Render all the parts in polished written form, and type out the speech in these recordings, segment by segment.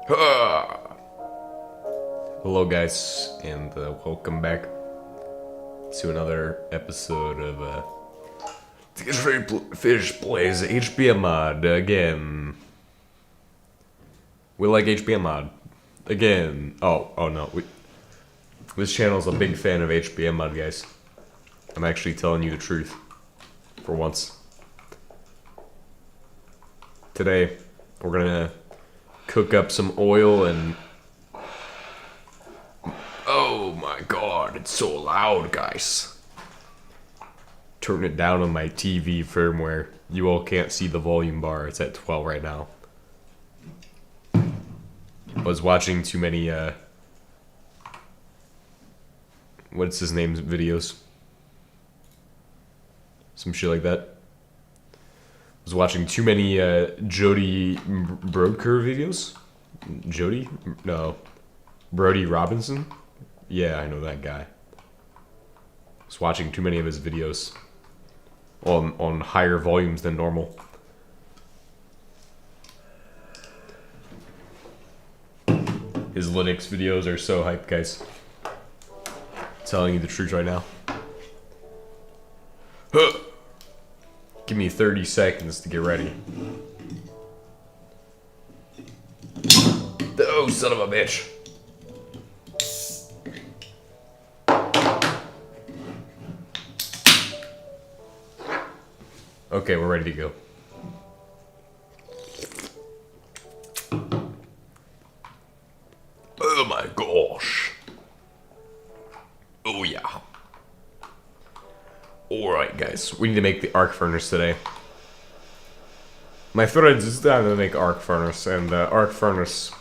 Hello guys, and welcome back to another episode of Fish Plays HBM Mod again. We like HBM Mod again. Oh no, this channel's a big fan of HBM Mod, guys. I'm actually telling you the truth for once. Today we're gonna cook up some oil and oh my god, it's so loud, guys. Turn it down on my TV firmware. You all can't see the volume bar. It's at 12 right now. I was watching too many, what's his name's videos? Some shit like that. I was watching too many, Jody Brodker videos? Jody? No. Brody Robinson? Yeah, I know that guy. I was watching too many of his videos on higher volumes than normal. His Linux videos are so hyped, guys. Telling you the truth right now. Huh. Give me 30 seconds to get ready. Oh, son of a bitch. Okay, we're ready to go. Oh my gosh. Oh yeah. Alright guys, we need to make the arc furnace today. My threads is down to make arc furnace, and arc furnace,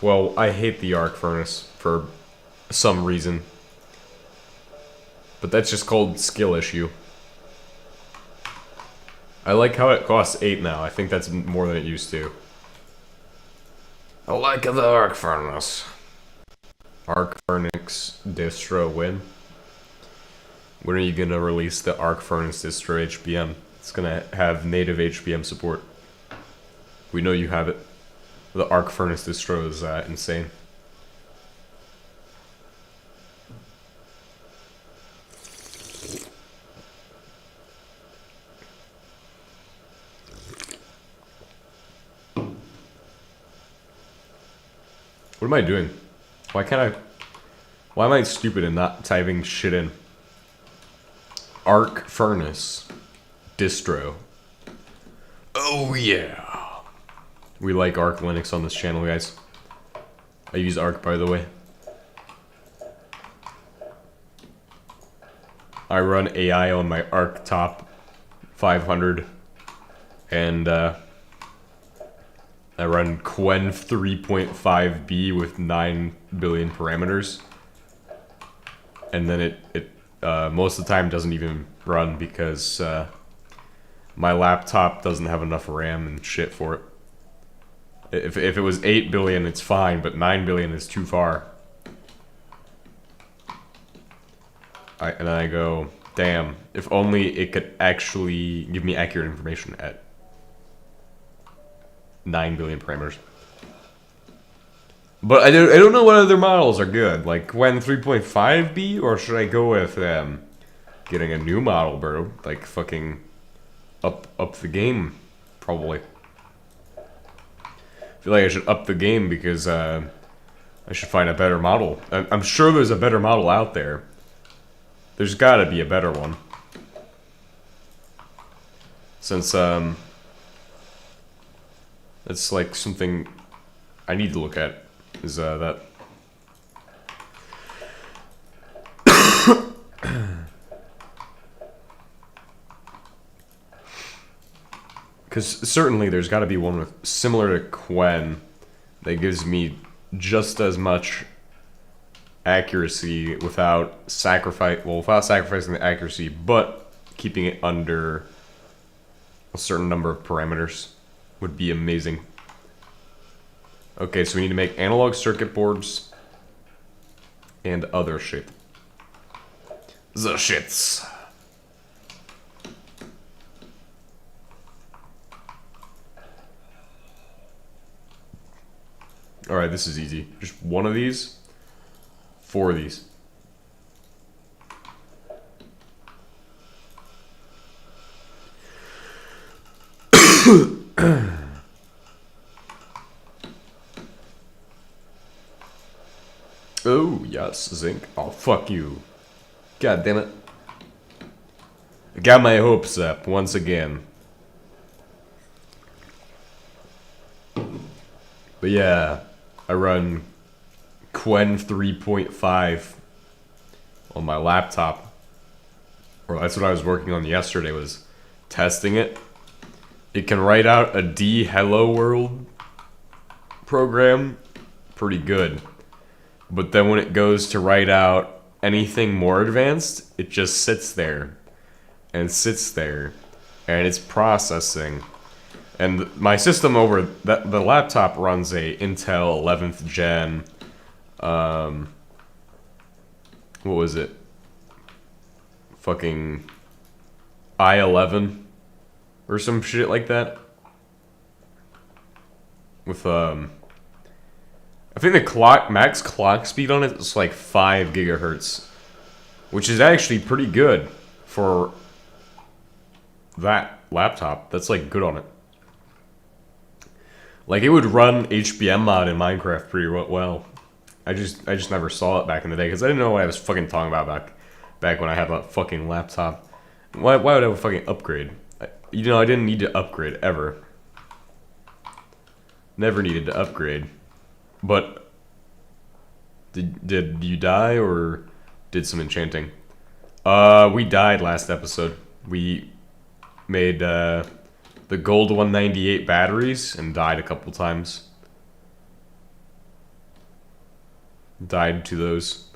well, I hate the arc furnace for some reason. But that's just called skill issue. I like how it costs 8 now. I think that's more than it used to. I like the arc furnace. Arc furnace distro win. When are you gonna release the arc furnace distro HBM? It's gonna have native HBM support. We know you have it. The arc furnace distro is insane. What am I doing? Why am I stupid and not typing shit in? Arc furnace distro. Oh yeah. We like Arc Linux on this channel, guys. I use Arc, by the way. I run AI on my Arc Top 500, and I run Quen 3.5B with 9 billion parameters. And then it most of the time doesn't even run because my laptop doesn't have enough RAM and shit for it. If it was 8 billion, it's fine, but 9 billion is too far. And I go, damn, if only it could actually give me accurate information at 9 billion parameters. But I don't know what other models are good. Like Quen 3.5B, or should I go with getting a new model, bro? Like fucking up the game, probably. I feel like I should up the game because I should find a better model. I'm sure there's a better model out there. There's gotta be a better one. Since that's like something I need to look at, is that. Because certainly there's got to be one with similar to Quen that gives me just as much accuracy without sacrificing the accuracy, but keeping it under a certain number of parameters would be amazing. Okay, so we need to make analog circuit boards and other shit. The shits. Alright, this is easy. Just one of these. 4 of these. Oh, yes, zinc. Oh, fuck you. God damn it. I got my hopes up once again. But yeah, I run Quen 3.5 on my laptop. Or that's what I was working on yesterday, was testing it. It can write out a D Hello World program pretty good. But then when it goes to write out anything more advanced, it just sits there. And sits there. And it's processing. And my system over... the laptop runs a Intel 11th gen... what was it? Fucking... i11? Or some shit like that. With, I think the max clock speed on it is like 5 gigahertz, which is actually pretty good for that laptop. That's like good on it. Like it would run HBM mod in Minecraft pretty well. I just never saw it back in the day because I didn't know what I was fucking talking about back when I had that fucking laptop. Why would I have a fucking upgrade? I didn't need to upgrade ever. Never needed to upgrade. But did you die or did some enchanting? We died last episode. We made the gold 198 batteries and died a couple times. Died to those.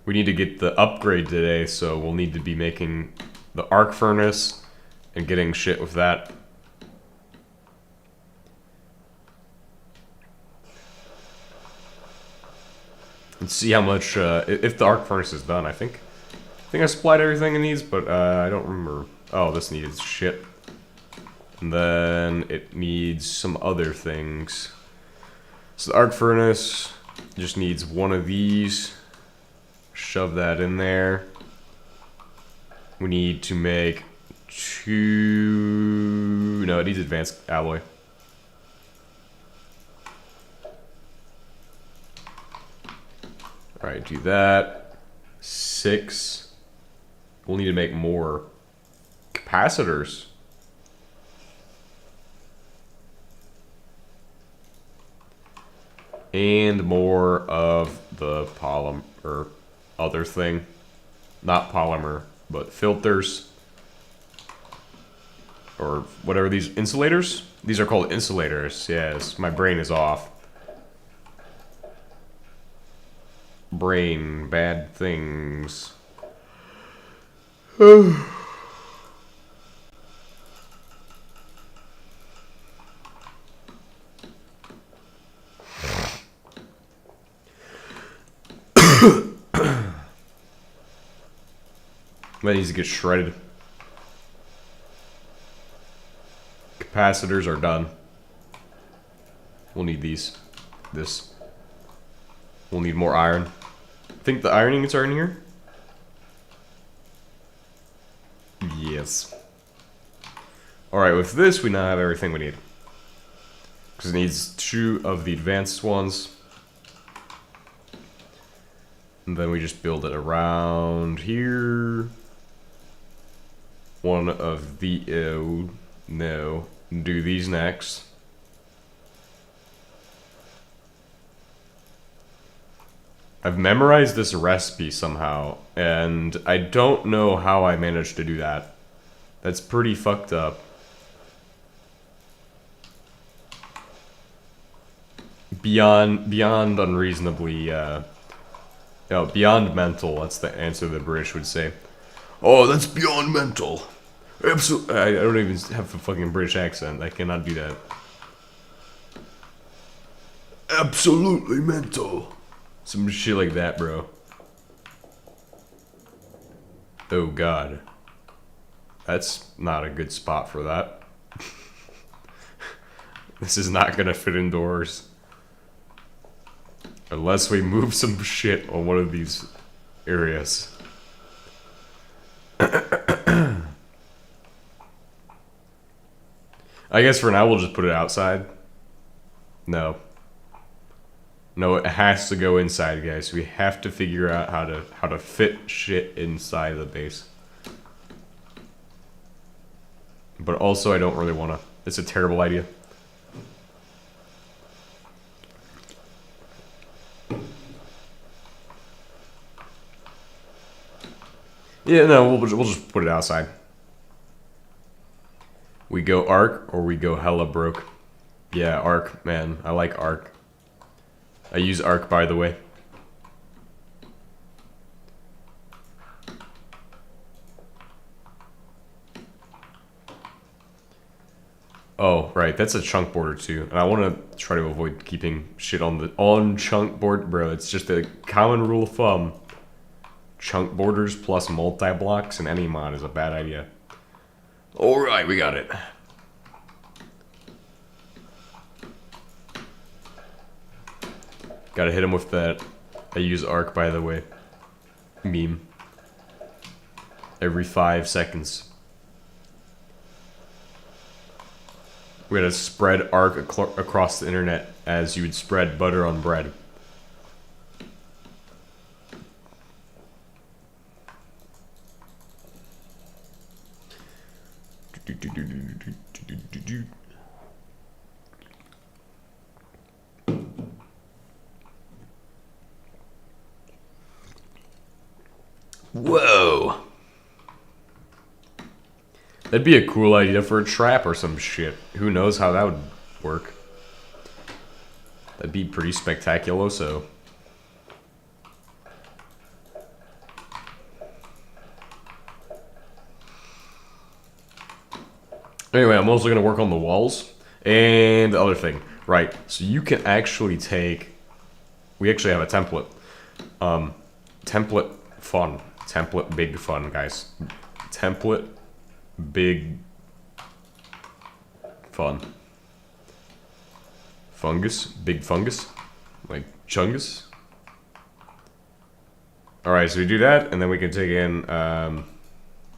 We need to get the upgrade today, so we'll need to be making the arc furnace and getting shit with that. And see how much, if the arc furnace is done, I think I supplied everything it needs, but I don't remember. Oh, this needs shit. And then it needs some other things. So the arc furnace just needs one of these. Shove that in there. We need to make 2... No, it needs advanced alloy. Alright, do that. 6. We'll need to make more capacitors. And more of the polymer, or other thing. Not polymer, but filters. Or whatever these, insulators? These are called insulators, yes. My brain is off. Brain, bad things. That needs to get shredded. Capacitors are done. We'll need these. This. We'll need more iron. I think the iron ingots are in here. Yes. Alright, with this we now have everything we need. Because it needs 2 of the advanced ones. And then we just build it around here. One of the... Oh, no. Do these next. I've memorized this recipe somehow, and I don't know how I managed to do that. That's pretty fucked up. Beyond unreasonably, beyond mental, that's the answer the British would say. Oh, that's beyond mental. Absolutely. I don't even have a fucking British accent. I cannot do that. Absolutely mental. Some shit like that, bro. Oh, God. That's not a good spot for that. This is not gonna fit indoors. Unless we move some shit on one of these areas. I guess for now we'll just put it outside. No. No, it has to go inside, guys. We have to figure out how to fit shit inside the base. But also I don't really wanna. It's a terrible idea. Yeah, no, we'll just put it outside. We go arc or we go hella broke. Yeah, arc, man. I like arc. I use arc, by the way. Oh, right. That's a chunk border too, and I want to try to avoid keeping shit on chunk board, bro. It's just a common rule of thumb. Chunk borders plus multi-blocks in any mod is a bad idea. Alright, we got it. Gotta hit him with that. I use arc, by the way. Meme. Every 5 seconds. We gotta spread arc across the internet as you would spread butter on bread. Whoa. That'd be a cool idea for a trap or some shit. Who knows how that would work. That'd be pretty spectaculoso. Anyway, I'm also going to work on the walls. And the other thing. Right, so you can actually take... We actually have a template. Template fun. Template big fun, guys. Template big fun. Fungus? Big fungus? Like chungus? Alright, so we do that, and then we can take in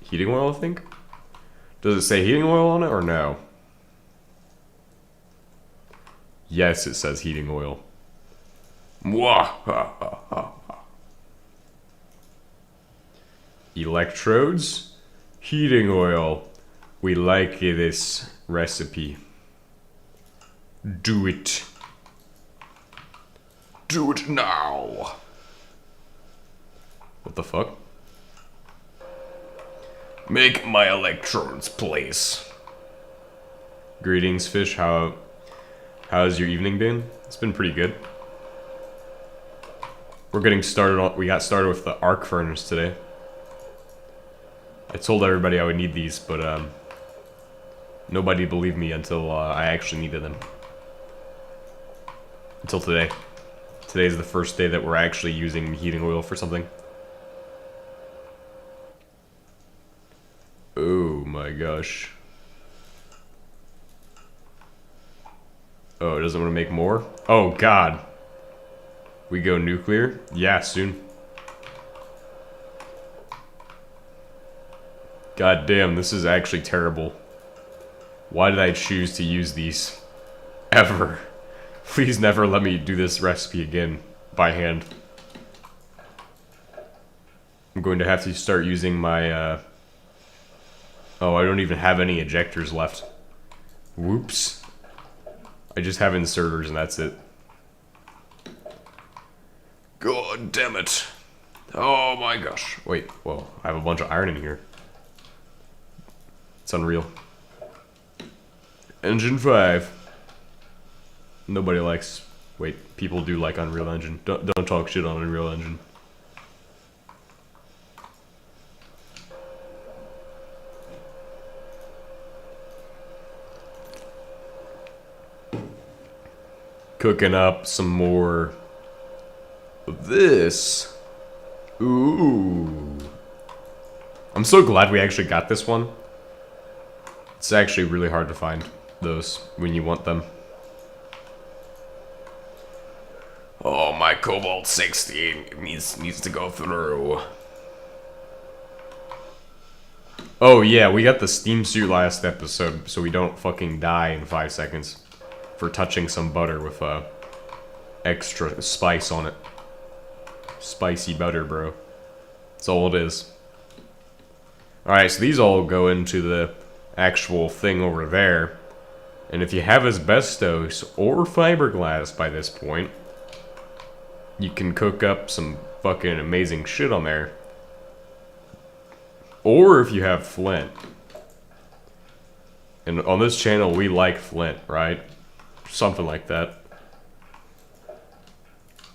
heating oil, I think? Does it say heating oil on it, or no? Yes, it says heating oil. Mwah! Electrodes, heating oil. We like this recipe. Do it. Do it now. What the fuck? Make my electrodes, please. Greetings, fish. How's your evening been? It's been pretty good. We're getting started on. We got started with the arc furnace today. I told everybody I would need these, but nobody believed me until I actually needed them. Until today. Today's the first day that we're actually using heating oil for something. Oh my gosh. Oh, it doesn't want to make more? Oh god. We go nuclear? Yeah, soon. God damn, this is actually terrible. Why did I choose to use these? Ever. Please never let me do this recipe again by hand. I'm going to have to start using my, Oh, I don't even have any ejectors left. Whoops. I just have inserters and that's it. God damn it. Oh my gosh. Wait, whoa. I have a bunch of iron in here. It's unreal. Engine 5. Nobody likes... Wait, people do like Unreal Engine. Don't talk shit on Unreal Engine. Cooking up some more of this. Ooh. I'm so glad we actually got this one. It's actually really hard to find those when you want them. Oh my cobalt 60 needs to go through. Oh yeah, we got the steam suit last episode, so we don't fucking die in 5 seconds for touching some butter with extra spice on it. Spicy butter, bro. That's all it is. Alright, so these all go into the actual thing over there. And if you have asbestos or fiberglass by this point, you can cook up some fucking amazing shit on there. Or if you have flint. And on this channel, we like flint, right? Something like that.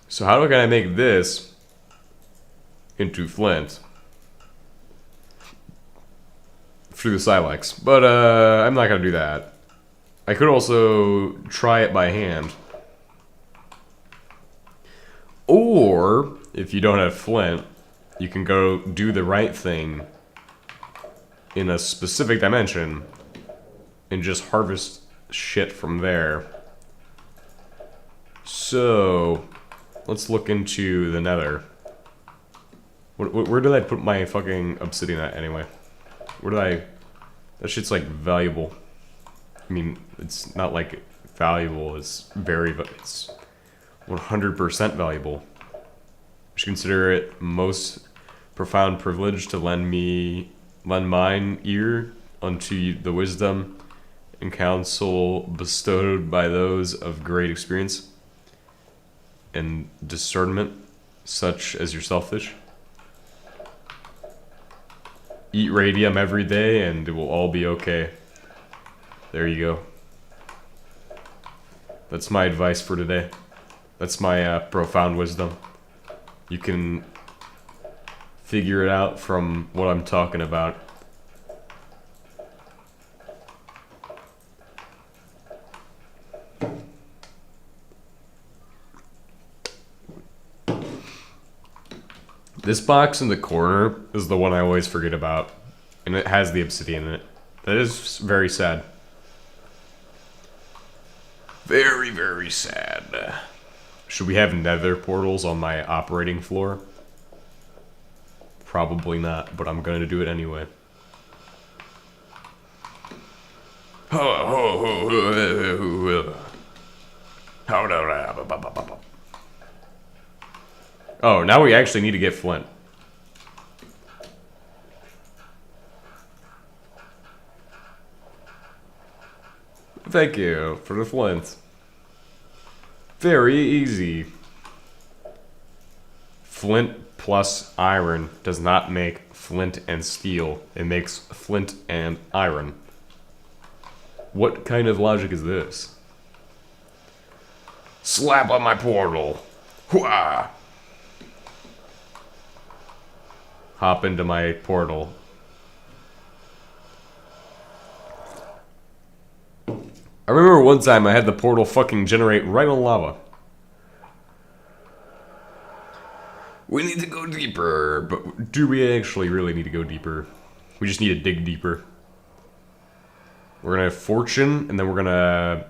So how can I make this into flint? Through the silex. But, I'm not gonna do that. I could also try it by hand. Or, if you don't have flint, you can go do the right thing in a specific dimension and just harvest shit from there. So, let's look into the nether. Where did I put my fucking obsidian at anyway? Where did I... That shit's like valuable. I mean, it's not like valuable, it's it's 100% valuable. I should consider it most profound privilege to lend mine ear unto the wisdom and counsel bestowed by those of great experience and discernment, such as yourself, fish. Eat radium every day and it will all be okay. There you go. That's my advice for today. That's my profound wisdom. You can figure it out from what I'm talking about. This box in the corner is the one I always forget about. And it has the obsidian in it. That is very sad. Very, very sad. Should we have nether portals on my operating floor? Probably not, but I'm going to do it anyway. Oh, now we actually need to get flint. Thank you for the flint. Very easy. Flint plus iron does not make flint and steel. It makes flint and iron. What kind of logic is this? Slap on my portal. Hwah! Hop into my portal. I remember one time I had the portal fucking generate right on lava. We need to go deeper, but do we actually really need to go deeper? We just need to dig deeper. We're gonna have fortune, and then we're gonna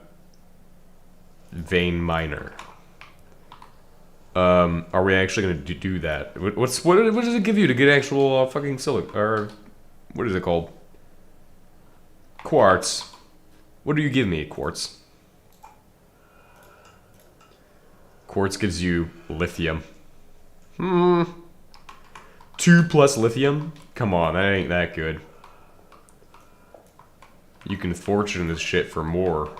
vein miner. Are we actually gonna do that? What does it give you to get actual fucking silicon? Or what is it called? Quartz. What do you give me, quartz? Quartz gives you lithium. 2 plus lithium? Come on, that ain't that good. You can fortune this shit for more.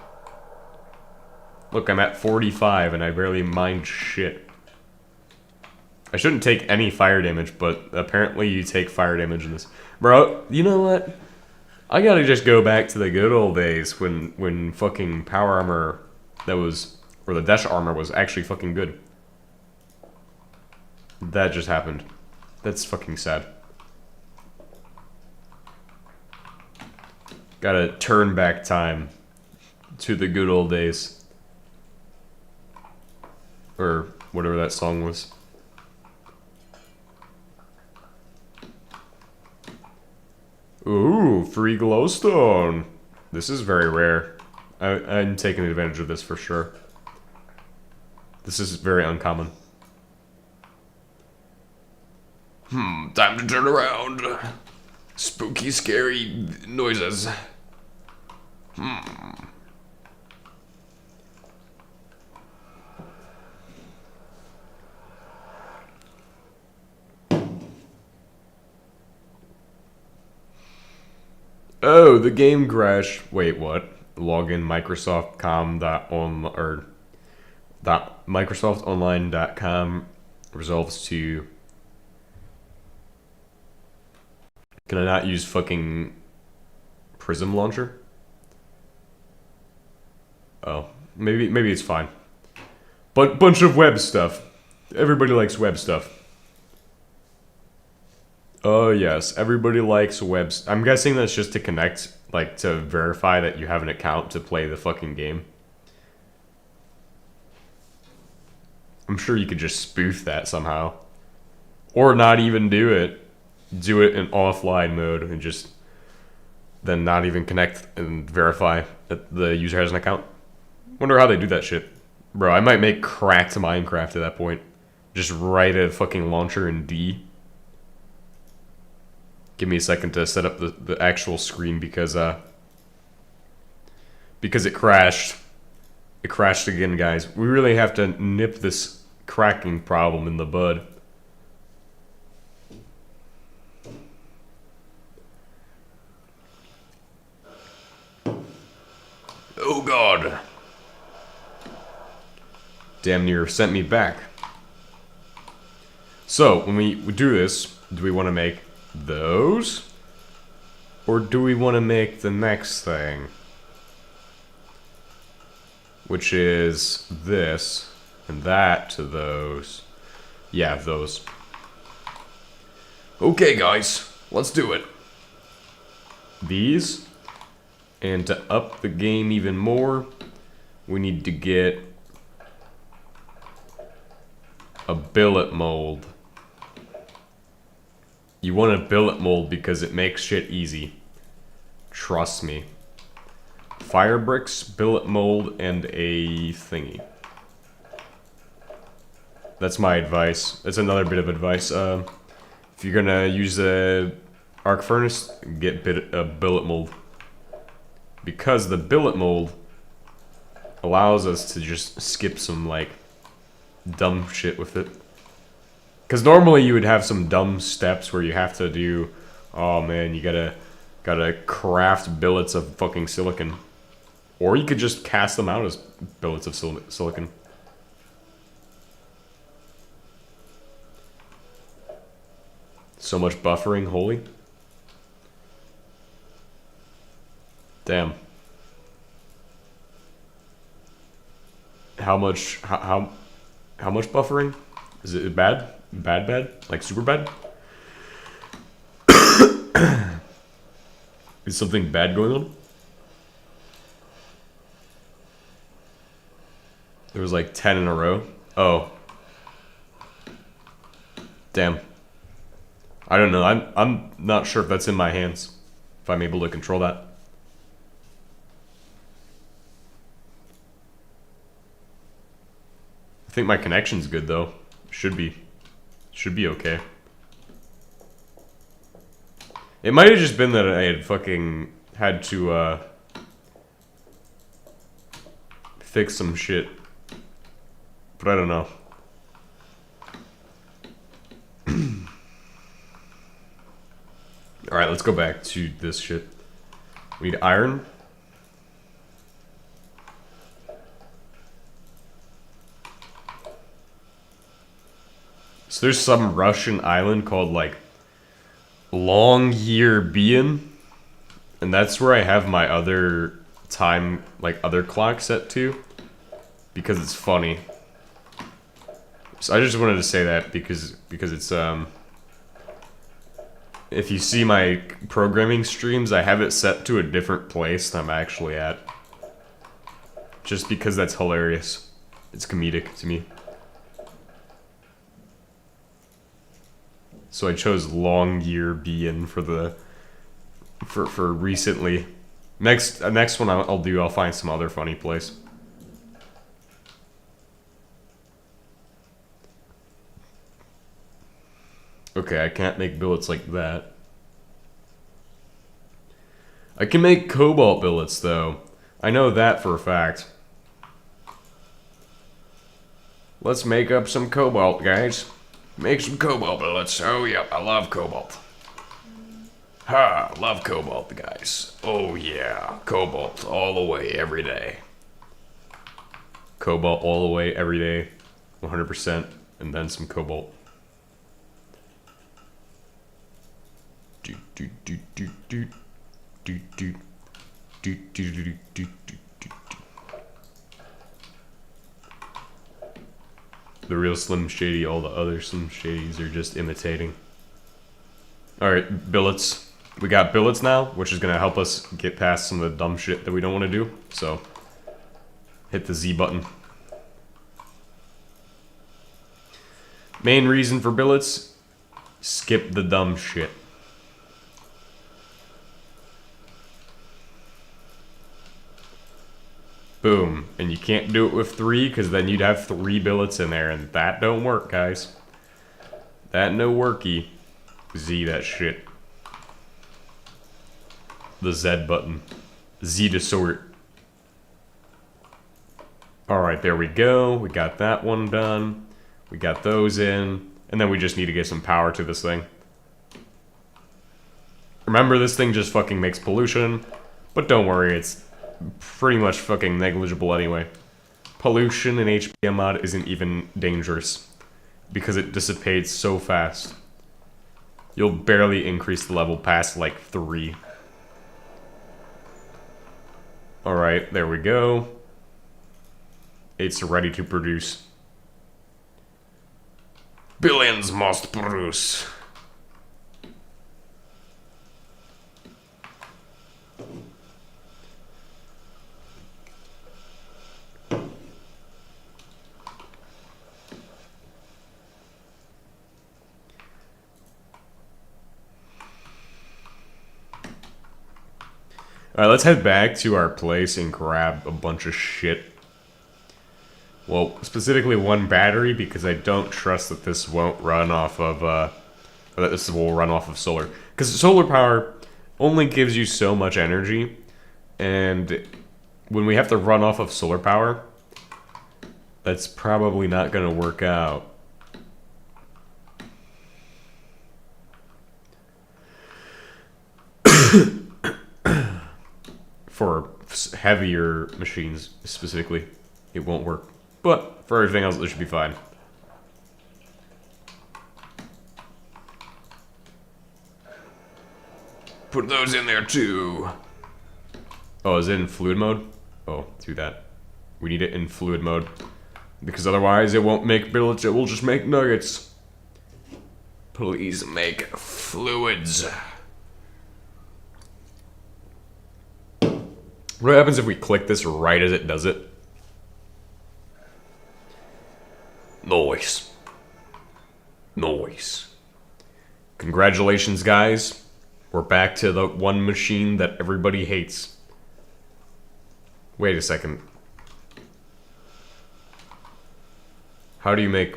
Look, I'm at 45 and I barely mined shit. I shouldn't take any fire damage, but apparently you take fire damage in this. Bro, you know what? I gotta just go back to the good old days when fucking power armor or the dash armor was actually fucking good. That just happened. That's fucking sad. Gotta turn back time to the good old days. Or whatever that song was. Ooh, free glowstone. This is very rare. I'm taking advantage of this for sure. This is very uncommon. Time to turn around. Spooky, scary noises. Oh, the game crash. Wait, what? Login Microsoft.com or .microsoftonline.com resolves to. Can I not use fucking Prism launcher? Oh, maybe it's fine. But bunch of web stuff. Everybody likes web stuff. Oh yes, everybody likes web. I'm guessing that's just to connect, like to verify that you have an account to play the fucking game. I'm sure you could just spoof that somehow. Or not even do it. Do it in offline mode and just then not even connect and verify that the user has an account. Wonder how they do that shit. Bro, I might make cracked Minecraft at that point. Just write a fucking launcher in D. Give me a second to set up the actual screen because it crashed. It crashed again, guys. We really have to nip this cracking problem in the bud. Oh god. Damn near sent me back. So, when we do this, do we want to make those? Or do we want to make the next thing? Which is this and that to those. Yeah, those. Okay, guys, let's do it. These. And to up the game even more, we need to get a billet mold. You want a billet mold because it makes shit easy. Trust me. Fire bricks, billet mold, and a thingy. That's my advice. That's another bit of advice. If you're gonna use a arc furnace, get a billet mold. Because the billet mold allows us to just skip some, like, dumb shit with it. Because normally you would have some dumb steps where you have to do, oh man, you gotta craft billets of fucking silicon. Or you could just cast them out as billets of silicon. So much buffering, holy. Damn. How much buffering? Is it bad? Bad? Like super bad? Is something bad going on? There was like 10 in a row. Oh. Damn. I don't know. I'm not sure if that's in my hands. If I'm able to control that. I think my connection's good though. Should be okay. It might have just been that I had fucking had to fix some shit. But I don't know. Alright, let's go back to this shit. We need iron. So there's some Russian island called like Longyearbyen, and that's where I have my other time, like other clock set to, because it's funny. So I just wanted to say that because it's if you see my programming streams, I have it set to a different place than I'm actually at. Just because that's hilarious. It's comedic to me. So I chose Longyearbyen for recently. Next one I'll find some other funny place. Okay, I can't make billets like that. I can make cobalt billets, though. I know that for a fact. Let's make up some cobalt, guys. Make some cobalt billets. Oh, yeah, I love cobalt. Ha, love cobalt, guys. Oh, yeah, cobalt all the way, every day. Cobalt all the way, every day. 100%, and then some cobalt. Do, do, do, do, do. Do, do, do, do, do, do, do. The real Slim Shady, all the other Slim Shadys are just imitating. Alright, billets. We got billets now, which is going to help us get past some of the dumb shit that we don't want to do. So, hit the Z button. Main reason for billets, skip the dumb shit. Boom. And you can't do it with 3, because then you'd have 3 billets in there, and that don't work, guys. That no worky. Z that shit. The Z button. Z to sort. Alright, there we go. We got that one done. We got those in. And then we just need to get some power to this thing. Remember, this thing just fucking makes pollution. But don't worry, it's pretty much fucking negligible anyway. Pollution in HBM mod isn't even dangerous, because it dissipates so fast. You'll barely increase the level past like 3. Alright, there we go. It's ready to produce. Billions must produce. Alright, let's head back to our place and grab a bunch of shit. Well, specifically one battery, because I don't trust that this won't run off of, that this will run off of solar. Because solar power only gives you so much energy, and when we have to run off of solar power, that's probably not going to work out. For heavier machines, specifically, it won't work. But for everything else, it should be fine. Put those in there too. Oh, is it in fluid mode? Oh, do that. We need it in fluid mode. Because otherwise it won't make billets, it will just make nuggets. Please make fluids. What happens if we click this right as it does it? Noise. Noise. Congratulations, guys. We're back to the one machine that everybody hates. Wait a second. How do you make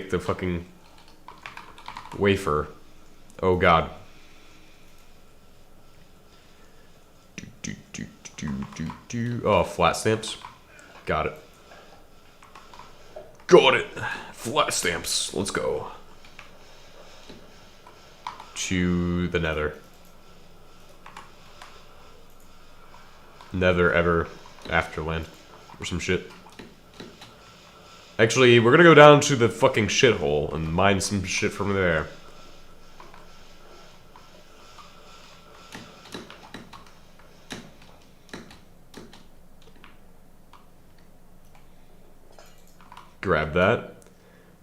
the fucking wafer? Oh god. Oh, flat stamps. Got it. Got it. Flat stamps. Let's go. To the nether. Nether ever afterland. Or some shit. Actually, we're gonna go down to the fucking shithole and mine some shit from there. Grab that.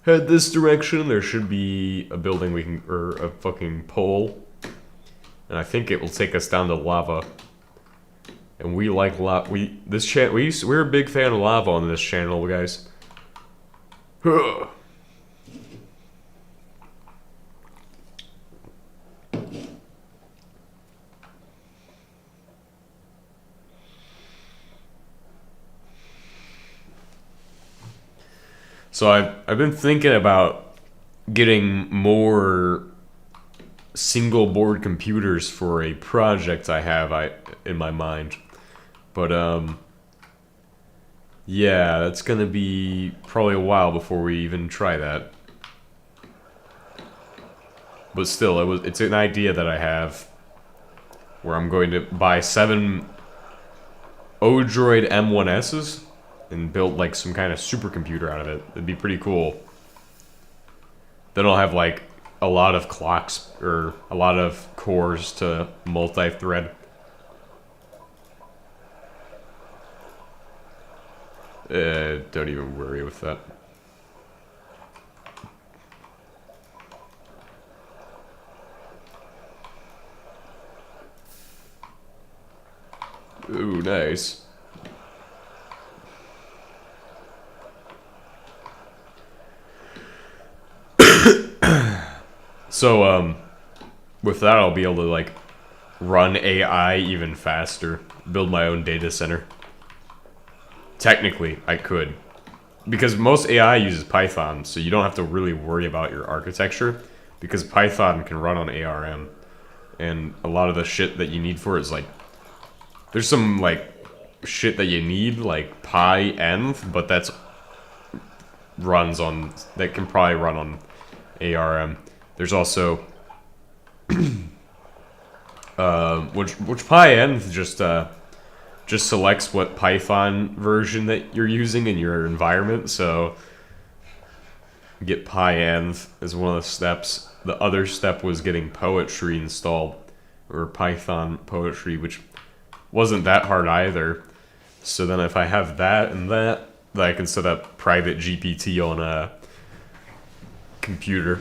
Head this direction. There should be a building we can, or a fucking pole. And I think it will take us down to lava. And we like lava. We're a big fan of lava on this channel, guys. Huh. So I've been thinking about getting more single board computers for a project I have in my mind. But yeah, that's gonna be probably a while before we even try that. But still, it's an idea that I have where I'm going to buy 7 Odroid M1Ss and build like some kind of supercomputer out of it. It'd be pretty cool. Then I'll have like a lot of clocks or a lot of cores to multi-thread. Don't even worry with that. Ooh, nice. So, with that, I'll be able to, like, run AI even faster. Build my own data center. Technically, I could. Because most AI uses Python, so you don't have to really worry about your architecture. Because Python can run on ARM. And a lot of the shit that you need for it is, like... There's some, like, shit that you need, like PyEnv, but that's... That can probably run on ARM. There's also... which PyEnv just selects what Python version that you're using in your environment, so... Get PyEnv as one of the steps. The other step was getting Poetry installed, or Python Poetry, which wasn't that hard either. So then if I have that and that, then I can set up private GPT on a computer.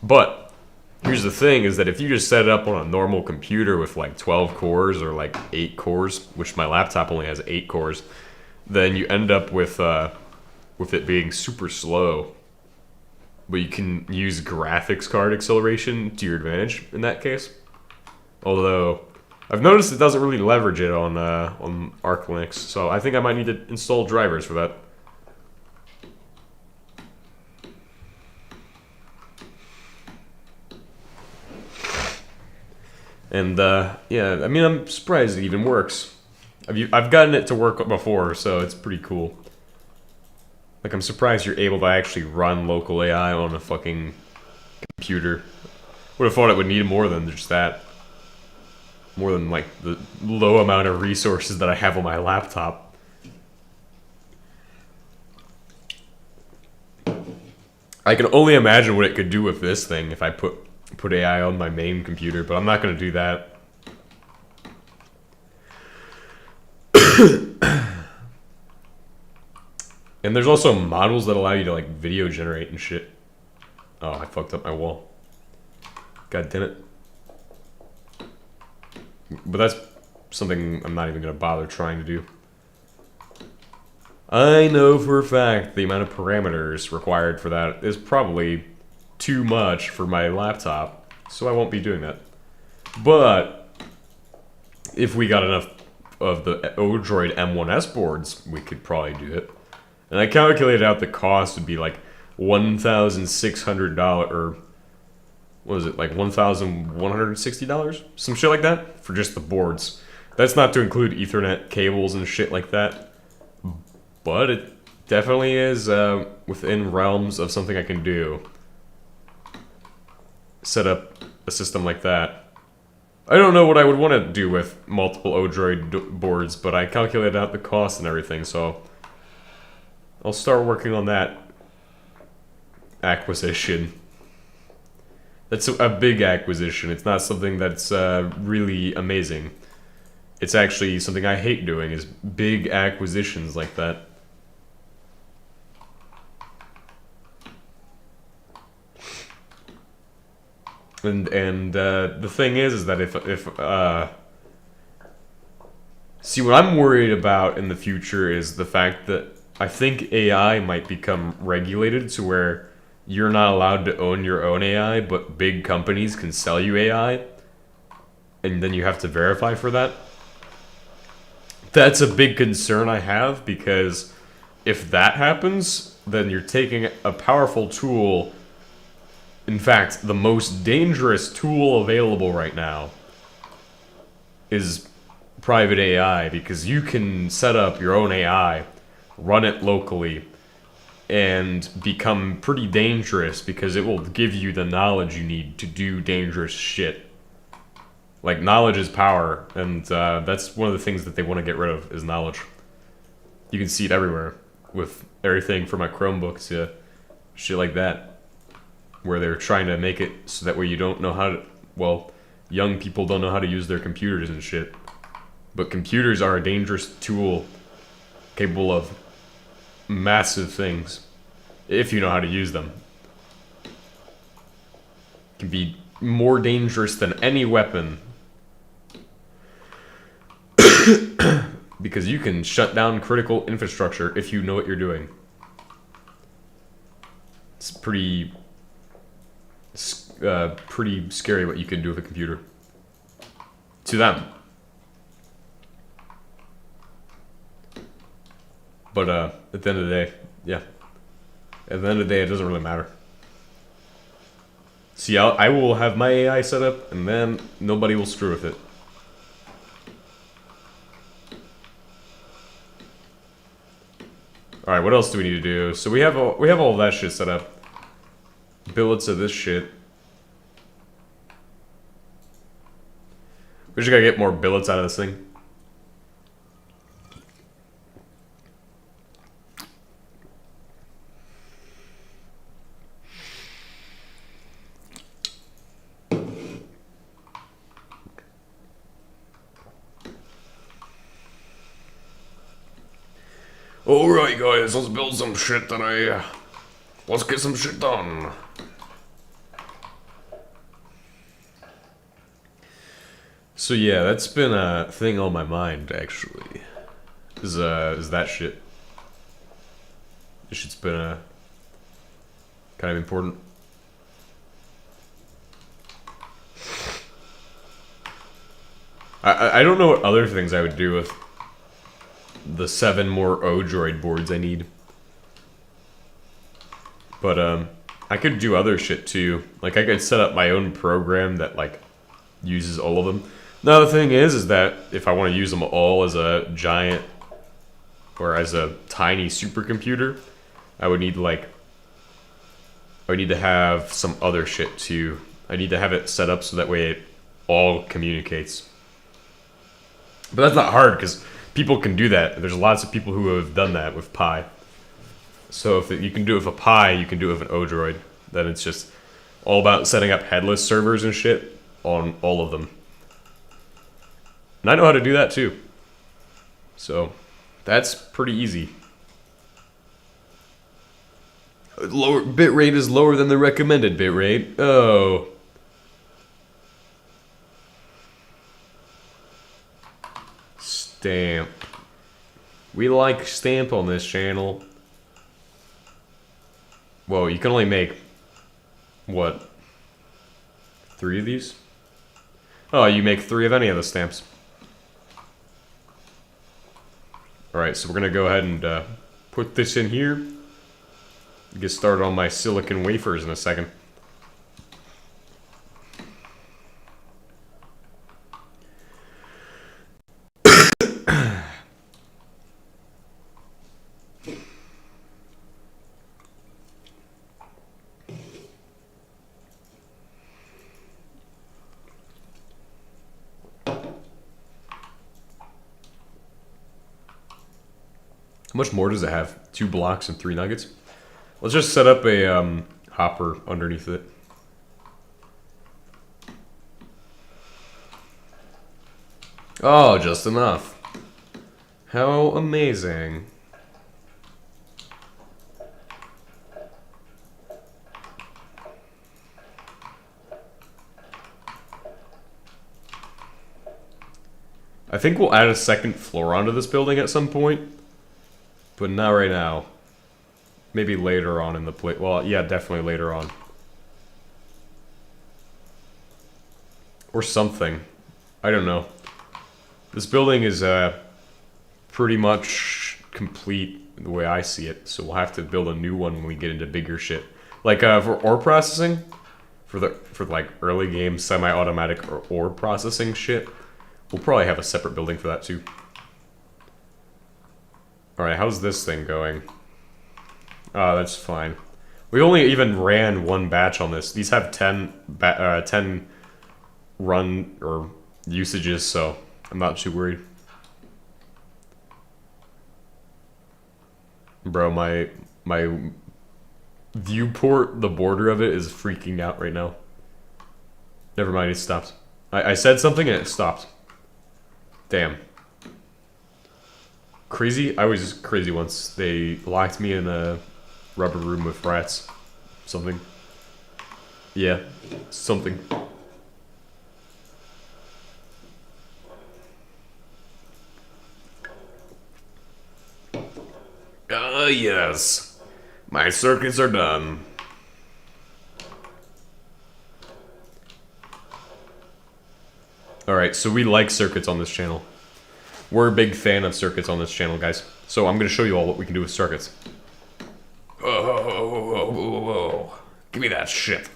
But here's the thing, is that if you just set it up on a normal computer with like 12 cores or like 8 cores, which my laptop only has 8 cores, then you end up with it being super slow. But you can use graphics card acceleration to your advantage in that case. Although I've noticed it doesn't really leverage it on Arch Linux, so I think I might need to install drivers for that. And yeah, I mean, I'm surprised it even works. I've gotten it to work before, so it's pretty cool. Like, I'm surprised you're able to actually run local AI on a fucking computer. Would have thought it would need more than just that. More than, like, the low amount of resources that I have on my laptop. I can only imagine what it could do with this thing if I put AI on my main computer, but I'm not going to do that. And there's also models that allow you to, like, video generate and shit. Oh, I fucked up my wall. God damn it. But that's something I'm not even going to bother trying to do. I know for a fact the amount of parameters required for that is probably too much for my laptop, so I won't be doing that. But if we got enough of the Odroid M1S boards, we could probably do it. And I calculated out the cost would be like $1,600, or what was it, like $1,160? Some shit like that for just the boards. That's not to include Ethernet cables and shit like that. But it definitely is within realms of something I can do. Set up a system like that. I don't know what I would want to do with multiple Odroid boards, but I calculated out the cost and everything, so I'll start working on that acquisition. That's a big acquisition. It's not something that's really amazing. It's actually something I hate doing, is big acquisitions like that. And the thing is that if see, what I'm worried about in the future is the fact that I think AI might become regulated to where you're not allowed to own your own AI, but big companies can sell you AI, and then you have to verify for that. That's a big concern I have, because if that happens, then you're taking a powerful tool In fact, the most dangerous tool available right now is private AI, because you can set up your own AI, run it locally, and become pretty dangerous because it will give you the knowledge you need to do dangerous shit. Like, knowledge is power, and that's one of the things that they want to get rid of, is knowledge. You can see it everywhere, with everything from my Chromebook to shit like that, where they're trying to make it so that way you don't know how to, well, young people don't know how to use their computers and shit. But computers are a dangerous tool capable of massive things if you know how to use them. It can be more dangerous than any weapon because you can shut down critical infrastructure if you know what you're doing. It's pretty scary what you can do with a computer. To them. But at the end of the day, yeah. At the end of the day, it doesn't really matter. See, I will have my AI set up, and then nobody will screw with it. All right, what else do we need to do? So we have all that shit set up. Billets of this shit. We just gotta get more billets out of this thing. Alright guys, let's build some shit today. Let's get some shit done. So yeah, that's been a thing on my mind actually. Is that shit. This shit's been kind of important. I don't know what other things I would do with the 7 more O-Droid boards I need. But I could do other shit too. Like I could set up my own program that like uses all of them. Now the thing is that if I want to use them all as a giant or as a tiny supercomputer, I would need to have some other shit too. I need to have it set up so that way it all communicates. But that's not hard because people can do that. There's lots of people who have done that with Pi. So if you can do it with a Pi, you can do it with an O-Droid. Then it's just all about setting up headless servers and shit on all of them. And I know how to do that too. So that's pretty easy. Lower bitrate is lower than the recommended bitrate. Oh. Stamp. We like stamp on this channel. Whoa, you can only make, what, 3 of these? Oh, you make 3 of any of the stamps. Alright, so we're gonna go ahead and put this in here. Get started on my silicon wafers in a second. How much more does it have? 2 blocks and 3 nuggets? Let's just set up a hopper underneath it. Oh, just enough. How amazing. I think we'll add a second floor onto this building at some point. But not right now. Maybe later on in the play. Well, yeah, definitely later on. Or something. I don't know. This building is pretty much complete the way I see it. So we'll have to build a new one when we get into bigger shit. Like for ore processing, for like early game semi-automatic or ore processing shit. We'll probably have a separate building for that too. Alright, how's this thing going? That's fine. We only even ran one batch on this. These have 10 run or usages, so I'm not too worried. Bro, my viewport, the border of it is freaking out right now. Never mind, it stopped. I said something and it stopped. Damn. Crazy? I was crazy once. They locked me in a rubber room with rats. Something. Yeah, something. Yes. My circuits are done. Alright, so we like circuits on this channel. We're a big fan of circuits on this channel, guys. So I'm going to show you all what we can do with circuits. Oh, give me that shit.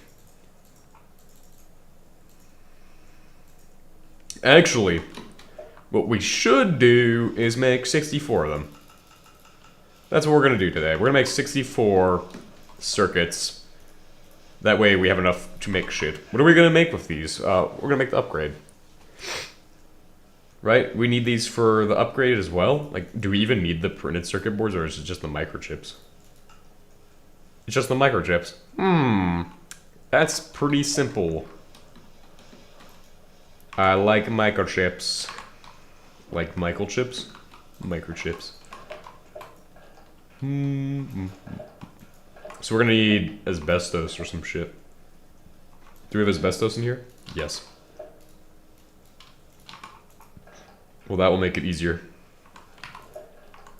Actually, what we should do is make 64 of them. That's what we're going to do today. We're going to make 64 circuits. That way we have enough to make shit. What are we going to make with these? We're going to make the upgrade. Right? We need these for the upgrade as well? Like, do we even need the printed circuit boards, or is it just the microchips? It's just the microchips. That's pretty simple. I like microchips. Like Michael chips? Microchips. So we're gonna need asbestos or some shit. Do we have asbestos in here? Yes. Well, that will make it easier.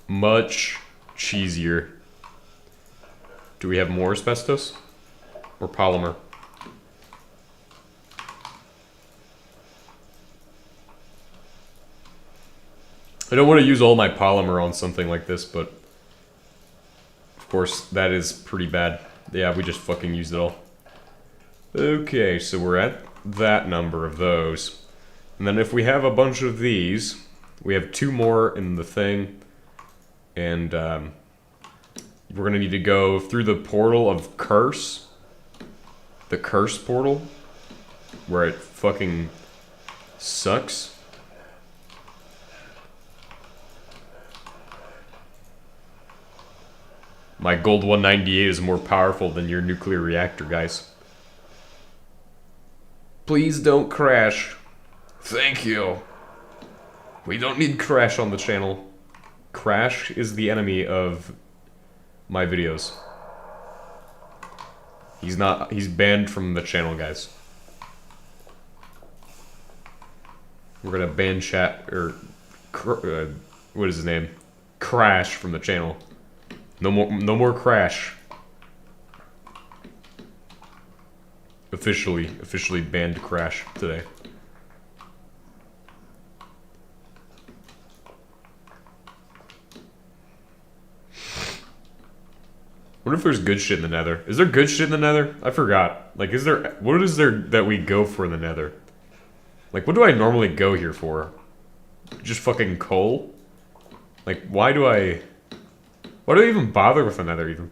Much cheesier. Do we have more asbestos? Or polymer? I don't want to use all my polymer on something like this, but of course that is pretty bad. Yeah, we just fucking used it all. Okay, so we're at that number of those. And then if we have a bunch of these, we have 2 more in the thing, and we're gonna need to go through the portal of Curse. The Curse portal, where it fucking sucks. My gold 198 is more powerful than your nuclear reactor, guys. Please don't crash. Thank you. We don't need Crash on the channel. Crash is the enemy of my videos. He's banned from the channel, guys. We're gonna ban chat, or, what is his name? Crash from the channel. No more Crash. Officially banned Crash today. I wonder if there's good shit in the nether. Is there good shit in the nether? I forgot. Like, what is there that we go for in the nether? Like, what do I normally go here for? Just fucking coal? Like, why do I even bother with the nether, even?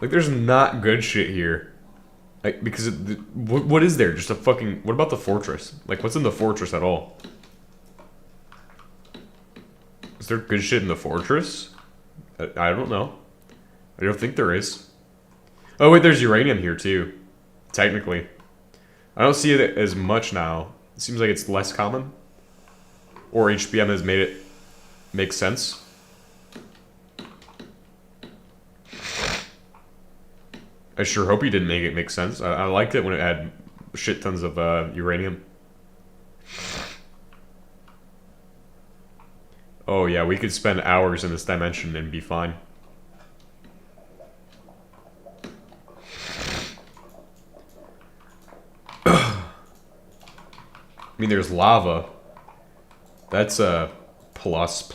Like, there's not good shit here. Like, because what is there? Just a fucking... What about the fortress? Like, what's in the fortress at all? Is there good shit in the fortress? I don't know. I don't think there is. Oh wait, there's uranium here too. Technically. I don't see it as much now. It seems like it's less common. Or HBM has made it make sense. I sure hope he didn't make it make sense. I liked it when it had shit tons of uranium. Oh yeah, we could spend hours in this dimension and be fine. I mean, there's lava. That's a plus.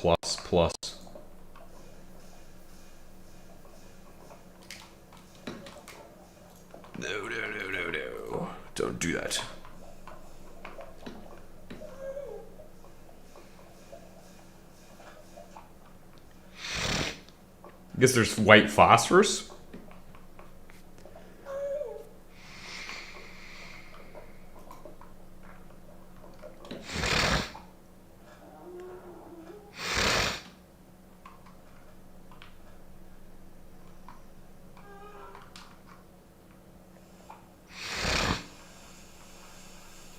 Guess there's white phosphorus.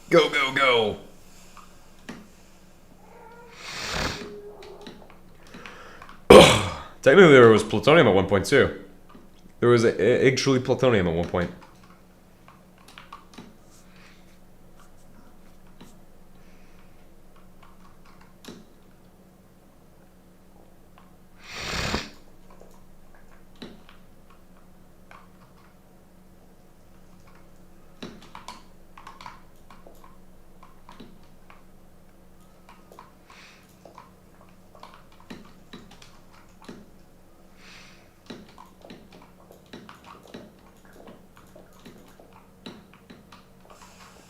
Go, go, go. Technically, there was plutonium at one point, too. There was actually plutonium at one point.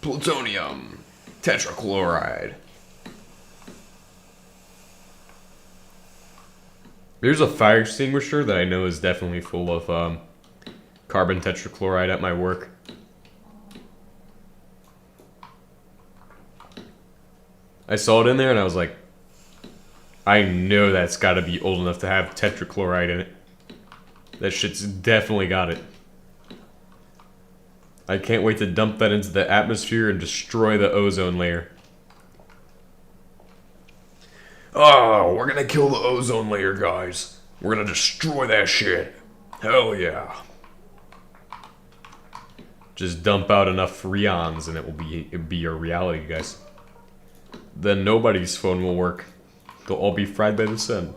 Plutonium tetrachloride. There's a fire extinguisher that I know is definitely full of carbon tetrachloride at my work. I saw it in there and I was like, I know that's got to be old enough to have tetrachloride in it. That shit's definitely got it. I can't wait to dump that into the atmosphere and destroy the ozone layer. Oh, we're gonna kill the ozone layer, guys. We're gonna destroy that shit. Hell yeah. Just dump out enough freons and it'll be your reality, guys. Then nobody's phone will work. They'll all be fried by the sun.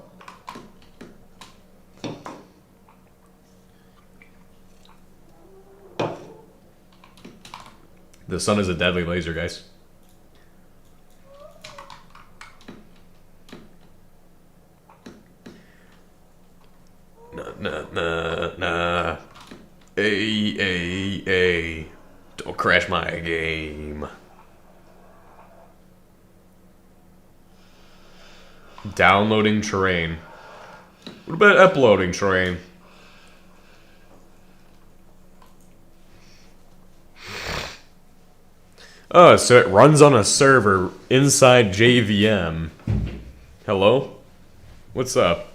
The sun is a deadly laser, guys. Nah. Ay. Don't crash my game. Downloading terrain. What about uploading terrain? Oh, so it runs on a server inside JVM. Hello? What's up?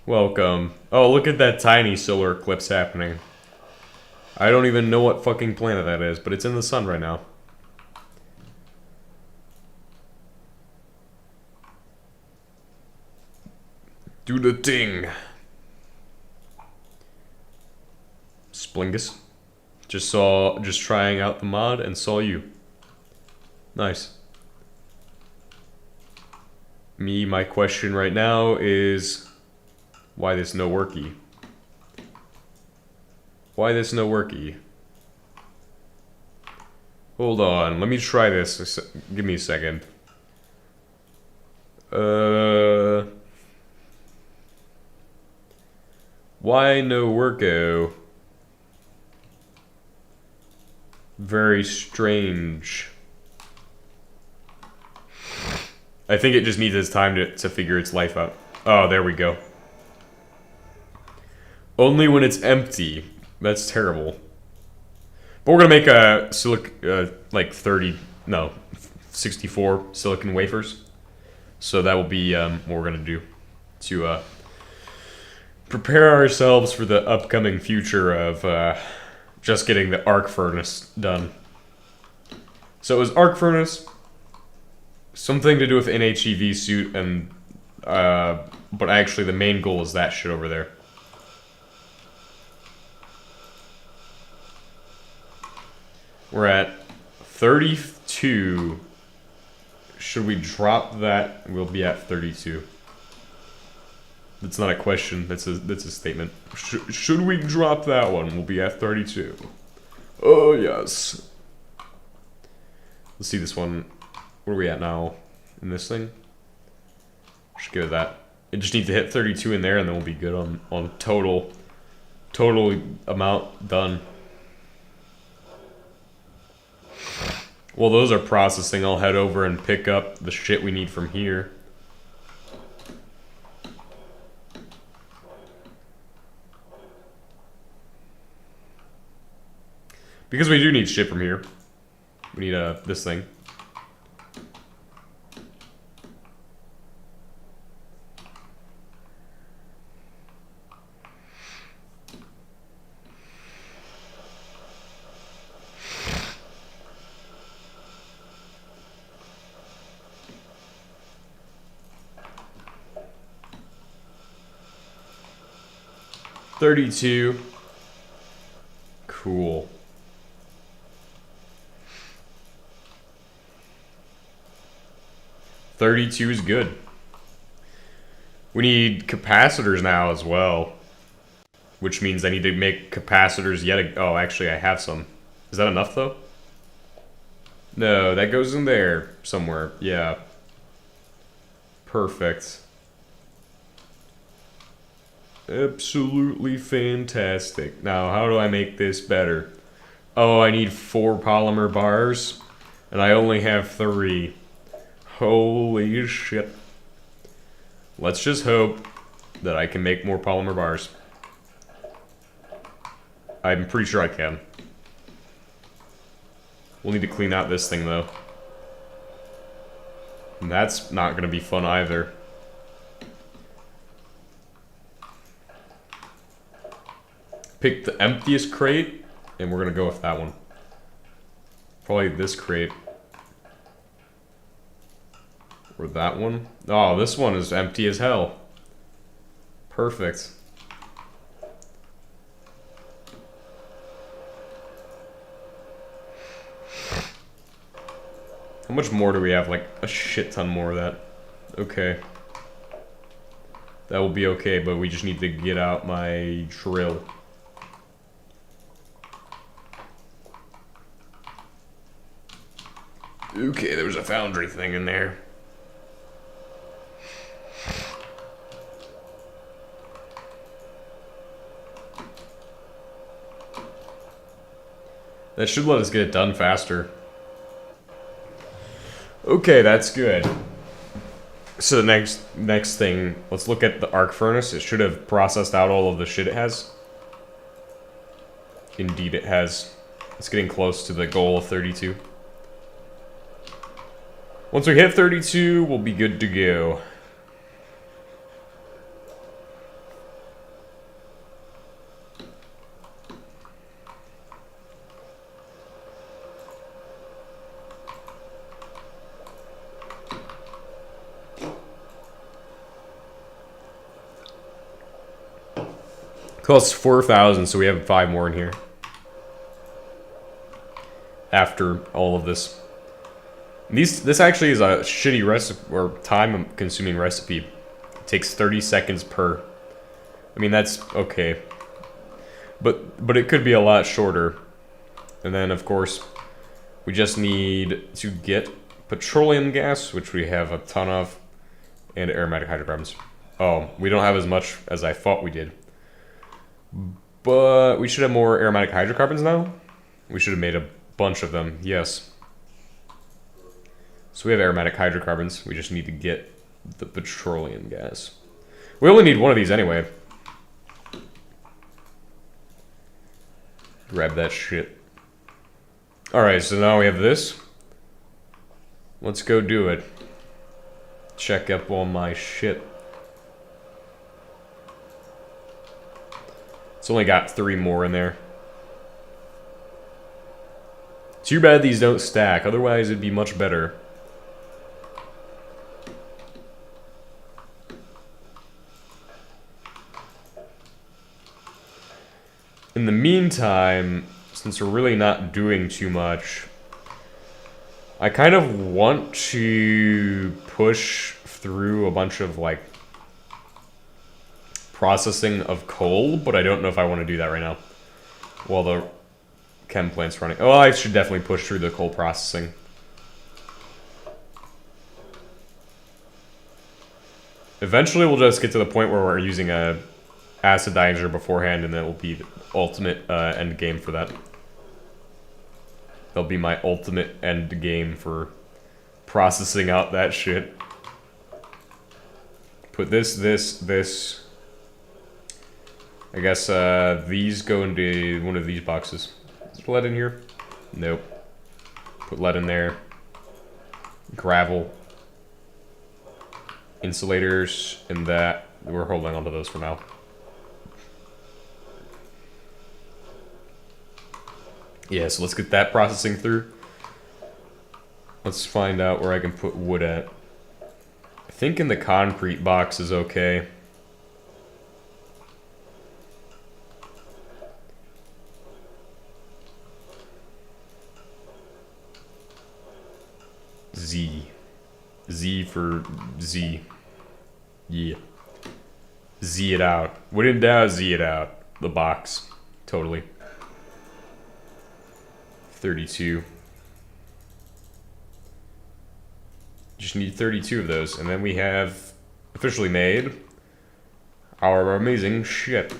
Welcome. Oh, look at that tiny solar eclipse happening. I don't even know what fucking planet that is, but it's in the sun right now. Do the thing. Splingus. Just trying out the mod and saw you. Nice. My question right now is why this no worky? Why this no worky? Hold on, let me try this. Give me a second. Why no worko? Very strange. I think it just needs its time to figure its life out. Oh, there we go. Only when it's empty. That's terrible. But we're gonna make a like 64 silicon wafers. So that will be what we're gonna do to prepare ourselves for the upcoming future of just getting the arc furnace done. So it was arc furnace, something to do with NHEV suit, and but actually the main goal is that shit over there. We're at 32. Should we drop that? We'll be at 32. That's not a question. That's a statement. Should we drop that one? We'll be at 32. Oh yes. Let's see this one. What are we at now? In this thing? Just give it that. It just needs to hit 32 in there, and then we'll be good on total amount done. While those are processing, I'll head over and pick up the shit we need from here. Because we do need shit from here. We need this thing. $32. Cool. $32 is good. We need capacitors now as well. Which means I need to make capacitors yet. Oh, actually, I have some. Is that enough, though? No, that goes in there somewhere. Yeah. Perfect. Absolutely fantastic. Now, how do I make this better? Oh, I need 4 polymer bars, and I only have 3. Holy shit. Let's just hope that I can make more polymer bars. I'm pretty sure I can. We'll need to clean out this thing, though. And that's not going to be fun either. Pick the emptiest crate, and we're going to go with that one. Probably this crate. Or that one. Oh, this one is empty as hell. Perfect. How much more do we have? Like, a shit ton more of that. Okay. That will be okay, but we just need to get out my drill. Okay, there was a foundry thing in there. That should let us get it done faster. Okay, that's good. So the next thing, let's look at the arc furnace. It should have processed out all of the shit it has. Indeed it has. It's getting close to the goal of 32. Once we hit 32, we'll be good to go. Costs 4,000, so we have 5 more in here. After all of this. This actually is a shitty recipe, or time-consuming recipe. It takes 30 seconds per. I mean, that's okay. But it could be a lot shorter. And then, of course, we just need to get petroleum gas, which we have a ton of, and aromatic hydrocarbons. Oh, we don't have as much as I thought we did. But we should have more aromatic hydrocarbons now. We should have made a bunch of them, yes. So we have aromatic hydrocarbons. We just need to get the petroleum gas. We only need one of these anyway. Grab that shit. Alright, so now we have this. Let's go do it. Check up on my shit. It's only got 3 more in there. Too bad these don't stack, otherwise it'd be much better. In the meantime, since we're really not doing too much, I kind of want to push through a bunch of, like, processing of coal, but I don't know if I want to do that right now while the chem plant's running. Oh, I should definitely push through the coal processing. Eventually we'll just get to the point where we're using a acid diager beforehand, and then it will be the ultimate end game for that. That'll be my ultimate end game for processing out that shit. Put this. I guess these go into one of these boxes. lead in here? Nope. Put lead in there. Gravel. Insulators, and that. We're holding on to those for now. Yeah, so let's get that processing through. Let's find out where I can put wood at. I think in the concrete box is okay. Z. Z for Z. Yeah. Z it out. Wood in doubt, Z it out. The box. Totally. 32. Just need 32 of those, and then we have officially made our amazing ship.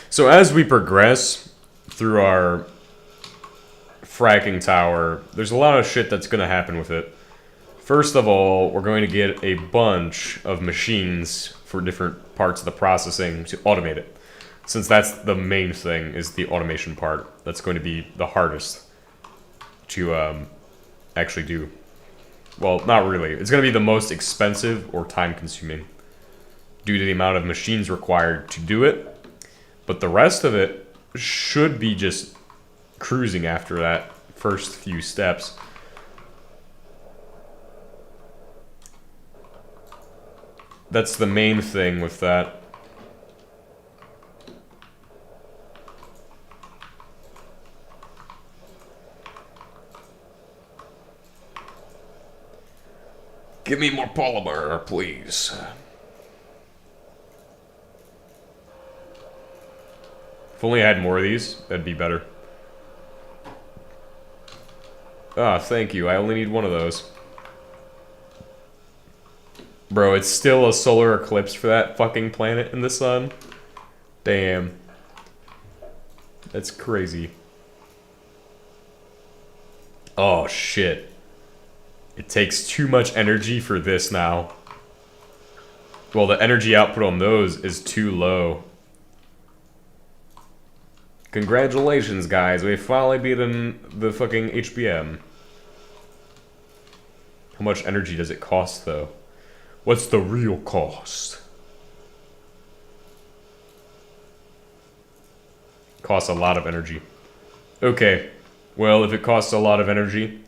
So as we progress through our fracking tower, there's a lot of shit that's going to happen with it. First of all, we're going to get a bunch of machines for different parts of the processing to automate it. Since that's the main thing, is the automation part. That's going to be the hardest to actually do. Well, not really. It's going to be the most expensive or time-consuming due to the amount of machines required to do it. But the rest of it should be just cruising after that first few steps. That's the main thing with that. Give me more polymer, please. If only I had more of these, that'd be better. Ah, thank you. I only need one of those. Bro, it's still a solar eclipse for that fucking planet in the sun. Damn. That's crazy. Oh, shit. It takes too much energy for this now. Well, the energy output on those is too low. Congratulations, guys. We finally beaten the fucking HBM. How much energy does it cost, though? What's the real cost? Costs a lot of energy. Okay. Well, if it costs a lot of energy,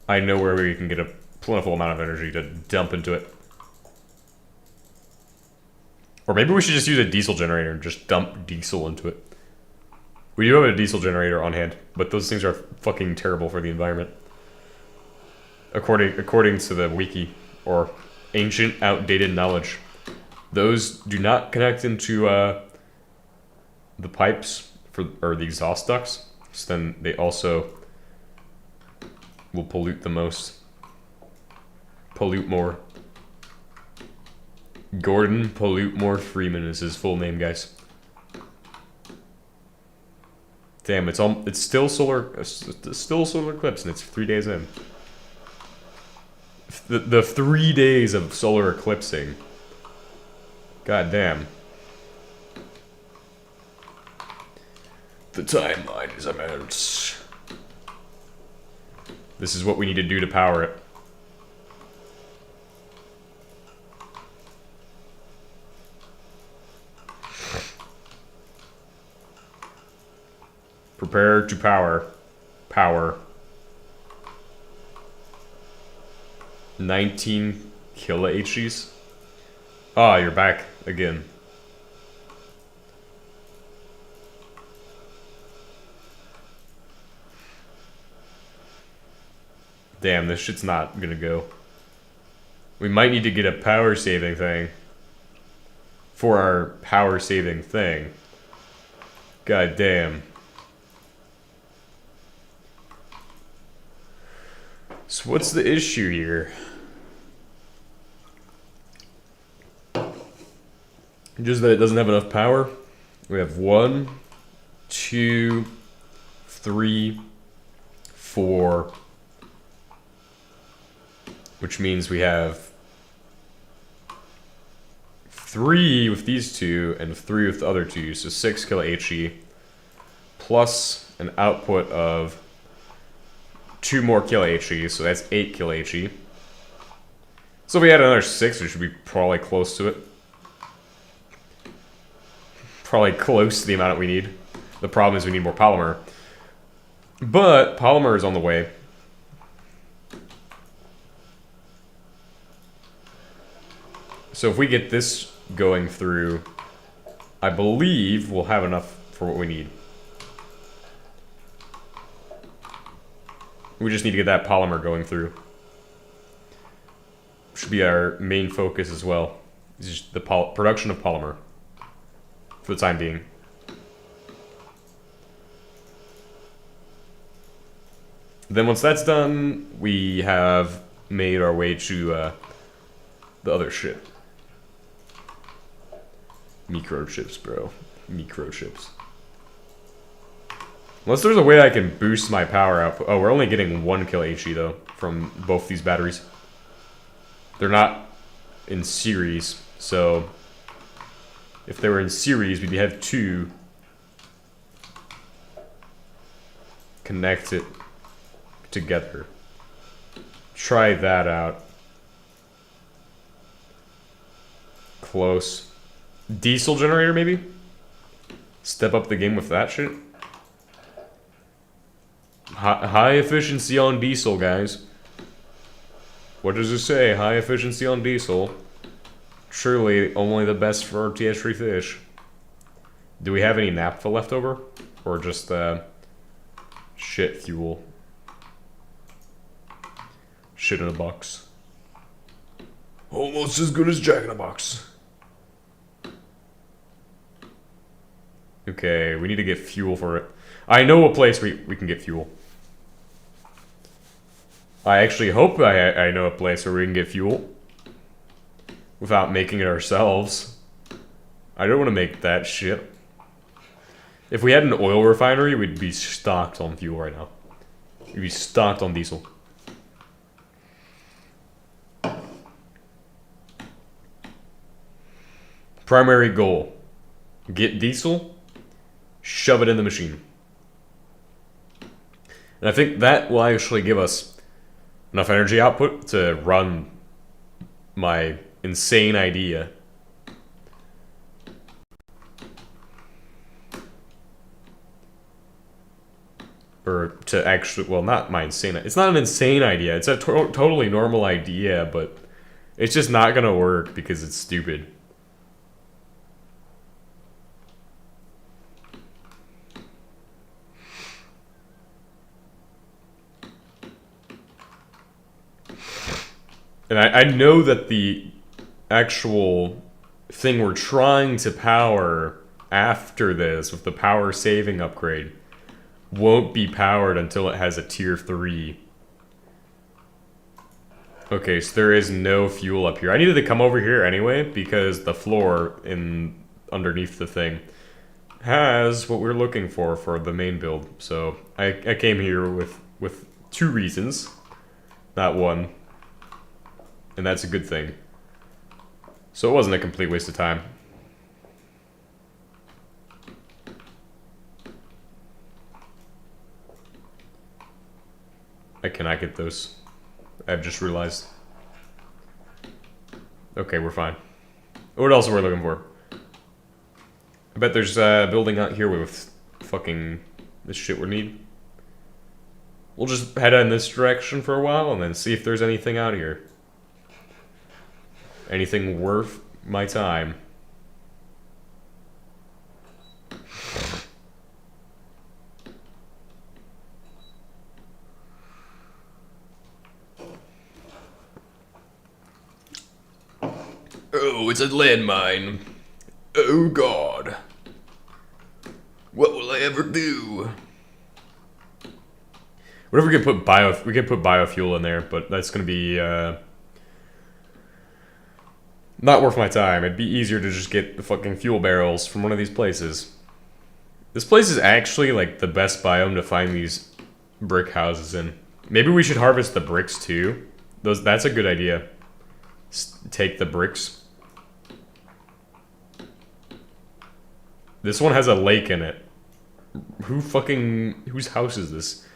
I know where we can get a plentiful amount of energy to dump into it. Or maybe we should just use a diesel generator and just dump diesel into it. We do have a diesel generator on hand, but those things are fucking terrible for the environment. According to the wiki, or ancient, outdated knowledge. Those do not connect into the pipes or the exhaust ducts, so then they also will pollute the most. Pollute more. Gordon Pollute More Freeman is his full name, guys. Damn, it's still solar eclipse, and it's 3 days in. The 3 days of solar eclipsing. God damn. The timeline is immense. This is what we need to do to power it. Prepare to power. Power. 19 kilo HGs. Ah, you're back again. Damn, this shit's not gonna go. We might need to get a power saving thing for our power saving thing. God damn. So what's the issue here? Just that it doesn't have enough power. We have 1, 2, 3, 4, which means we have 3 with these 2 and 3 with the other 2, so 6 kHe plus an output of 2 more kHe, so that's 8 kHe. So if we add another 6, we should be probably close to it. Probably close to the amount we need. The problem is we need more polymer. But polymer is on the way. So if we get this going through, I believe we'll have enough for what we need. We just need to get that polymer going through. Should be our main focus as well. It's just the production of polymer for the time being. Then once that's done, we have made our way to the other shit. Microchips, bro. Microchips. Unless there's a way I can boost my power output. Oh, we're only getting 1 kHe though from both these batteries. They're not in series, so if they were in series, we'd have 2 connected together. Try that out. Close. Diesel generator, maybe? Step up the game with that shit. High efficiency on diesel, guys. What does it say? High efficiency on diesel. Truly only the best for RTS-free fish. Do we have any naphtha left over? Or just shit fuel? Shit in a box. Almost as good as Jack in a Box. Okay, we need to get fuel for it. I know a place we can get fuel. I actually hope I know a place where we can get fuel. Without making it ourselves. I don't want to make that shit. If we had an oil refinery, we'd be stocked on fuel right now. We'd be stocked on diesel. Primary goal. Get diesel. Shove it in the machine. And I think that will actually give us enough energy output to run my insane idea. Or to actually, well, not my insane, it's not an insane idea. It's a totally normal idea, but it's just not gonna work because it's stupid. And I know that the actual thing we're trying to power after this, with the power saving upgrade, won't be powered until it has a tier 3. Okay, so there is no fuel up here. I needed to come over here anyway, because the floor underneath the thing has what we're looking for the main build. So I came here with 2 reasons, not 1. And that's a good thing. So it wasn't a complete waste of time. I cannot get those. I've just realized. Okay, we're fine. What else are we looking for? I bet there's a building out here with fucking this shit we need. We'll just head in this direction for a while and then see if there's anything out here. Anything worth my time. Oh, it's a landmine. Oh God. What will I ever do? What if we could put biofuel in there, but that's gonna be not worth my time. It'd be easier to just get the fucking fuel barrels from one of these places. This place is actually like the best biome to find these brick houses in. Maybe we should harvest the bricks too, That's a good idea. Take the bricks. This one has a lake in it. Whose house is this?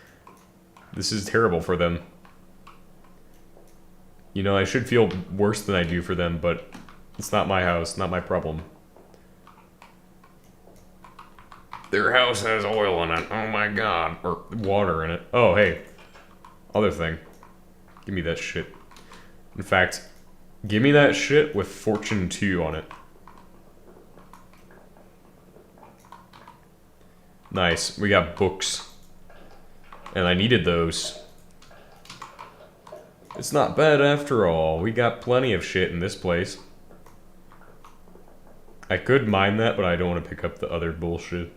This is terrible for them. You know, I should feel worse than I do for them, but it's not my house, not my problem. Their house has oil in it. Oh my god. Or water in it. Oh, hey. Other thing. Give me that shit. In fact, give me that shit with Fortune 2 on it. Nice. We got books. And I needed those. It's not bad after all. We got plenty of shit in this place. I could mine that, but I don't want to pick up the other bullshit.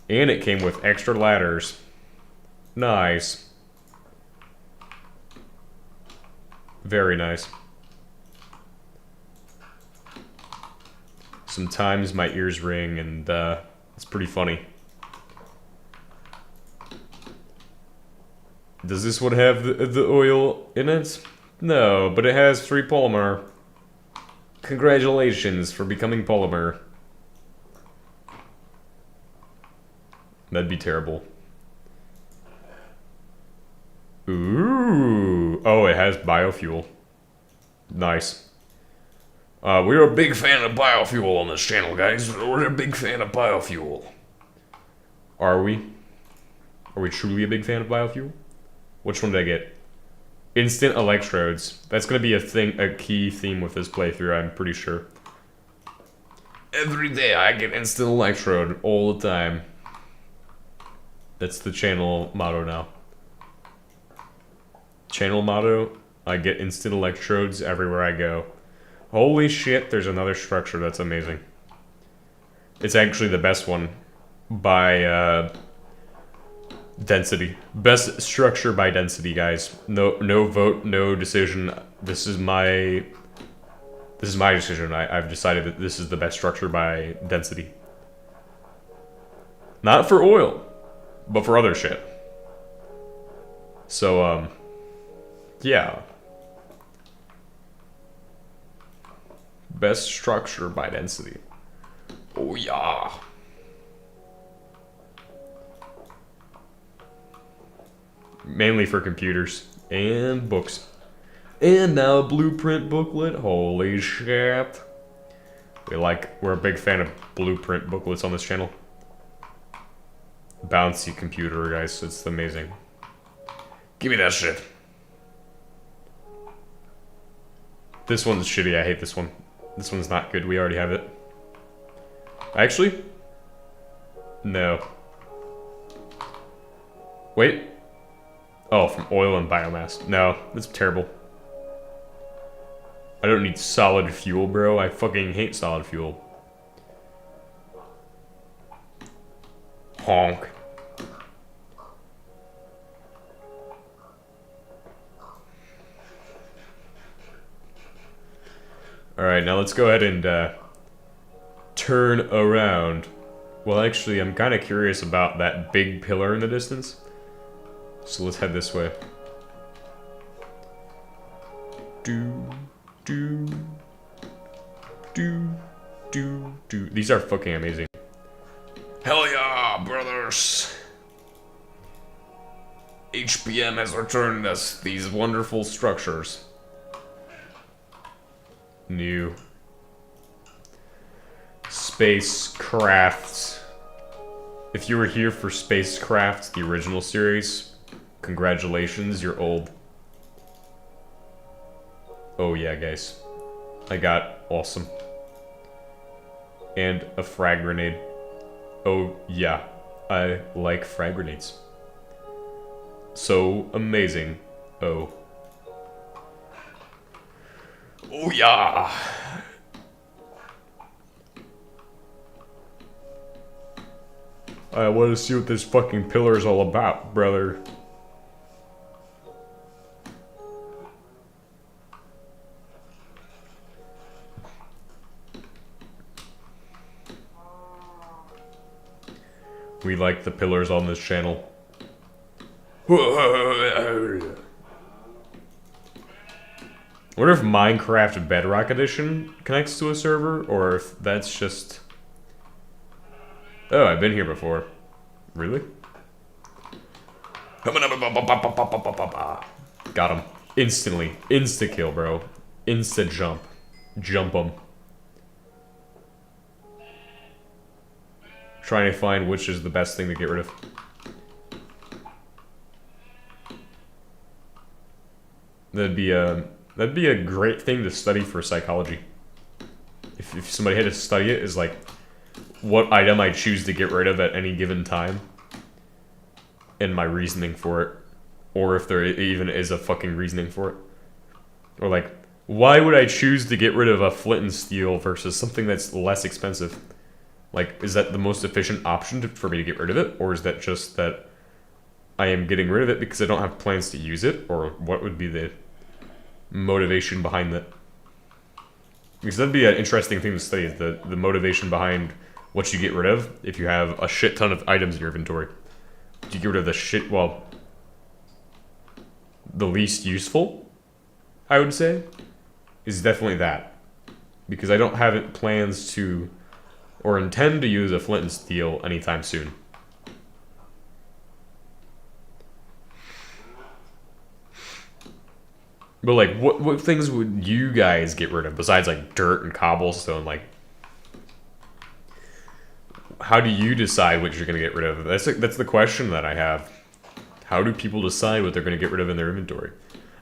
And it came with extra ladders. Nice. Very nice. Sometimes my ears ring, and it's pretty funny. Does this one have the oil in it? No, but it has free polymer. Congratulations for becoming polymer. That'd be terrible. Ooh. Oh, it has biofuel. Nice. We're a big fan of biofuel on this channel, guys. We're a big fan of biofuel. Are we? Are we truly a big fan of biofuel? Which one did I get? Instant electrodes. That's gonna be a key theme with this playthrough, I'm pretty sure. Every day I get instant electrode all the time. That's the channel motto now. Channel motto, I get instant electrodes everywhere I go. Holy shit, there's another structure that's amazing. It's actually the best one by density. Best structure by density, guys. No vote, no decision. This is my decision. I've decided that this is the best structure by density. Not for oil, but for other shit. So, yeah. Best structure by density. Oh, yeah. Mainly for computers and books. And now a blueprint booklet. Holy shit. We're a big fan of blueprint booklets on this channel. Bouncy computer, guys. It's amazing. Give me that shit. This one's shitty. I hate this one. This one's not good. We already have it. Actually? No. Wait. Oh, from oil and biomass. No, that's terrible. I don't need solid fuel, bro. I fucking hate solid fuel. Honk. Alright, now let's go ahead and turn around. Well, actually, I'm kind of curious about that big pillar in the distance. So let's head this way. These are fucking amazing. Hell yeah, brothers! HBM has returned us these wonderful structures. New spacecraft. If you were here for Spacecraft, the original series, congratulations, you're old. Oh yeah, guys. I got awesome. And a frag grenade. Oh yeah, I like frag grenades. So amazing. Oh. Oh yeah! I want to see what this fucking pillar is all about, brother. We like the pillars on this channel. I wonder if Minecraft Bedrock Edition connects to a server, or if that's just... Oh, I've been here before. Really? Got him. Instantly. Insta-kill, bro. Insta-jump. Jump him. Trying to find which is the best thing to get rid of. That'd be a great thing to study for psychology. If somebody had to study it, is like what item I choose to get rid of at any given time, and my reasoning for it, or if there even is a fucking reasoning for it, or like why would I choose to get rid of a flint and steel versus something that's less expensive? Like, is that the most efficient option for me to get rid of it, or is that just that I am getting rid of it because I don't have plans to use it, or what would be the motivation behind that? Because that'd be an interesting thing to study, is the motivation behind what you get rid of if you have a shit ton of items in your inventory. Do you get rid of the shit, well, the least useful, I would say, is definitely that. Because I don't have plans to, or intend to use a flint and steel anytime soon. But like, what things would you guys get rid of besides like dirt and cobblestone? Like, how do you decide what you're gonna get rid of? That's the question that I have. How do people decide what they're gonna get rid of in their inventory?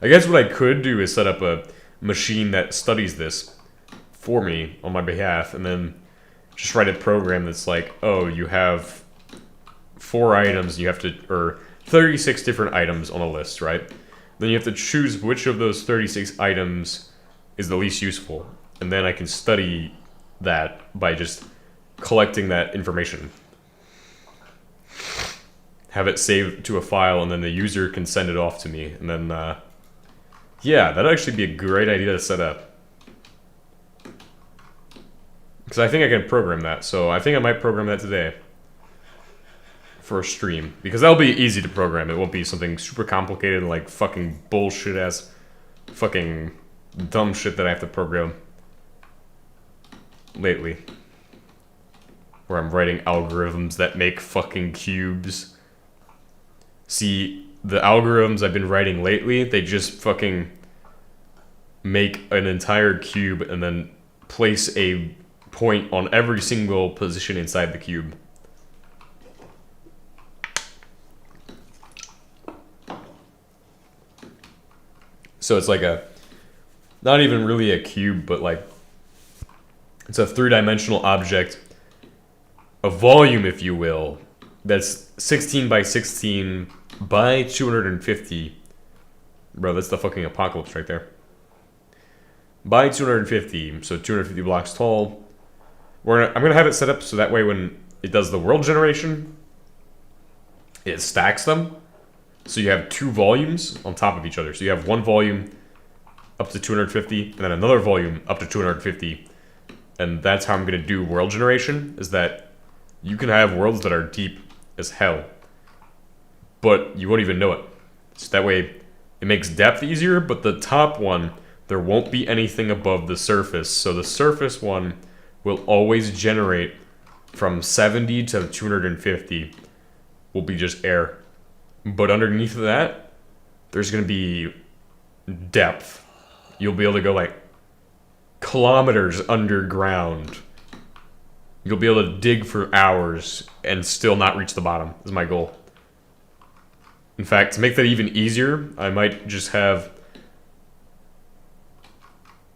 I guess what I could do is set up a machine that studies this for me on my behalf, and then just write a program that's like, oh, you have 4 items, you have to, or 36 different items on a list, right? Then you have to choose which of those 36 items is the least useful. And then I can study that by just collecting that information. Have it saved to a file, and then the user can send it off to me. And then, yeah, that'd actually be a great idea to set up. Because I think I can program that, so I think I might program that today. For a stream. Because that'll be easy to program. It won't be something super complicated, like fucking bullshit ass, fucking dumb shit that I have to program lately. Where I'm writing algorithms that make fucking cubes. See, the algorithms I've been writing lately, they just fucking make an entire cube and then place a point on every single position inside the cube. So it's like a, not even really a cube, but like, it's a 3-dimensional object, a volume, if you will, that's 16 by 16 by 250. Bro, that's the fucking apocalypse right there. By 250, so 250 blocks tall. I'm gonna have it set up so that way when it does the world generation, it stacks them. So you have 2 volumes on top of each other. So you have one volume up to 250, and then another volume up to 250. And that's how I'm going to do world generation, is that you can have worlds that are deep as hell, but you won't even know it. So that way it makes depth easier, but the top one, there won't be anything above the surface. So the surface one will always generate from 70 to 250 will be just air. But underneath of that, there's going to be depth. You'll be able to go like kilometers underground. You'll be able to dig for hours and still not reach the bottom, is my goal. In fact, to make that even easier, I might just have...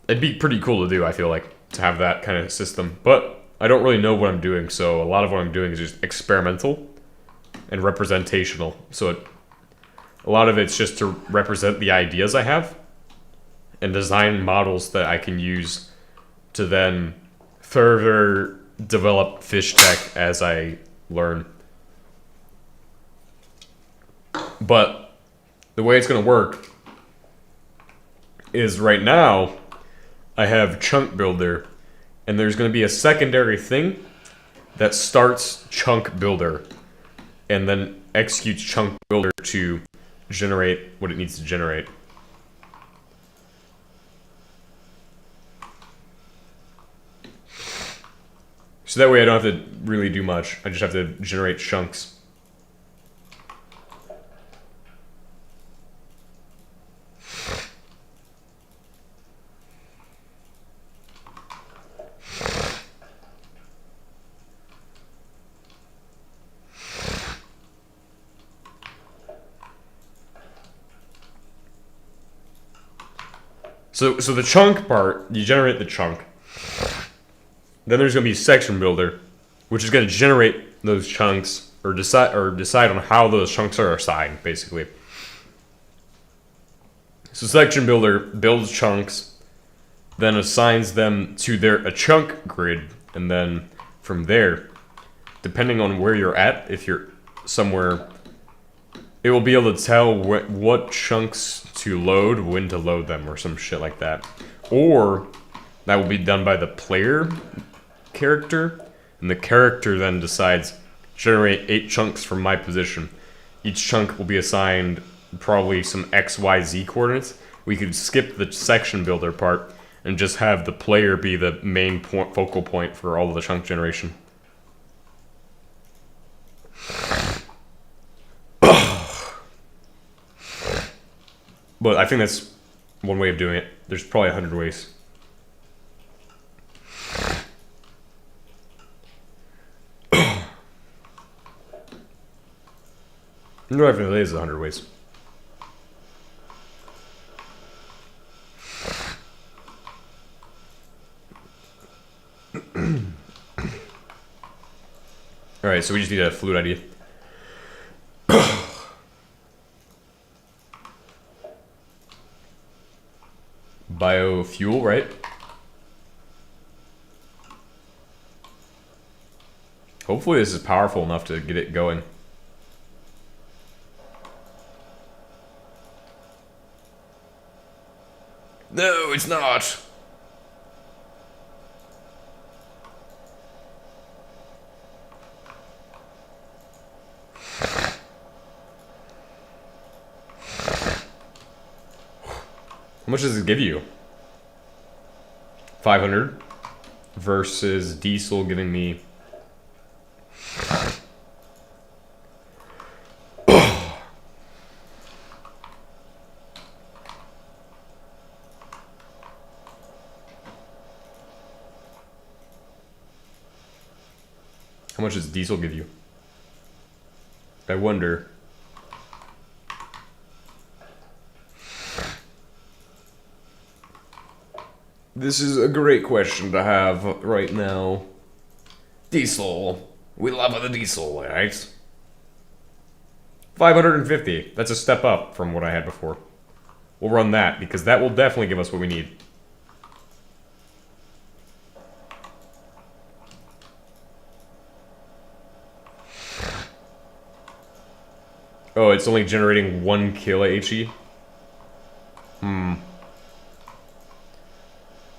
It'd be pretty cool to do, I feel like, to have that kind of system. But I don't really know what I'm doing, so a lot of what I'm doing is just experimental and representational. So a lot of it's just to represent the ideas I have and design models that I can use to then further develop fish tech as I learn. But the way it's going to work is right now I have chunk builder, and there's going to be a secondary thing that starts chunk builder. and then executes chunk builder to generate what it needs to generate. So that way I don't have to really do much. I just have to generate chunks. So the chunk part, you generate the chunk. Then there's going to be section builder, which is going to generate those chunks or decide on how those chunks are assigned, basically. So section builder builds chunks, then assigns them to a chunk grid, and then from there, depending on where you're at, if you're somewhere, it will be able to tell what chunks to load, when to load them, or some shit like that. Or that will be done by the player character, and the character then decides, generate 8 chunks from my position. Each chunk will be assigned probably some XYZ coordinates. We could skip the section builder part and just have the player be the main focal point for all of the chunk generation. But I think that's one way of doing it. There's probably 100 ways. No, I think it is 100 ways. Alright, so we just need a fluid ID. Biofuel, right? Hopefully this is powerful enough to get it going. No, it's not. How much does it give you? 500 versus diesel giving me how much does diesel give you? I wonder. This is a great question to have right now. Diesel. We love the diesel, right? 550. That's a step up from what I had before. We'll run that, because that will definitely give us what we need. Oh, it's only generating 1 kilo HE?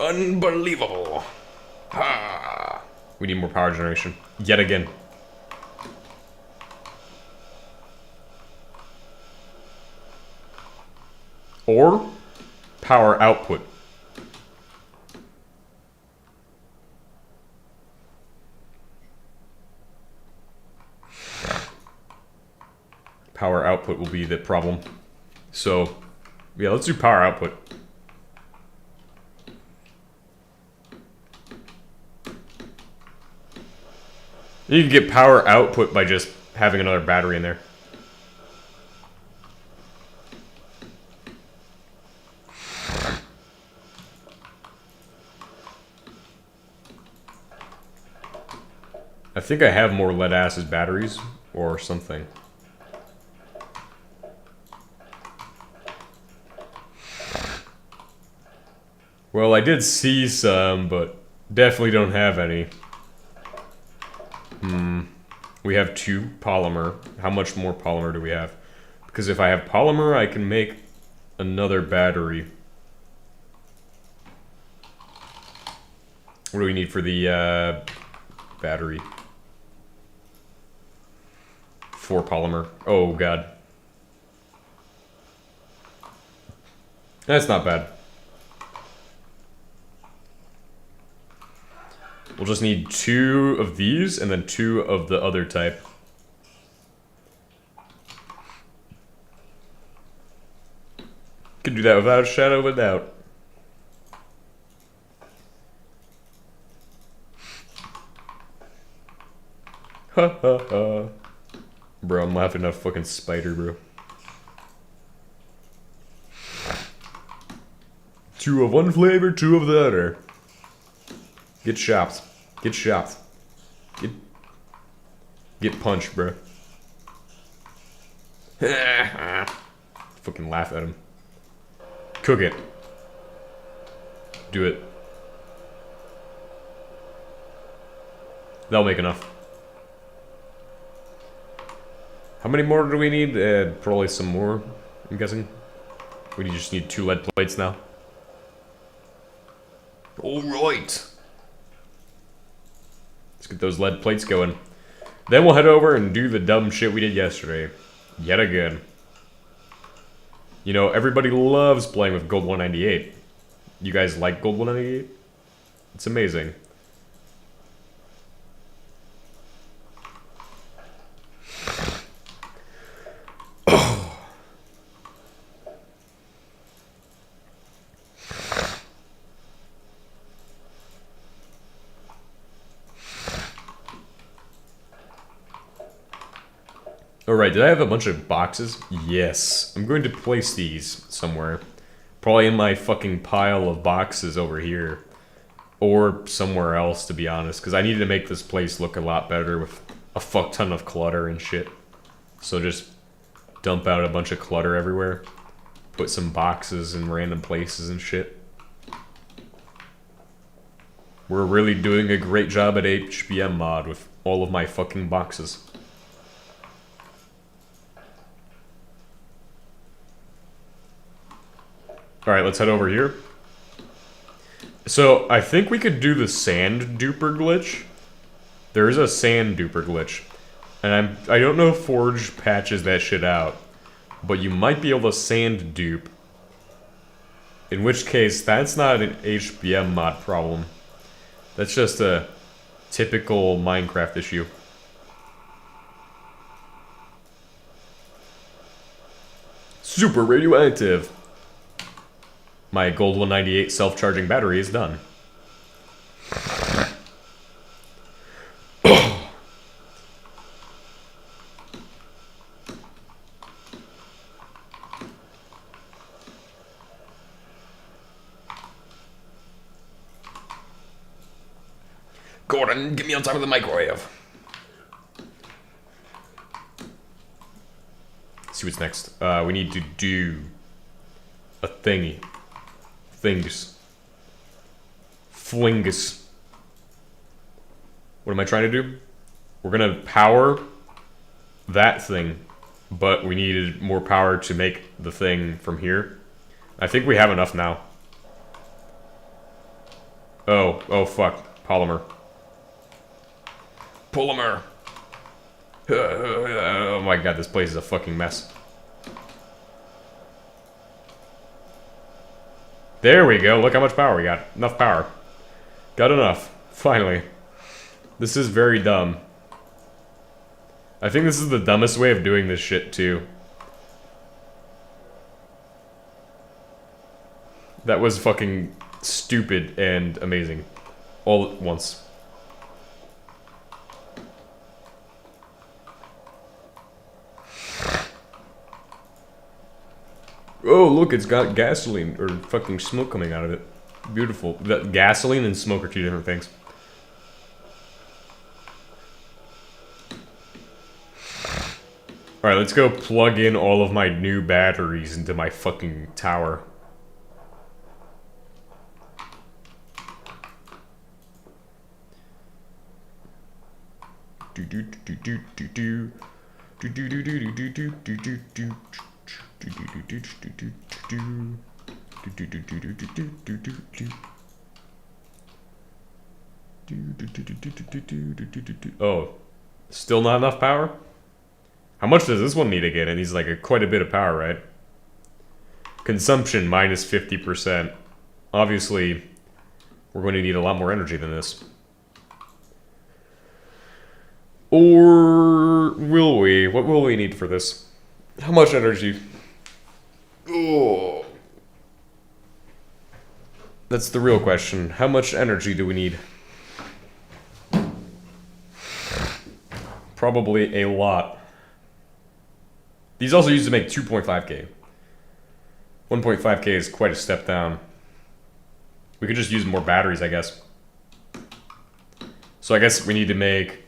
Unbelievable. Ha! We need more power generation. Yet again. Or power output. Power output will be the problem. So, yeah, let's do power output. You can get power output by just having another battery in there. I think I have more lead acid batteries or something. Well, I did see some, but definitely don't have any. We have 2 polymer. How much more polymer do we have? Because if I have polymer, I can make another battery. What do we need for the battery? 4 polymer. Oh god. That's not bad. We'll just need 2 of these and then 2 of the other type. Could do that without a shadow of a doubt. Ha ha ha. Bro, I'm laughing at a fucking spider, bro. 2 of one flavor, 2 of the other. Get shopped. Get shopped. Get punched, bro. Fucking laugh at him. Cook it. Do it. That'll make enough. How many more do we need? Probably some more, I'm guessing. We just need 2 lead plates now. Alright. Let's get those lead plates going. Then we'll head over and do the dumb shit we did yesterday. Yet again. You know, everybody loves playing with Gold 198. You guys like Gold 198? It's amazing. Alright, did I have a bunch of boxes? Yes. I'm going to place these somewhere. Probably in my fucking pile of boxes over here. Or somewhere else, to be honest. Because I needed to make this place look a lot better with a fuck ton of clutter and shit. So just dump out a bunch of clutter everywhere. Put some boxes in random places and shit. We're really doing a great job at HBM mod with all of my fucking boxes. Alright, let's head over here. So, I think we could do the sand duper glitch. There is a sand duper glitch. And I don't know if Forge patches that shit out. But you might be able to sand dupe. In which case, that's not an HBM mod problem. That's just a typical Minecraft issue. Super radioactive. My Gold 198 self-charging battery is done. Gordon, get me on top of the microwave. Let's see what's next. We need to do a thingy. Things. Flingus. What am I trying to do? We're gonna power that thing, but we needed more power to make the thing from here. I think we have enough now. Oh fuck. Polymer. Polymer! Oh my god, this place is a fucking mess. There we go, look how much power we got. Enough power. Got enough. Finally. This is very dumb. I think this is the dumbest way of doing this shit, too. That was fucking stupid and amazing. All at once. Oh, look, it's got gasoline, or fucking smoke coming out of it. Beautiful. That gasoline and smoke are 2 different things. Alright, let's go plug in all of my new batteries into my fucking tower. Oh, still not enough power? How much does this one need again? It needs like quite a bit of power, right? Consumption minus 50%. Obviously, we're going to need a lot more energy than this. Or will we? What will we need for this? How much energy? Oh. That's the real question. How much energy do we need? Probably a lot. These also used to make 2.5k. 1.5k is quite a step down. We could just use more batteries, I guess. So I guess we need to make...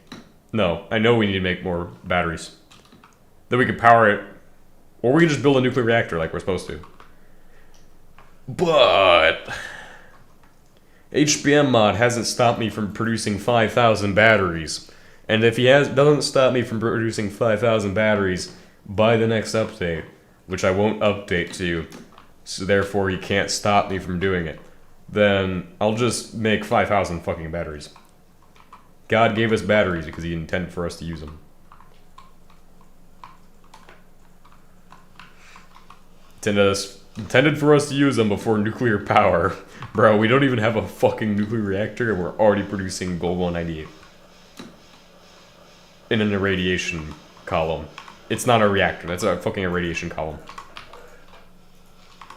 No, I know we need to make more batteries. Then we could power it. Or we can just build a nuclear reactor like we're supposed to. But... HBM mod hasn't stopped me from producing 5,000 batteries. And if he doesn't stop me from producing 5,000 batteries by the next update, which I won't update to, so therefore he can't stop me from doing it, then I'll just make 5,000 fucking batteries. God gave us batteries because he intended for us to use them. Intended for us to use them before nuclear power. Bro, we don't even have a fucking nuclear reactor and we're already producing gold 198. In an irradiation column. It's not a reactor, that's a fucking irradiation column.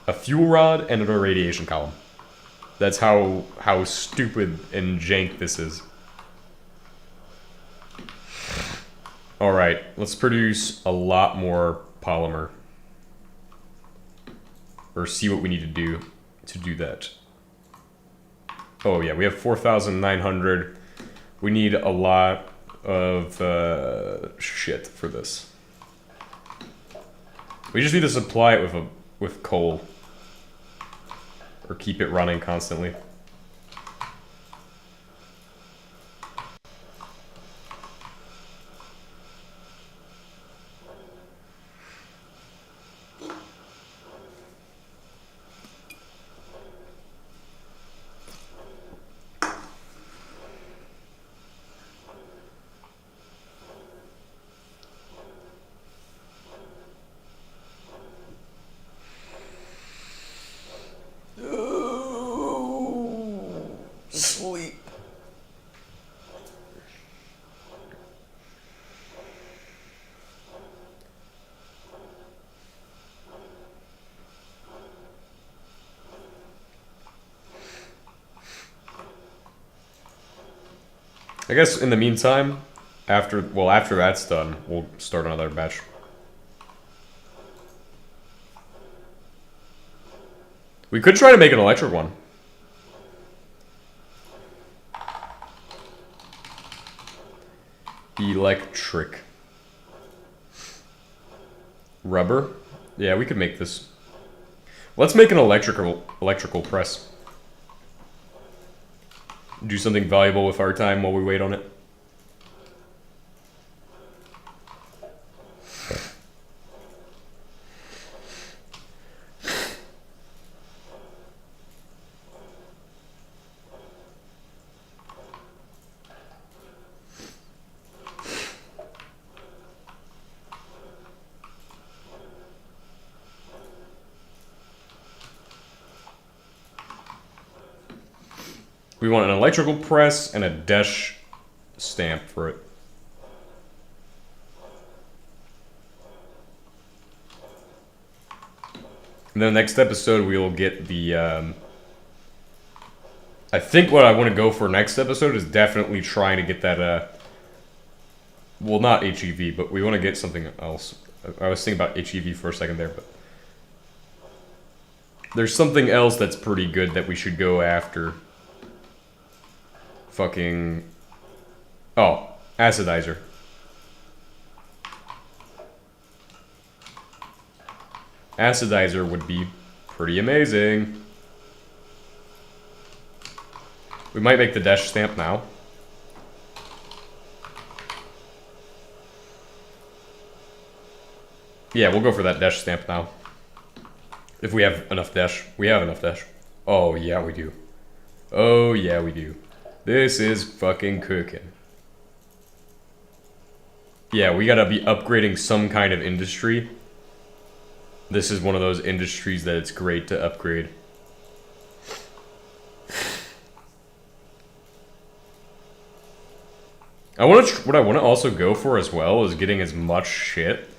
A fuel rod and an irradiation column. That's how stupid and jank this is. Alright, let's produce a lot more polymer. Or see what we need to do that. Oh yeah, we have 4,900. We need a lot of shit for this. We just need to supply it with coal. Or keep it running constantly. Sleep. I guess in the meantime, after that's done, we'll start another batch. We could try to make an electric one. Electric. Rubber? Yeah, we could make this. Let's make an electrical press. Do something valuable with our time while we wait on it. We want an electrical press and a dash stamp for it. And then the next episode we will get the, I think what I want to go for next episode is definitely trying to get that, well, not HEV, but we want to get something else. I was thinking about HEV for a second there, but there's something else that's pretty good that we should go after. Fucking... Oh, acidizer. Acidizer would be pretty amazing. We might make the dash stamp now. Yeah, we'll go for that dash stamp now. If we have enough dash. We have enough dash. Oh, yeah, we do. Oh, yeah, we do. This is fucking cooking. Yeah, we gotta be upgrading some kind of industry. This is one of those industries that it's great to upgrade. What I want to also go for as well is getting as much shit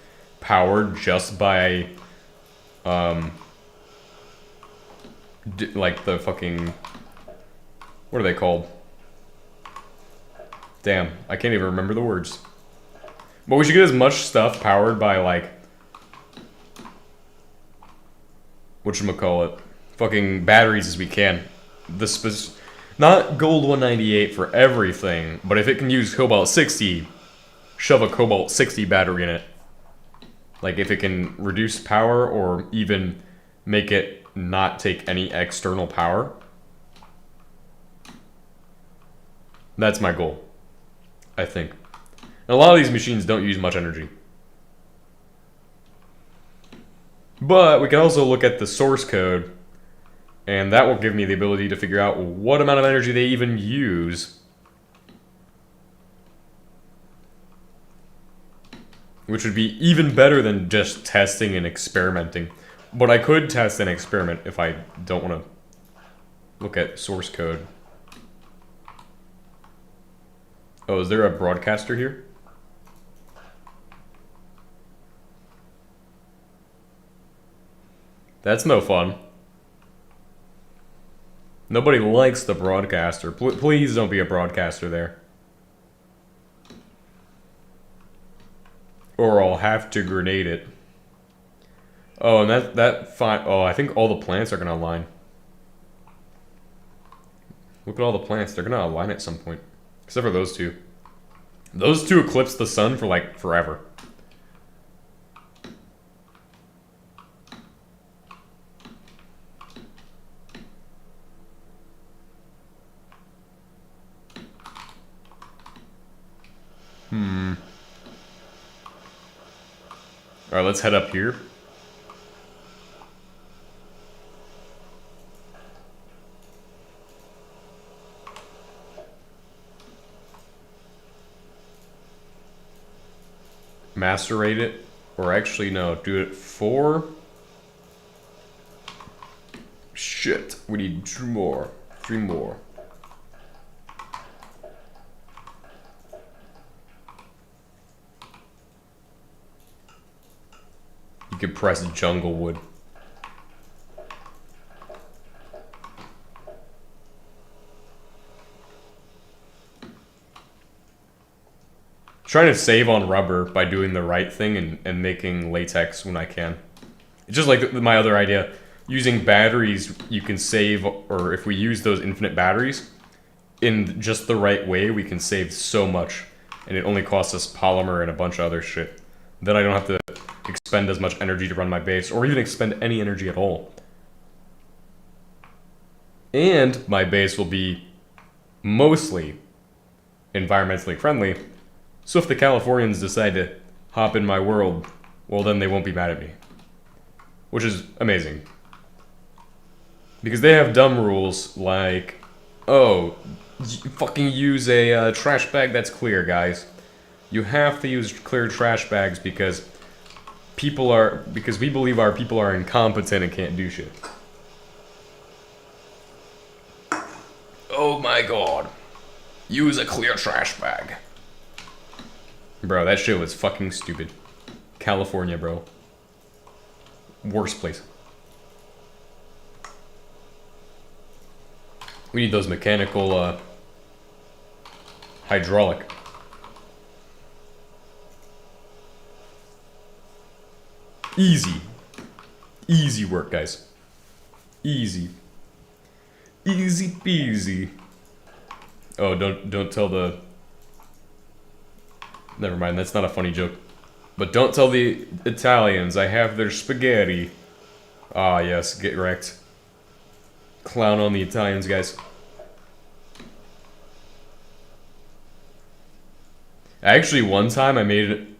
powered just by, like the fucking, what are they called? Damn, I can't even remember the words. But we should get as much stuff powered by, like, whatchamacallit, fucking batteries as we can. Not gold 198 for everything, but if it can use cobalt 60, shove a cobalt 60 battery in it. Like, if it can reduce power or even make it not take any external power. That's my goal, I think. And a lot of these machines don't use much energy. But we can also look at the source code, and that will give me the ability to figure out what amount of energy they even use. Which would be even better than just testing and experimenting. But I could test and experiment if I don't want to look at source code. Oh, is there a broadcaster here? That's no fun. Nobody likes the broadcaster. Please don't be a broadcaster there. Or I'll have to grenade it. Oh, and oh, I think all the plants are gonna align. Look at all the plants. They're gonna align at some point. Except for those two. Those two eclipse the sun for, like, forever. Alright, let's head up here. Macerate it. Or actually, no, do it for... Shit, we need 2 more. 3 more. You could press jungle wood. Trying to save on rubber by doing the right thing and making latex when I can. It's just like my other idea. Using batteries, you can save, or if we use those infinite batteries in just the right way, we can save so much. And it only costs us polymer and a bunch of other shit. Then I don't have to expend as much energy to run my base, or even expend any energy at all. And my base will be mostly environmentally friendly, so if the Californians decide to hop in my world, well, then they won't be mad at me. Which is amazing. Because they have dumb rules like, oh, fucking use a trash bag that's clear, guys. You have to use clear trash bags because we believe our people are incompetent and can't do shit. Oh my god. Use a clear trash bag. Bro, that shit was fucking stupid. California, bro. Worst place. We need those mechanical, hydraulic. Easy. Easy work, guys. Easy. Easy peasy. Oh, don't tell the... Never mind, that's not a funny joke. But don't tell the Italians I have their spaghetti. Ah, yes, get wrecked. Clown on the Italians, guys. Actually, one time I made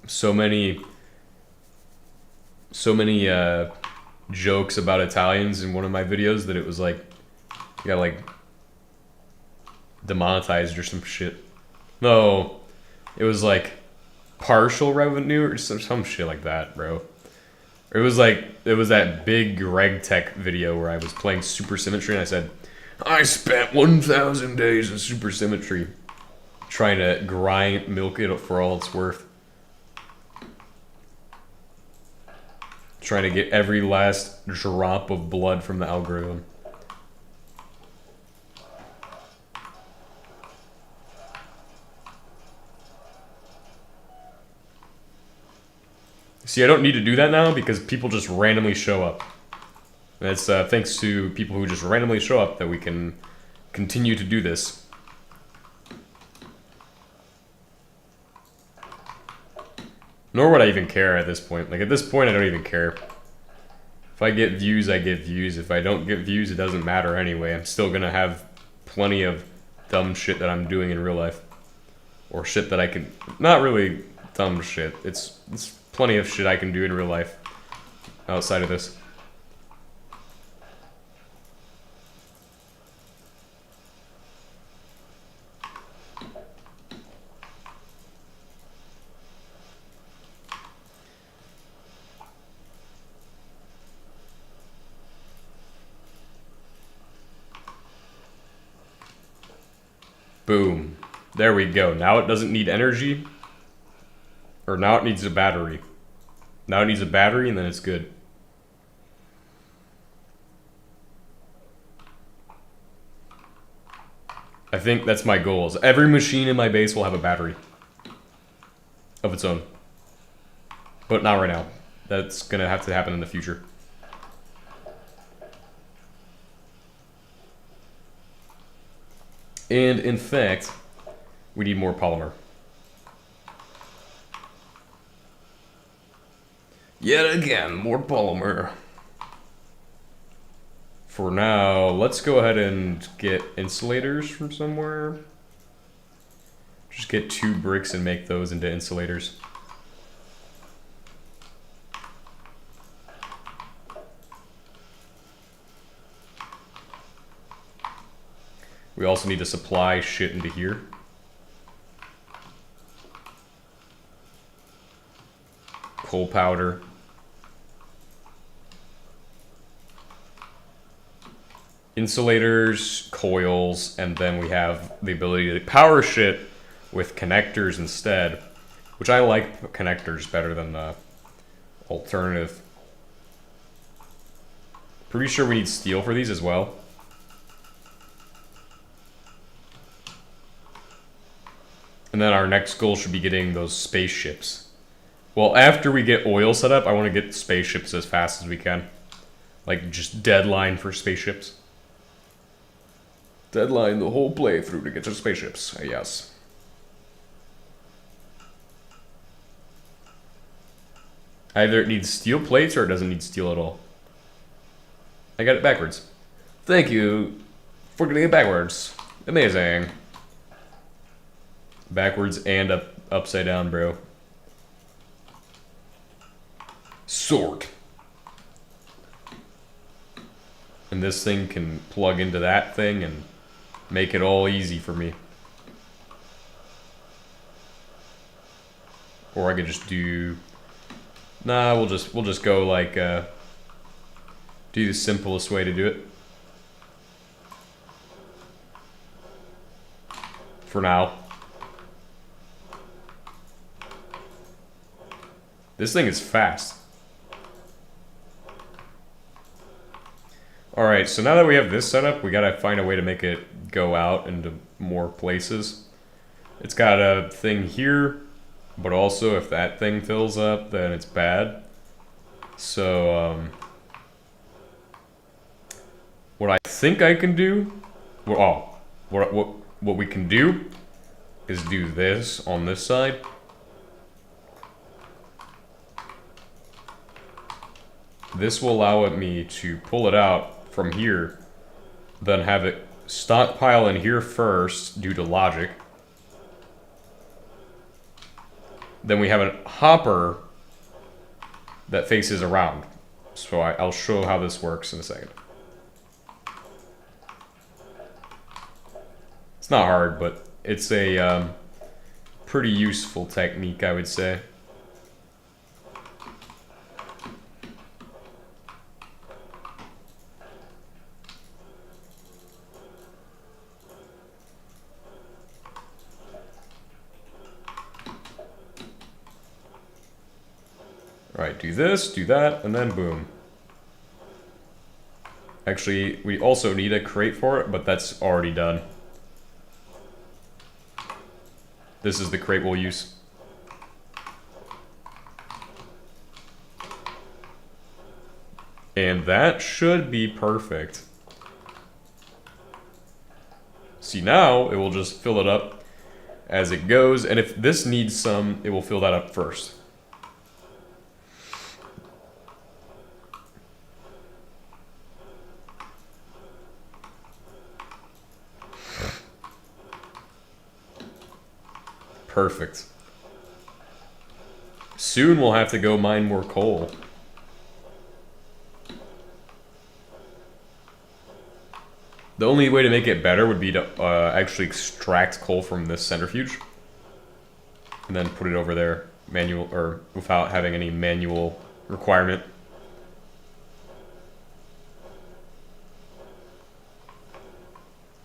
so many jokes about Italians in one of my videos that it was like, you got like demonetized or some shit. No, it was like partial revenue or some shit like that, bro. It was that big RegTech video where I was playing supersymmetry and I said, I spent 1,000 days in supersymmetry trying to milk it for all it's worth. Trying to get every last drop of blood from the algorithm. See, I don't need to do that now because people just randomly show up. And it's thanks to people who just randomly show up that we can continue to do this. Nor would I even care at this point. Like, at this point, I don't even care. If I get views, I get views. If I don't get views, it doesn't matter anyway. I'm still gonna have plenty of dumb shit that I'm doing in real life. Or shit that I can... Not really dumb shit. It's plenty of shit I can do in real life outside of this. Boom. There we go. Now it doesn't need energy. Or now it needs a battery. Now it needs a battery and then it's good. I think that's my goal. Is every machine in my base will have a battery. Of its own. But not right now. That's gonna have to happen in the future. And in fact, we need more polymer. Yet again, more polymer. For now, let's go ahead and get insulators from somewhere. Just get 2 bricks and make those into insulators. We also need to supply shit into here. Coal powder. Insulators, coils, and then we have the ability to power shit with connectors instead, which I like connectors better than the alternative. Pretty sure we need steel for these as well. And then our next goal should be getting those spaceships. Well, after we get oil set up, I want to get spaceships as fast as we can. Like, just deadline for spaceships. Deadline the whole playthrough to get to spaceships, yes. Either it needs steel plates or it doesn't need steel at all. I got it backwards. Thank you for getting it backwards. Amazing. Backwards and upside down, bro. Sword. And this thing can plug into that thing and make it all easy for me. Or I could just do... Nah, we'll just go like do the simplest way to do it. For now. This thing is fast. Alright, so now that we have this set up, we gotta find a way to make it go out into more places. It's got a thing here, but also if that thing fills up, then it's bad. So, what I think I can do, what we can do is do this on this side. This will allow me to pull it out from here, then have it stockpile in here first due to logic. Then we have a hopper that faces around. So I'll show how this works in a second. It's not hard, but it's a pretty useful technique, I would say. Alright, do this, do that, and then boom. Actually, we also need a crate for it, but that's already done. This is the crate we'll use. And that should be perfect. See, now it will just fill it up as it goes, and if this needs some, it will fill that up first. Perfect. Soon we'll have to go mine more coal. The only way to make it better would be to actually extract coal from this centrifuge. And then put it over there manual or without having any manual requirement.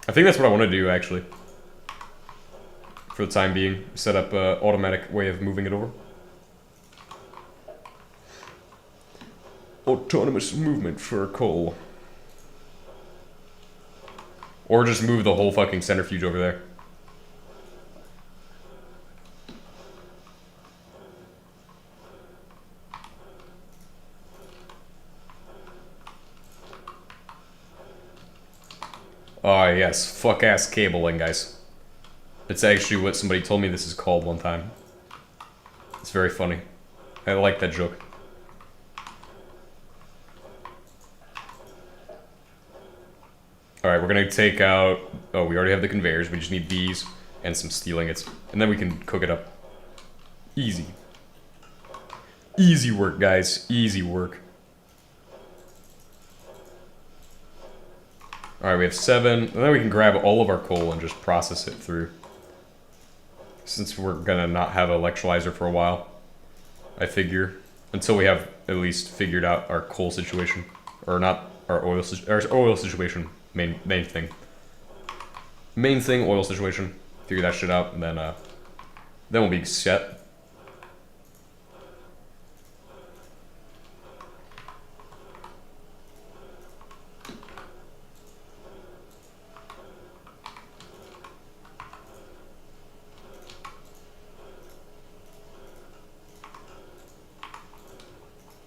I think that's what I want to do actually. For the time being, set up an automatic way of moving it over. Autonomous movement for coal. Or just move the whole fucking centrifuge over there. Oh yes, fuck ass cabling, guys. It's actually what somebody told me this is called one time. It's very funny. I like that joke. Alright, we're gonna take out... Oh, we already have the conveyors. We just need these and some steel ingots. And then we can cook it up. Easy. Easy work, guys. Easy work. Alright, we have 7. And then we can grab all of our coal and just process it through. Since we're gonna not have an electrolyzer for a while, I figure. Until we have at least figured out our coal situation. Or not our oil situation. Main thing. Main thing, oil situation. Figure that shit out, and then we'll be set.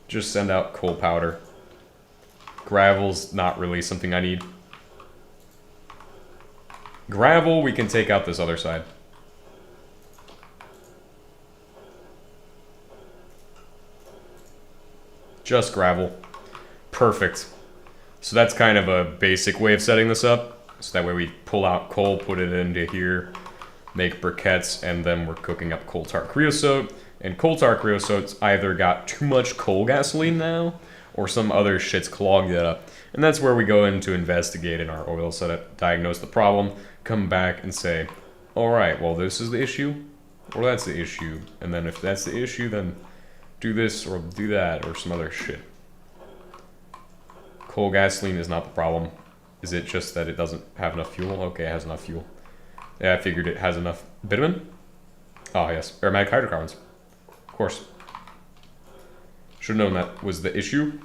Just send out coal powder. Gravel's not really something I need. Gravel, we can take out this other side. Just gravel. Perfect. So that's kind of a basic way of setting this up. So that way we pull out coal, put it into here, make briquettes, and then we're cooking up coal tar creosote. And coal tar creosote's either got too much coal gasoline now, or some other shit's clogged it up. And that's where we go in to investigate in our oil setup, diagnose the problem, come back and say, alright, well this is the issue, or that's the issue. And then if that's the issue, then do this or do that, or some other shit. Coal gasoline is not the problem. Is it just that it doesn't have enough fuel? Okay, it has enough fuel. Yeah, I figured it has enough bitumen. Oh yes, aromatic hydrocarbons. Of course. Should have known that was the issue.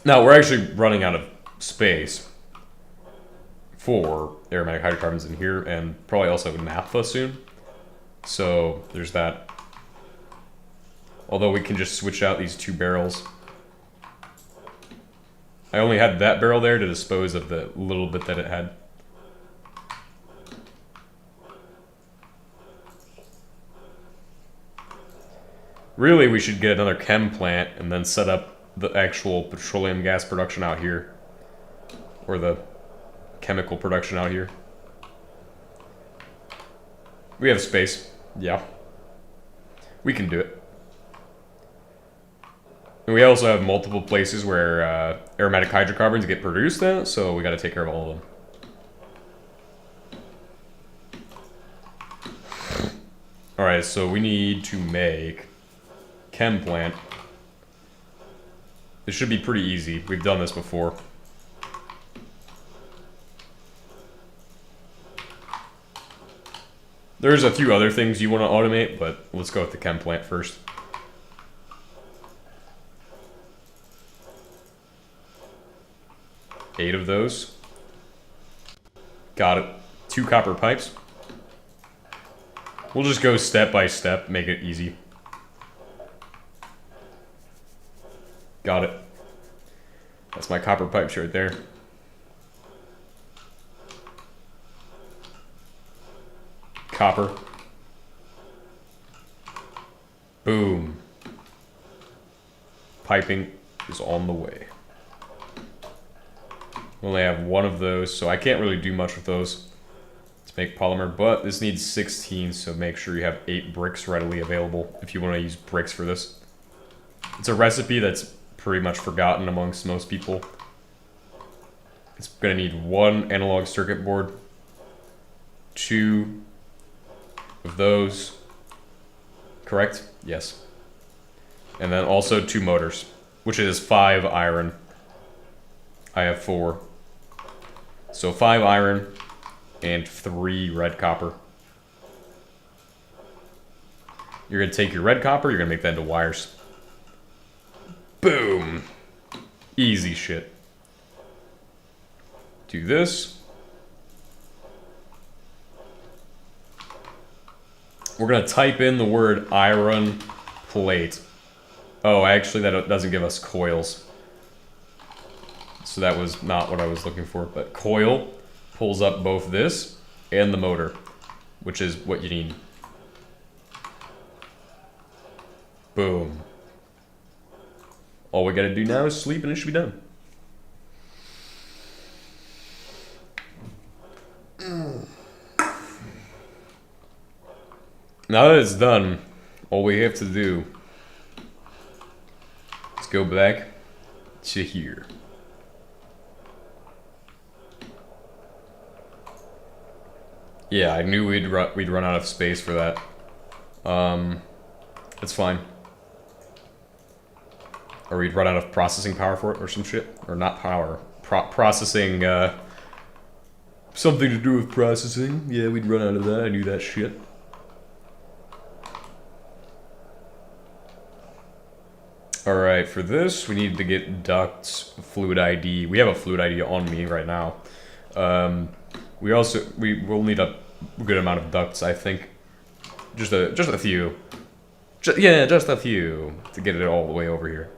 Now, we're actually running out of space for aromatic hydrocarbons in here, and probably also naphtha soon. So, there's that. Although we can just switch out these 2 barrels. I only had that barrel there to dispose of the little bit that it had. Really, we should get another chem plant and then set up the actual petroleum gas production out here. Or the chemical production out here. We have space. Yeah. We can do it. And we also have multiple places where aromatic hydrocarbons get produced at, so we gotta take care of all of them. Alright, so we need to make chem plant. This should be pretty easy. We've done this before. There's a few other things you want to automate, but let's go with the chem plant first. Eight of those. Got it. 2 copper pipes. We'll just go step by step, make it easy. Got it. That's my copper pipes right there. Copper. Boom. Piping is on the way. We only have 1 of those, so I can't really do much with those to make polymer, but this needs 16, so make sure you have 8 bricks readily available if you want to use bricks for this. It's a recipe that's pretty much forgotten amongst most people. It's going to need 1 analog circuit board, 2 of those, correct? Yes. And then also 2 motors, which is 5 iron. I have 4. So 5 iron and 3 red copper. You're going to take your red copper, you're going to make that into wires. Boom! Easy shit. Do this. We're going to type in the word iron plate. Oh, actually that doesn't give us coils. So that was not what I was looking for, but coil pulls up both this and the motor, which is what you need. Boom. All we gotta do now is sleep and it should be done. Now that it's done, all we have to do is go back to here. Yeah, I knew we'd run out of space for that. It's fine. Or we'd run out of processing power for it or some shit. Or not power. Processing, something to do with processing. Yeah, we'd run out of that. I knew that shit. Alright, for this, we need to get ducts, fluid ID. We have a fluid ID on me right now. We will need a good amount of ducts, I think. Just a few. Just a few to get it all the way over here.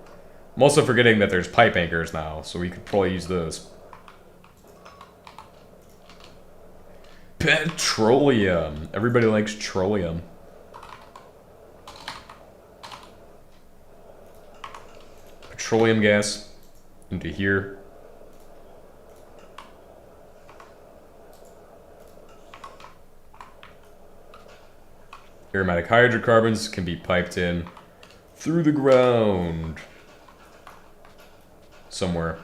I'm also forgetting that there's pipe anchors now, so we could probably use those. Petroleum. Everybody likes petroleum. Petroleum gas into here. Aromatic hydrocarbons can be piped in through the ground somewhere.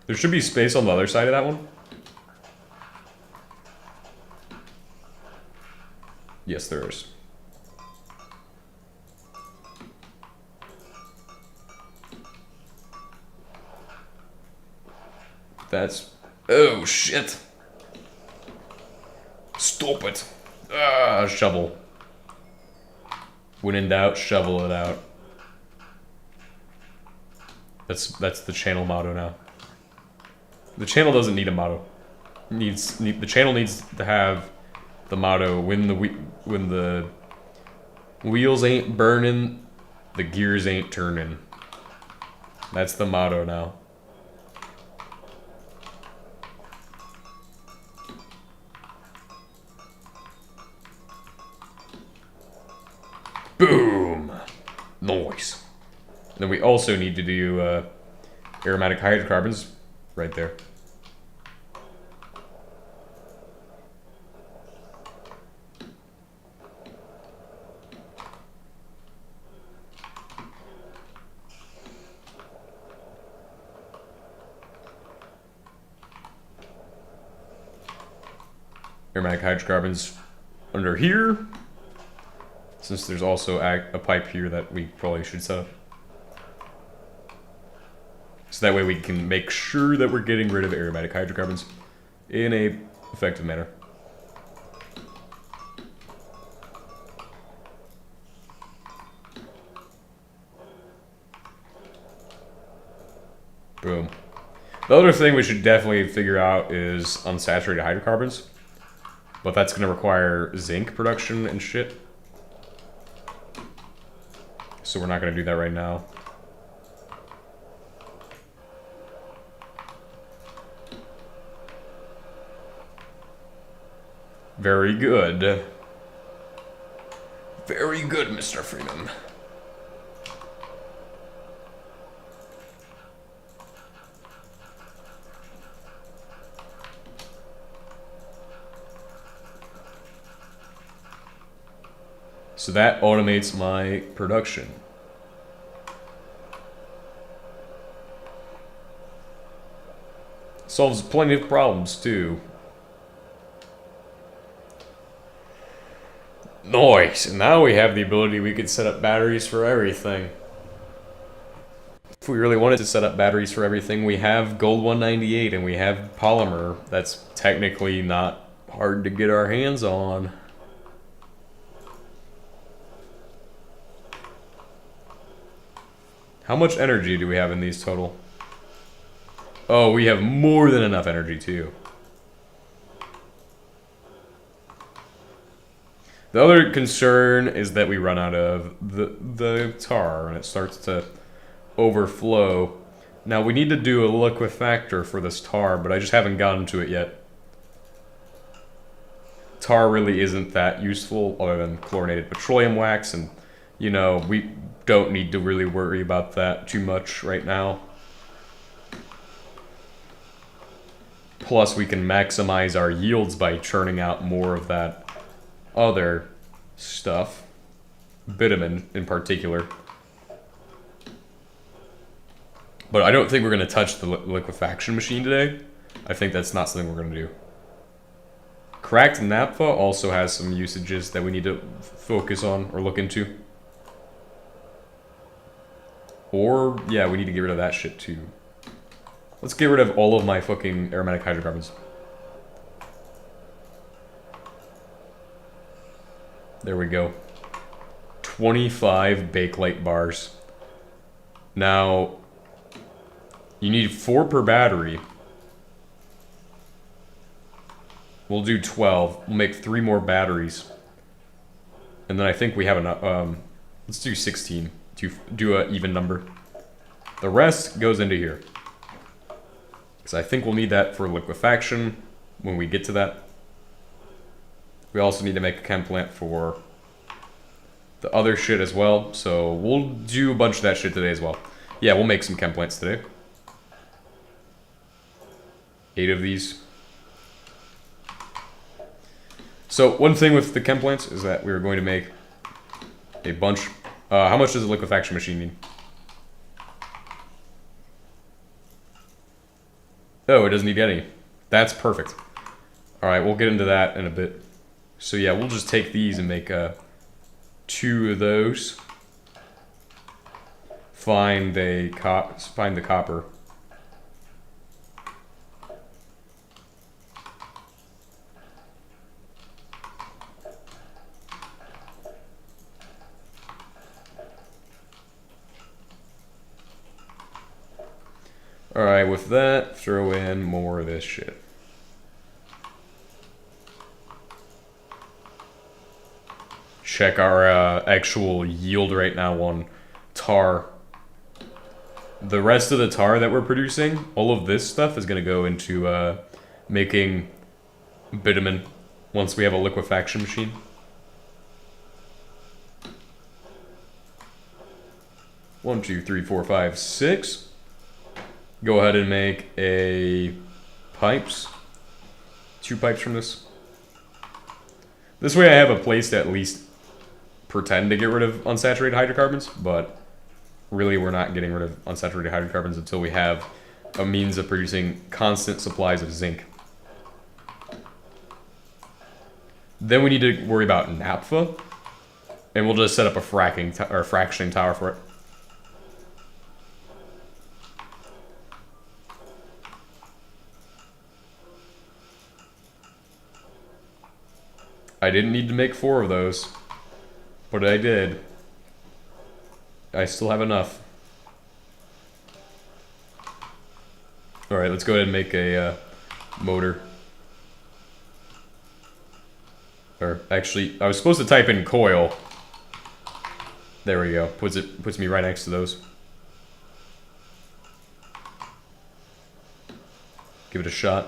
There should be space on the other side of that one. Yes, there is. That's... Oh, shit. Stop it. Ah, shovel. When in doubt, shovel it out. That's the channel motto now. The channel doesn't need a motto. The channel needs to have the motto: when the wheels ain't burning, the gears ain't turning. That's the motto now. Boom! Nice. And then we also need to do aromatic hydrocarbons right there. aromatic hydrocarbons under here, since there's also a pipe here that we probably should set up. So that way we can make sure that we're getting rid of aromatic hydrocarbons in a effective manner. Boom. The other thing we should definitely figure out is unsaturated hydrocarbons. But that's going to require zinc production and shit. So we're not going to do that right now. Very good. Very good, Mr. Freeman. So that automates my production. Solves plenty of problems too. Nice, and now we have the ability we could set up batteries for everything. If we really wanted to set up batteries for everything, we have gold 198 and we have polymer. That's technically not hard to get our hands on. How much energy do we have in these total? Oh, we have more than enough energy too. The other concern is that we run out of the tar and it starts to overflow. Now we need to do a liquefactor for this tar, but I just haven't gotten to it yet. Tar really isn't that useful other than chlorinated petroleum wax, and you know, we don't need to really worry about that too much right now. Plus, we can maximize our yields by churning out more of that other stuff. Bitumen, in particular. But I don't think we're going to touch the liquefaction machine today. I think that's not something we're going to do. Cracked naphtha also has some usages that we need to focus on or look into. Or, yeah, we need to get rid of that shit too. Let's get rid of all of my fucking aromatic hydrocarbons. There we go. 25 Bakelite bars. Now, you need 4 per battery. We'll do 12. We'll make 3 more batteries. And then I think we have enough. Let's do 16 to do an even number. The rest goes into here. Because I think we'll need that for liquefaction when we get to that. We also need to make a chem plant for the other shit as well. So we'll do a bunch of that shit today as well. Yeah, we'll make some chem plants today. 8 of these. So one thing with the chem plants is that we're going to make a bunch. How much does a liquefaction machine need? Oh, it doesn't need any. That's perfect. Alright, we'll get into that in a bit. So yeah, we'll just take these and make 2 of those. Find the copper. Alright, with that, throw in more of this shit. Check our actual yield right now on tar. The rest of the tar that we're producing, all of this stuff is going to go into making bitumen once we have a liquefaction machine. One, two, three, four, five, 6. Go ahead and make a pipes. 2 pipes from this. This way I have a place to at least pretend to get rid of unsaturated hydrocarbons, but really we're not getting rid of unsaturated hydrocarbons until we have a means of producing constant supplies of zinc. Then we need to worry about naphtha, and we'll just set up a fractioning tower for it. I didn't need to make 4 of those, but I did. I still have enough. Alright, let's go ahead and make a motor. Or actually, I was supposed to type in coil. There we go. Puts me right next to those. Give it a shot.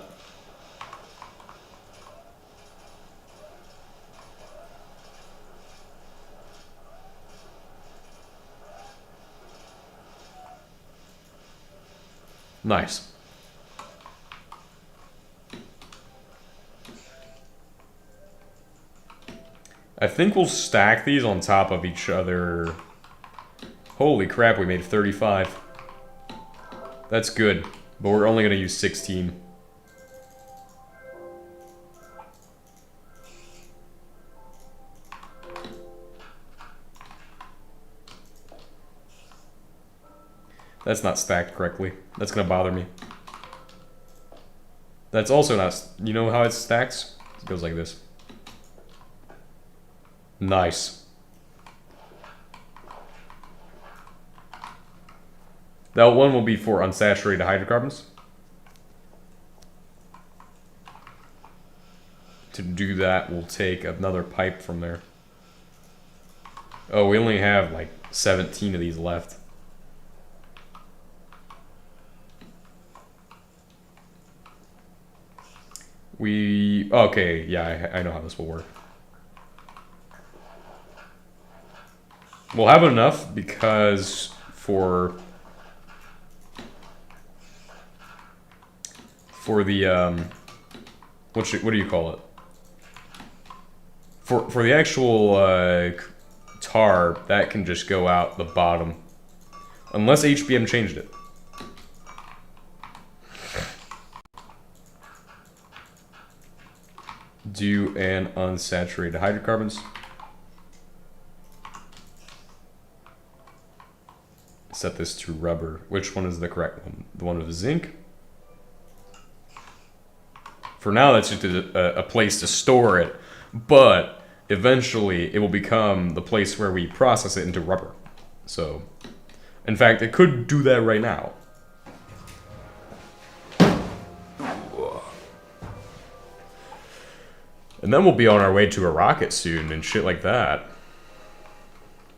Nice. I think we'll stack these on top of each other. Holy crap, we made 35. That's good, but we're only going to use 16. That's not stacked correctly. That's going to bother me. That's also not... You know how it stacks? It goes like this. Nice. That one will be for unsaturated hydrocarbons. To do that, we'll take another pipe from there. Oh, we only have like 17 of these left. Okay, yeah, I know how this will work. We'll have enough because for the what do you call it? For the actual tar, that can just go out the bottom unless HBM changed it. Do an unsaturated hydrocarbons. Set this to rubber. Which one is the correct one? The one with zinc? For now, that's just a place to store it, but eventually it will become the place where we process it into rubber. So, in fact, it could do that right now. And then we'll be on our way to a rocket soon and shit like that.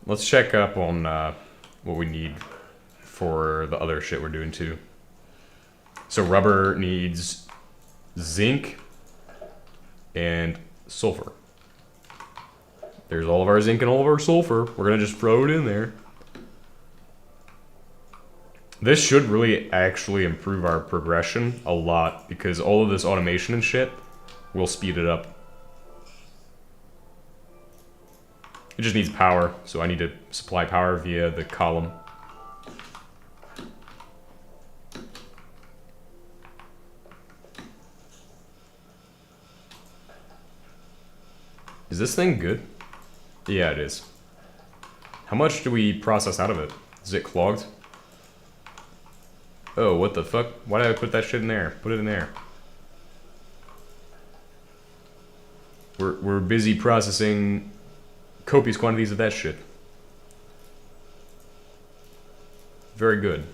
Let's check up on what we need for the other shit we're doing too. So rubber needs zinc and sulfur. There's all of our zinc and all of our sulfur. We're gonna just throw it in there. This should really actually improve our progression a lot because all of this automation and shit will speed it up. It just needs power, so I need to supply power via the column. Is this thing good? Yeah, it is. How much do we process out of it? Is it clogged? Oh, what the fuck? Why did I put that shit in there? Put it in there. We're busy processing copious quantities of that shit. Very good.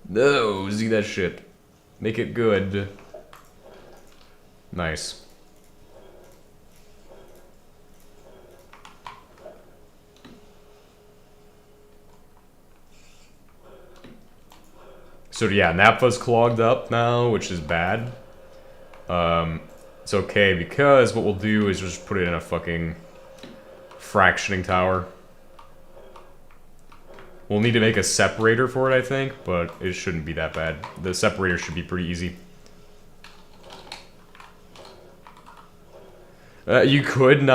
No, see that shit. Make it good. Nice. So yeah, naphtha's clogged up now, which is bad. It's okay because what we'll do is just put it in a fucking fractioning tower. We'll need to make a separator for it, I think, but it shouldn't be that bad. The separator should be pretty easy. You could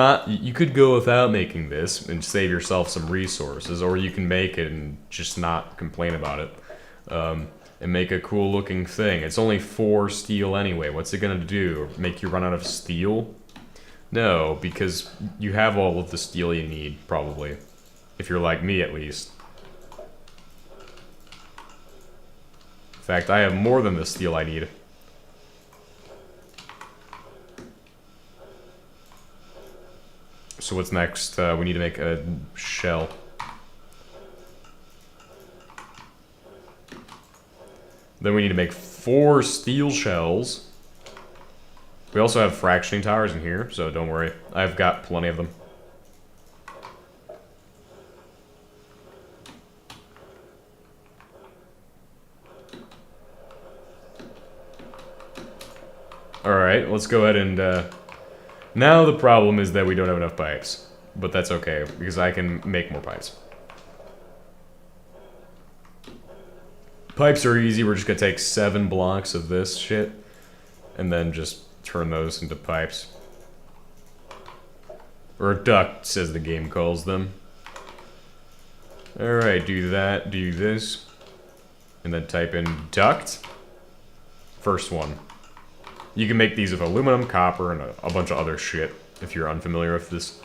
go without making this and save yourself some resources, or you can make it and just not complain about it. and make a cool looking thing. It's only 4 steel anyway. What's it gonna do? Make you run out of steel? No, because you have all of the steel you need, probably. If you're like me, at least. In fact, I have more than the steel I need. So what's next? We need to make a shell. Then we need to make 4 steel shells. We also have fractioning towers in here, so don't worry. I've got plenty of them. Alright, let's go ahead and... now the problem is that we don't have enough pipes. But that's okay, because I can make more pipes. Pipes are easy, we're just gonna take 7 blocks of this shit, and then just turn those into pipes. Or ducts, as the game calls them. Alright, do that, do this. And then type in duct. First one. You can make these with aluminum, copper, and a bunch of other shit, if you're unfamiliar with this.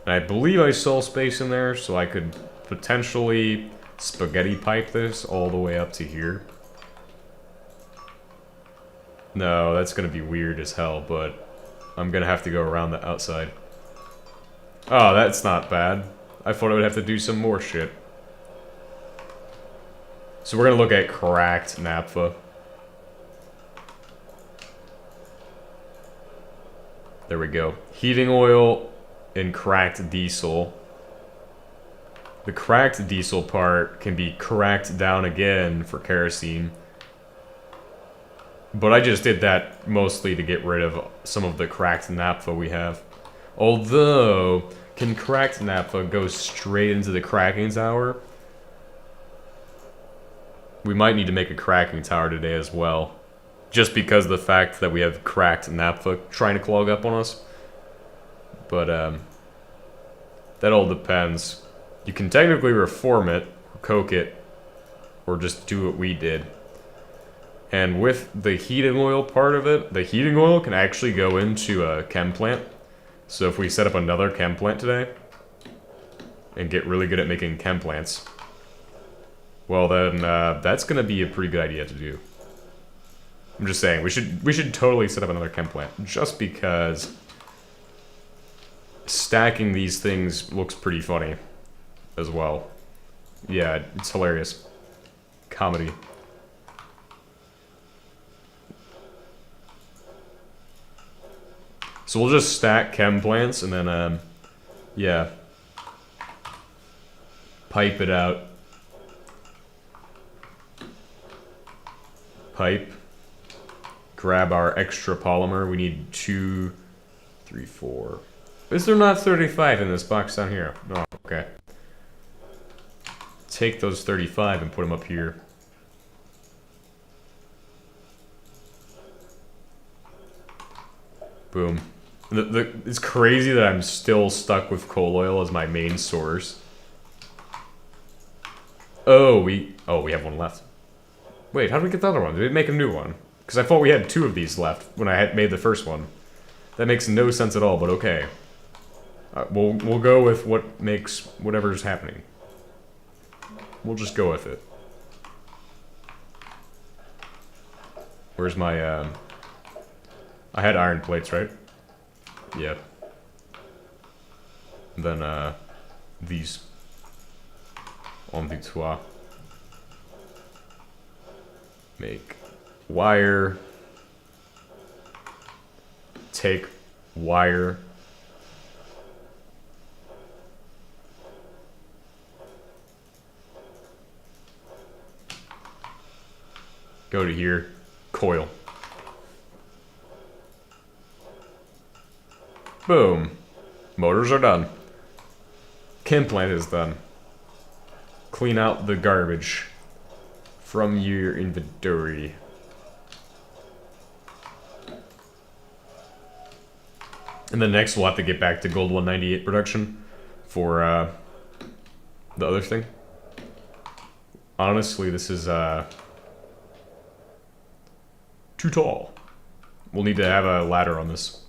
And I believe I saw space in there, so I could potentially spaghetti pipe this all the way up to here. No, that's gonna be weird as hell, but I'm gonna have to go around the outside. Oh, that's not bad. I thought I would have to do some more shit. So we're gonna look at cracked naphtha. There we go. Heating oil and cracked diesel. The cracked diesel part can be cracked down again for kerosene. But I just did that mostly to get rid of some of the cracked naphtha we have. Although, can cracked naphtha go straight into the cracking tower? We might need to make a cracking tower today as well. Just because of the fact that we have cracked naphtha trying to clog up on us. But, that all depends. You can technically reform it, or coke it, or just do what we did. And with the heating oil part of it, the heating oil can actually go into a chem plant. So if we set up another chem plant today, and get really good at making chem plants, well then, that's gonna be a pretty good idea to do. I'm just saying, we should totally set up another chem plant, just because stacking these things looks pretty funny as well. Yeah, it's hilarious. Comedy. So we'll just stack chem plants and then, yeah, pipe it out. Pipe. Grab our extra polymer. We need 2, 3, 4. Is there not 35 in this box down here? Oh, okay. Take those 35 and put them up here. Boom. It's crazy that I'm still stuck with coal oil as my main source. Oh, we have one left. Wait, how did we get the other one? Did we make a new one? Because I thought we had 2 of these left when I had made the first one. That makes no sense at all, but okay. We'll go with what makes whatever's happening. We'll just go with it. Where's my, I had iron plates, right? Yep. Then, these. On the toit. Make wire. Take wire. Go to here. Coil. Boom. Motors are done. Chem plant is done. Clean out the garbage from your inventory. And then next we'll have to get back to Gold 198 production. for the other thing. Honestly, this is too tall. We'll need to have a ladder on this.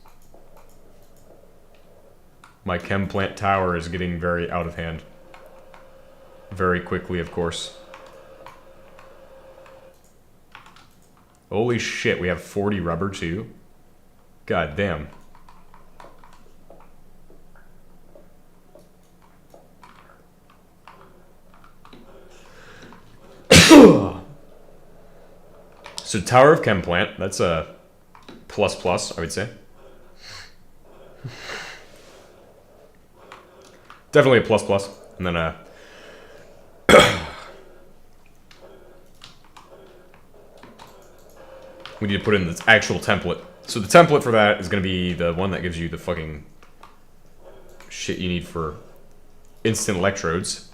My chem plant tower is getting very out of hand. Very quickly, of course. Holy shit, we have 40 rubber too? God damn. So Tower of Chem Plant, that's a plus, I would say. Definitely a plus. And then we need to put in the actual template. So the template for that is going to be the one that gives you the fucking shit you need for instant electrodes.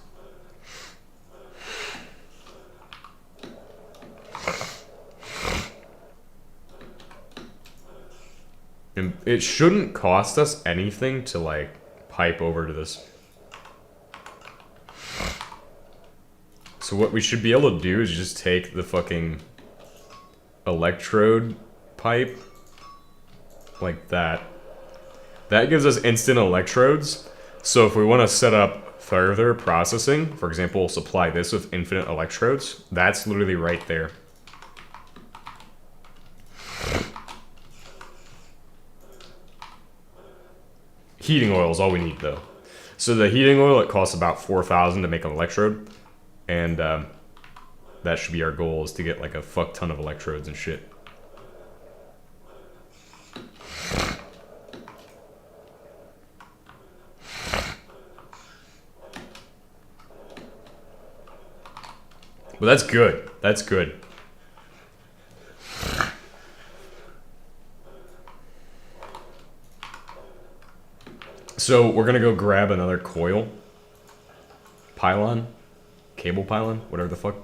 And it shouldn't cost us anything to, like, pipe over to this. So what we should be able to do is just take the fucking electrode pipe like that. That gives us instant electrodes. So if we want to set up further processing, for example, supply this with infinite electrodes, that's literally right there. Heating oil is all we need, though. So the heating oil, it costs about 4,000 to make an electrode. And that should be our goal, is to get like a fuck ton of electrodes and shit. Well, that's good. That's good. So we're gonna go grab another coil. Pylon. Cable pylon. Whatever the fuck.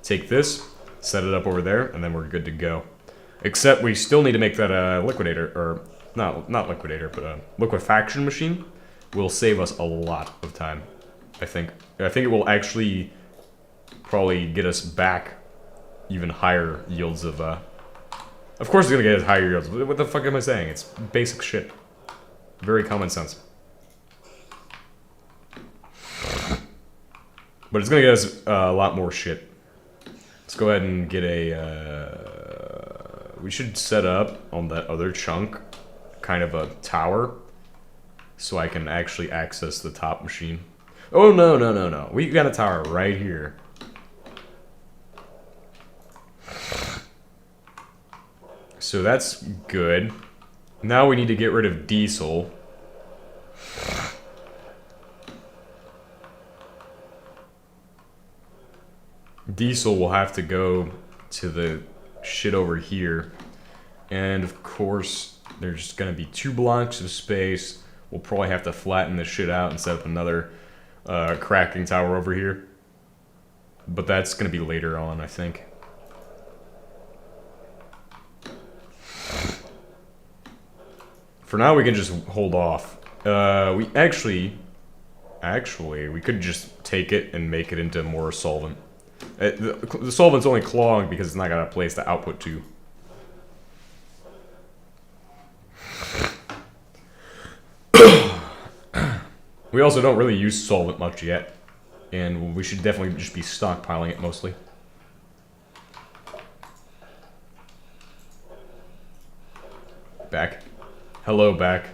Take this. Set it up over there. And then we're good to go. Except we still need to make that a liquidator. Or, not liquidator, but a liquefaction machine. Will save us a lot of time. I think. I think it will actually probably get us back even higher yields of course it's gonna get us higher yields. What the fuck am I saying? It's basic shit. Very common sense. But it's gonna get us a lot more shit. Let's go ahead and get a... we should set up on that other chunk kind of a tower so I can actually access the top machine. Oh, no. We got a tower right here. So that's good. Now we need to get rid of diesel. Diesel will have to go to the shit over here. And of course, there's gonna be 2 blocks of space. We'll probably have to flatten this shit out and set up another cracking tower over here. But that's gonna be later on, I think. For now, we can just hold off. We actually, we could just take it and make it into more solvent. The solvent's only clogged because it's not got a place to output to. We also don't really use solvent much yet, and we should definitely just be stockpiling it mostly. Back. Hello, back.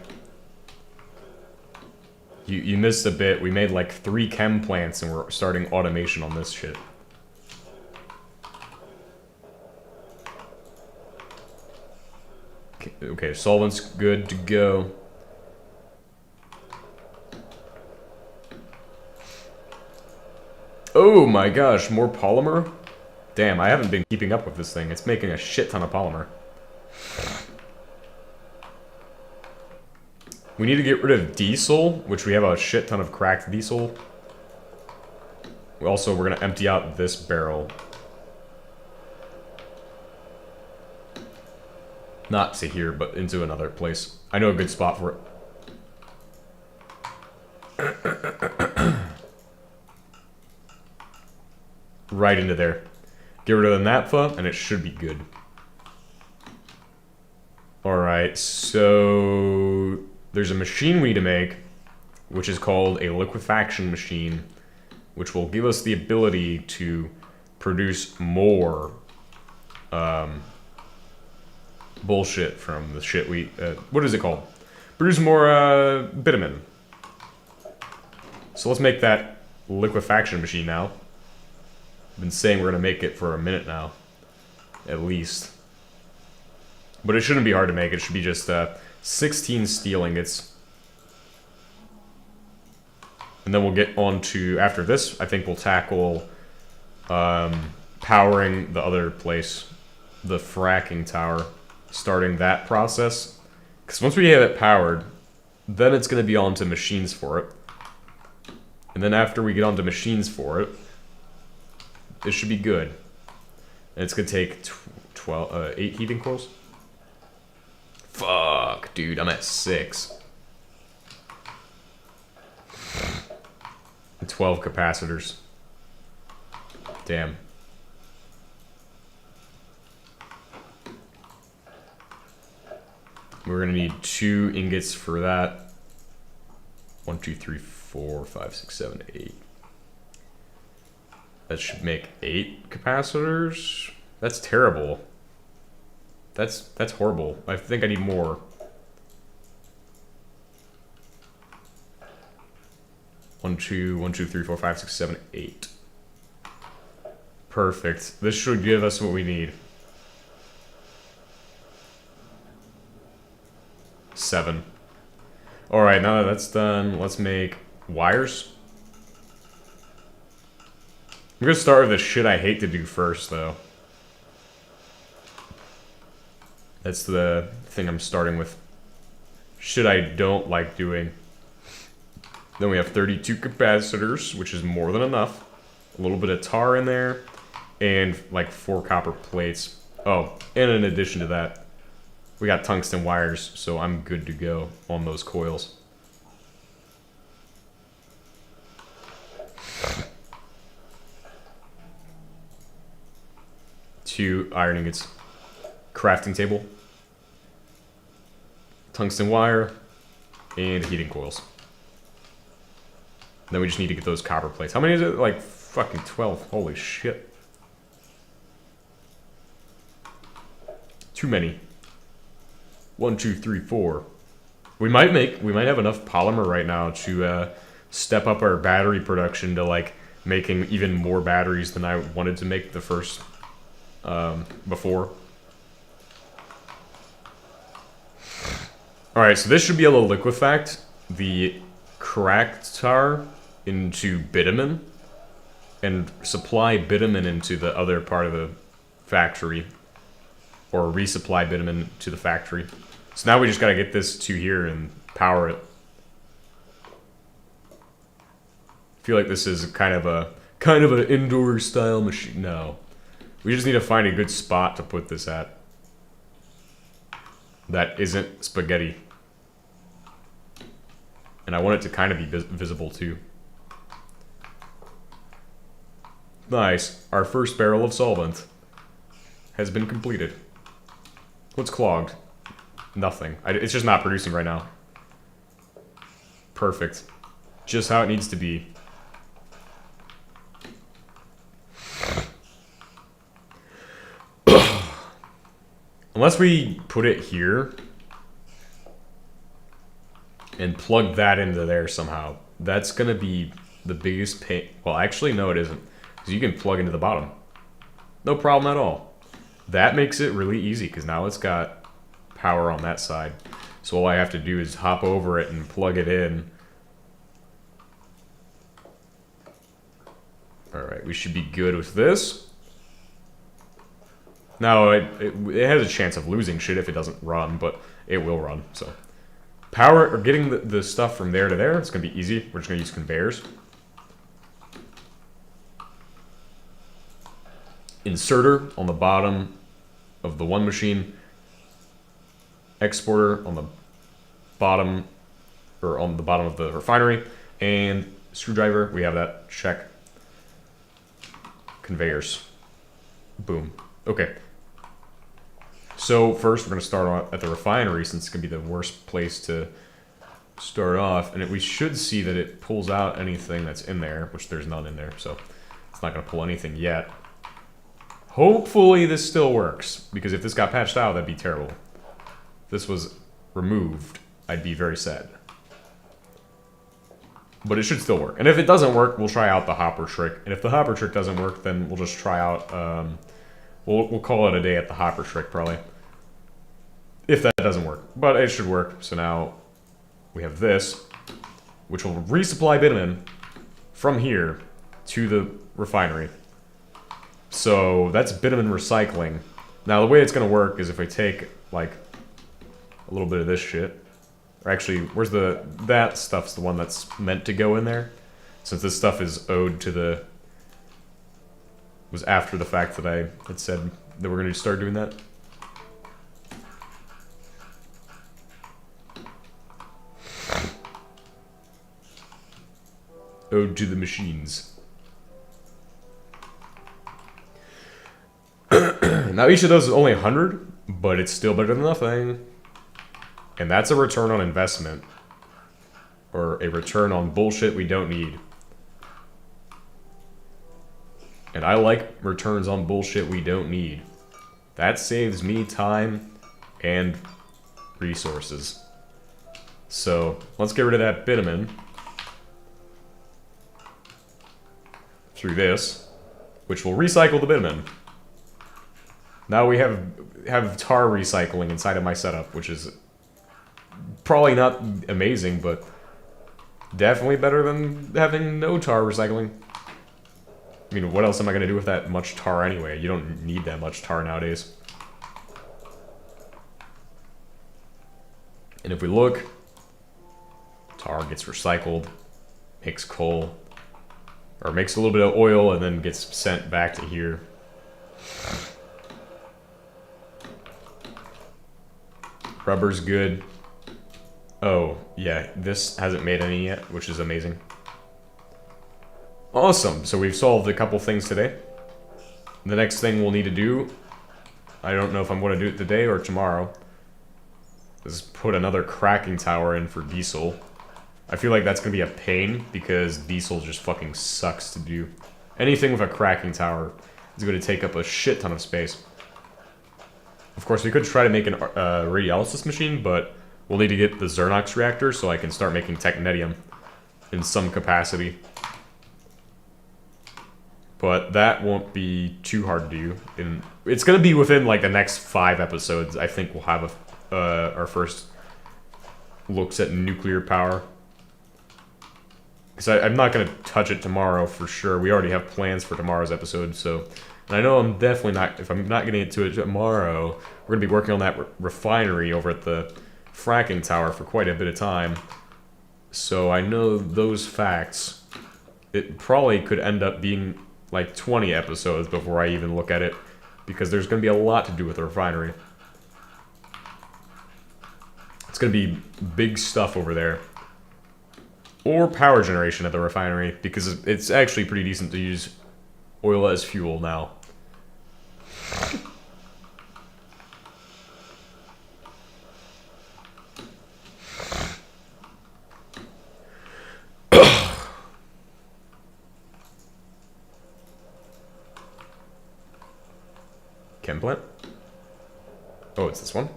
You missed a bit. We made like 3 chem plants and we're starting automation on this shit. Okay, solvent's good to go. Oh my gosh, more polymer? Damn, I haven't been keeping up with this thing. It's making a shit ton of polymer. We need to get rid of diesel, which we have a shit ton of cracked diesel. Also, we're gonna empty out this barrel. Not to here, but into another place. I know a good spot for it. Right into there. Get rid of the naphtha, and it should be good. Alright, so there's a machine we need to make, which is called a liquefaction machine, which will give us the ability to produce more bullshit from the shit we... what is it called? Produce more bitumen. So let's make that liquefaction machine now. I've been saying we're going to make it for a minute now, at least. But it shouldn't be hard to make. It should be just 16 steel ingots. And then we'll get on to, after this, I think we'll tackle powering the other place, the fracking tower, starting that process. Because once we have it powered, then it's going to be on to machines for it. And then after we get onto machines for it, this should be good. And it's going to take 8 heating coils. Fuck, dude, I'm at 6. And 12 capacitors. Damn. We're gonna need 2 ingots for that. 1, 2, 3, 4, 5, 6, 7, 8. That should make 8 capacitors. That's terrible. That's horrible. I think I need more. 1, 2, 1, 2, 3, 4, 5, 6, 7, 8. Perfect. This should give us what we need. 7. Alright, now that that's done, let's make wires. I'm gonna start with the shit I hate to do first, though. That's the thing I'm starting with. Shit I don't like doing. Then we have 32 capacitors, which is more than enough. A little bit of tar in there. And like 4 copper plates. Oh, and in addition to that, we got tungsten wires, so I'm good to go on those coils. Two iron ingots. Crafting table. Tungsten wire. And heating coils. Then we just need to get those copper plates. How many is it? Like fucking 12. Holy shit. Too many. 1, 2, 3, 4. We might have enough polymer right now to step up our battery production to like making even more batteries than I wanted to make the first before. Alright, so this should be able to liquefact the cracked tar into bitumen and supply bitumen into the other part of the factory, or resupply bitumen to the factory. So now we just gotta get this to here and power it. I feel like this is kind of an indoor style machine. No. We just need to find a good spot to put this at. That isn't spaghetti. And I want it to kind of be visible too. Nice. Our first barrel of solvent has been completed. What's clogged? Nothing. It's just not producing right now. Perfect. Just how it needs to be. Unless we put it here and plug that into there somehow. That's going to be the biggest pain. Well, actually, no, it isn't. Because you can plug into the bottom. No problem at all. That makes it really easy, because now it's got power on that side. So all I have to do is hop over it and plug it in. Alright, we should be good with this. Now, it has a chance of losing shit if it doesn't run, but it will run, so. Power, or getting the stuff from there to there, it's going to be easy. We're just going to use conveyors. Inserter on the bottom of the one machine. Exporter on the bottom, or on the bottom of the refinery. And screwdriver, we have that. Check. Conveyors. Boom. Okay. So first we're going to start off at the refinery, since it's going to be the worst place to start off. And we should see that it pulls out anything that's in there, which there's none in there. So it's not going to pull anything yet. Hopefully this still works, because if this got patched out, that'd be terrible. If this was removed, I'd be very sad. But it should still work. And if it doesn't work, we'll try out the hopper trick. And if the hopper trick doesn't work, then we'll just try out... We'll call it a day at the hopper trick, probably. If that doesn't work. But it should work. So now we have this, which will resupply bitumen from here to the refinery. So that's bitumen recycling. Now the way it's going to work is if I take, like, a little bit of this shit. Or actually, where's the... That stuff's the one that's meant to go in there. Since this stuff is owed to the... Was after the fact that I had said that we're going to start doing that. Ode to the machines. Now each of those is only 100, but it's still better than nothing. And that's a return on investment. Or a return on bullshit we don't need. And I like returns on bullshit we don't need. That saves me time and resources. So, let's get rid of that bitumen. Through this, which will recycle the bitumen. Now we have tar recycling inside of my setup, which is probably not amazing, but definitely better than having no tar recycling. I mean, what else am I going to do with that much tar anyway? You don't need that much tar nowadays. And if we look, tar gets recycled, makes coal, or makes a little bit of oil and then gets sent back to here. Rubber's good. Oh, yeah, this hasn't made any yet, which is amazing. Awesome, so we've solved a couple things today. The next thing we'll need to do, I don't know if I'm going to do it today or tomorrow, is put another cracking tower in for diesel. I feel like that's going to be a pain, because diesel just fucking sucks to do. Anything with a cracking tower is going to take up a shit ton of space. Of course, we could try to make a radiolysis machine, but we'll need to get the Xernox reactor so I can start making technetium in some capacity. But that won't be too hard to do. And it's going to be within like the next 5 episodes. I think we'll have our first looks at nuclear power. Because I'm not going to touch it tomorrow for sure. We already have plans for tomorrow's episode. So, and I know I'm definitely not, if I'm not getting into it tomorrow, we're going to be working on that refinery over at the fracking tower for quite a bit of time. So I know those facts. It probably could end up being like 20 episodes before I even look at it, because there's going to be a lot to do with the refinery. It's going to be big stuff over there. Or power generation at the refinery, because it's actually pretty decent to use oil as fuel now. Chem plant? Oh, it's this one?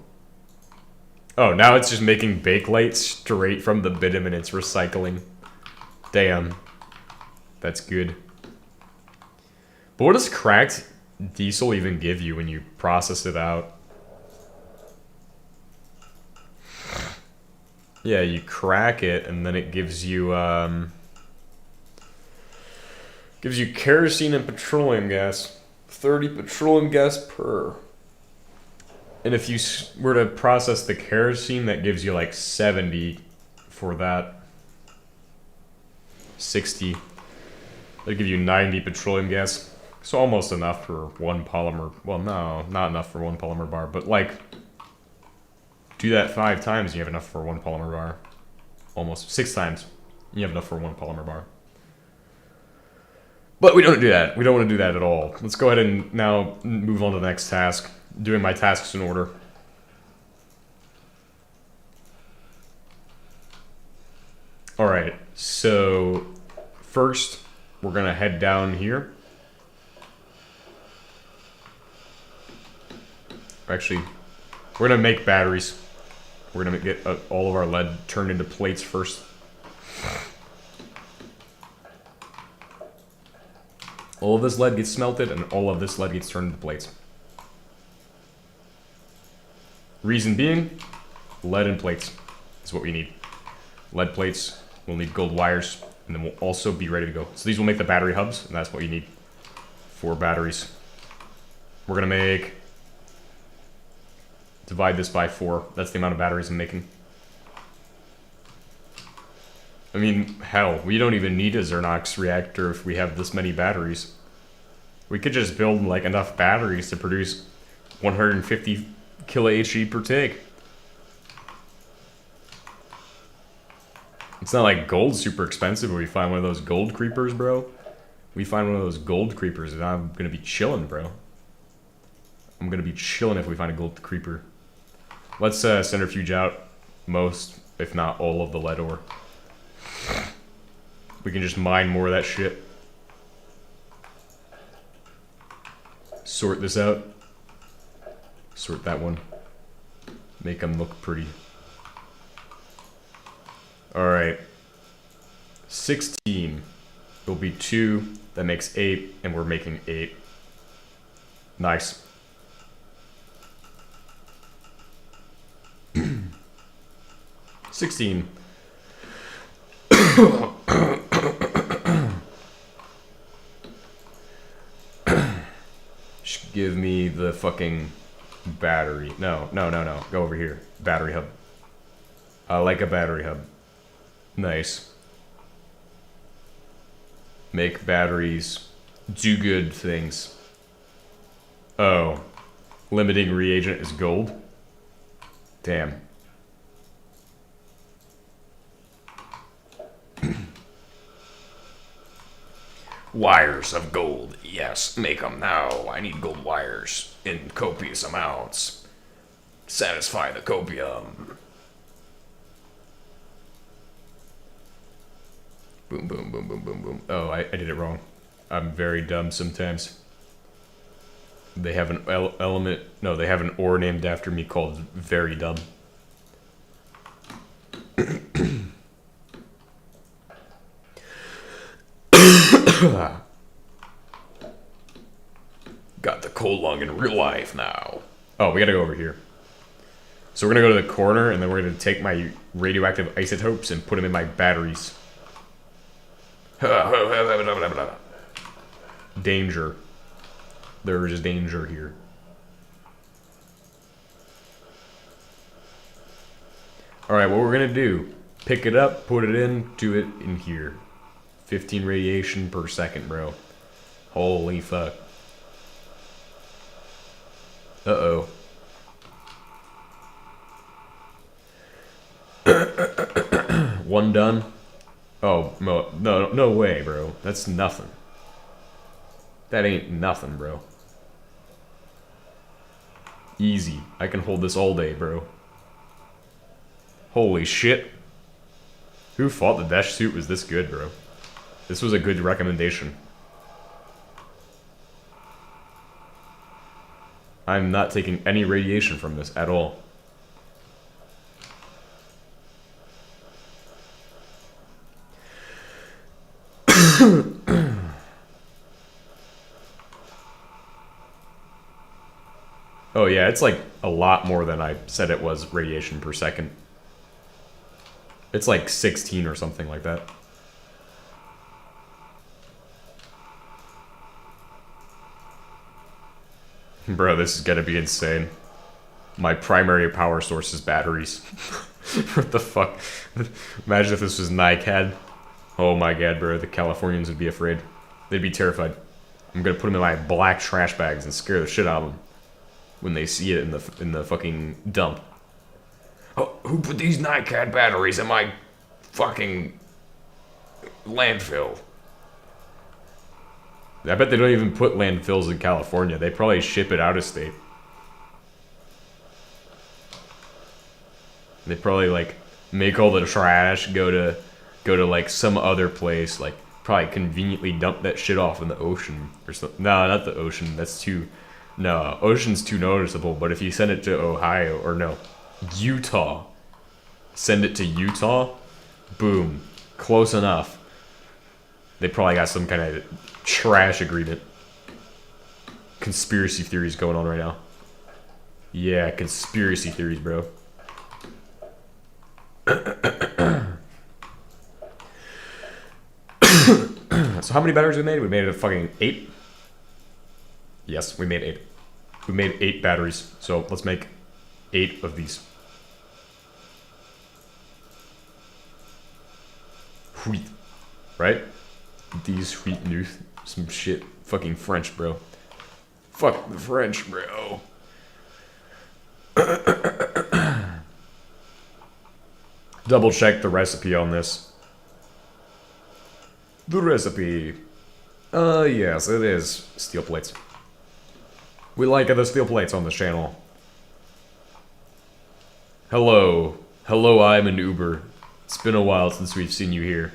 Oh, now it's just making bakelite straight from the bitumen it's recycling. Damn. That's good. But what does cracked diesel even give you when you process it out? Yeah, you crack it and then it gives you kerosene and petroleum gas. 30 petroleum gas per. And if you were to process the kerosene, that gives you like 70 for that. 60. That'd give you 90 petroleum gas. So almost enough for one polymer. Well, no, not enough for one polymer bar, but like, do that 5 times and you have enough for one polymer bar. Almost 6 times. You have enough for one polymer bar. But we don't do that. We don't want to do that at all. Let's go ahead and now move on to the next task. Doing my tasks in order. Alright, so first we're going to head down here. Actually, we're going to make batteries. We're going to get all of our lead turned into plates first. All of this lead gets smelted, and all of this lead gets turned into plates. Reason being, lead and plates is what we need. Lead plates, we'll need gold wires, and then we'll also be ready to go. So these will make the battery hubs, and that's what you need for batteries. We're gonna make... divide this by 4. That's the amount of batteries I'm making. I mean, hell, we don't even need a Xernox reactor if we have this many batteries. We could just build, like, enough batteries to produce 150 kilo HE per tick. It's not like gold's super expensive when we find one of those gold creepers, bro. We find one of those gold creepers and I'm gonna be chilling, bro. I'm gonna be chilling if we find a gold creeper. Let's centrifuge out most, if not all, of the lead ore. We can just mine more of that shit. Sort this out. Sort that one. Make them look pretty. Alright. 16. It'll be 2. That makes 8. And we're making 8. Nice. $16. Just give me the fucking battery. No. Go over here. Battery hub. I like a battery hub. Nice. Make batteries. Do good things. Oh. Limiting reagent is gold? Damn. Wires of gold. Yes, make them now. I need gold wires in copious amounts. Satisfy the copium. Boom, boom, boom, boom, boom, boom. Oh, I did it wrong. I'm very dumb sometimes. They have an element... No, they have an ore named after me called Very Dumb. Got the cold lung in real life now. Oh, we gotta go over here. So we're gonna go to the corner, and then we're gonna take my radioactive isotopes and put them in my batteries. Danger. There is danger here. Alright, what we're gonna do, pick it up, put it in, do it in here. 15 radiation per second, bro. Holy fuck. Uh-oh. One done. Oh, no way, bro. That's nothing. That ain't nothing, bro. Easy. I can hold this all day, bro. Holy shit. Who thought the dash suit was this good, bro? This was a good recommendation. I'm not taking any radiation from this at all. Oh yeah, it's like a lot more than I said it was radiation per second. It's like 16 or something like that. Bro, this is gonna be insane. My primary power source is batteries. What the fuck? Imagine if this was NICAD. Oh my god, bro, the Californians would be afraid. They'd be terrified. I'm gonna put them in my black trash bags and scare the shit out of them when they see it in the fucking dump. Oh, who put these NICAD batteries in my fucking Landfill. I bet they don't even put landfills in California. They probably ship it out of state. They probably like make all the trash go to like some other place, like probably conveniently dump that shit off in the ocean or something. No, not the ocean. That's too. No, ocean's too noticeable. But if you send it to Ohio or no, Utah, send it to Utah, boom, close enough. They probably got some kind of trash agreement. Conspiracy theories going on right now. Yeah, conspiracy theories, bro. So how many batteries we made? We made a fucking 8. Yes, we made 8. We made 8 batteries. So let's make 8 of these. Wheat. Right? These wheat new. Some shit. Fucking French, bro. Fuck the French, bro. Double check the recipe on this. The recipe. Yes, it is steel plates. We like the steel plates on this channel. Hello. Hello, I'm an Uber. It's been a while since we've seen you here.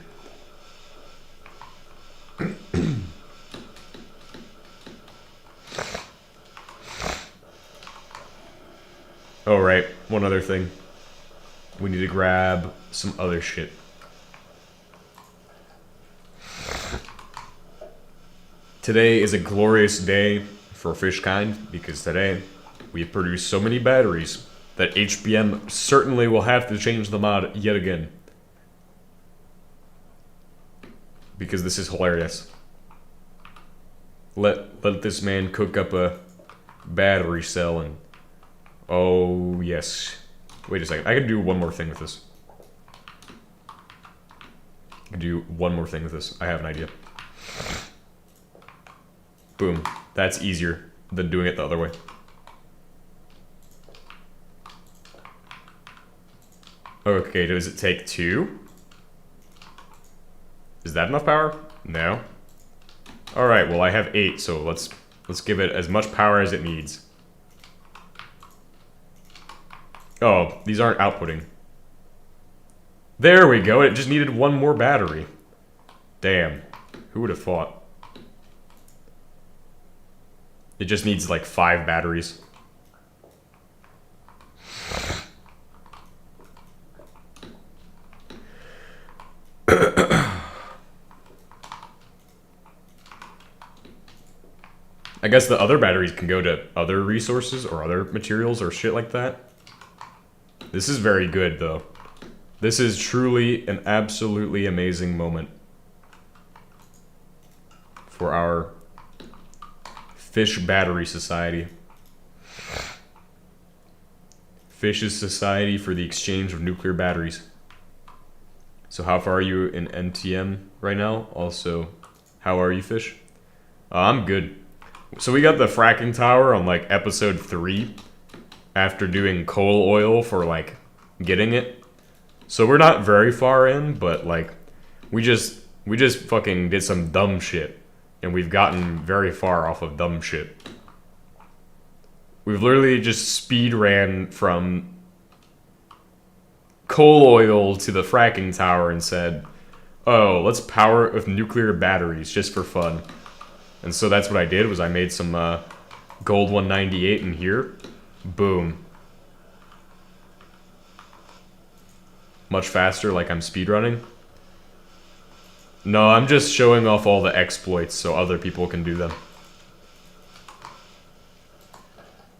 Oh, right. One other thing. We need to grab some other shit. Today is a glorious day for fish kind because today we have produced so many batteries that HBM certainly will have to change the mod yet again. Because this is hilarious. Let this man cook up a battery cell and... Oh, yes. Wait a second. I can do one more thing with this. I can do one more thing with this. I have an idea. Boom. That's easier than doing it the other way. Okay, does it take 2? Is that enough power? No. Alright, well I have 8, so let's give it as much power as it needs. Oh, these aren't outputting. There we go, it just needed one more battery. Damn. Who would have thought? It just needs like 5 batteries. I guess the other batteries can go to other resources or other materials or shit like that. This is very good, though. This is truly an absolutely amazing moment for our Fish Battery Society. Fish's Society for the Exchange of Nuclear Batteries. So how far are you in NTM right now? Also, how are you, Fish? I'm good. So we got the fracking tower on like episode 3 after doing coal oil for like getting it. So we're not very far in, but like we just fucking did some dumb shit and we've gotten very far off of dumb shit. We've literally just speed ran from coal oil to the fracking tower and said, "Oh, let's power it with nuclear batteries just for fun." And so that's what I did, was I made some gold 198 in here. Boom. Much faster, like I'm speedrunning. No, I'm just showing off all the exploits so other people can do them.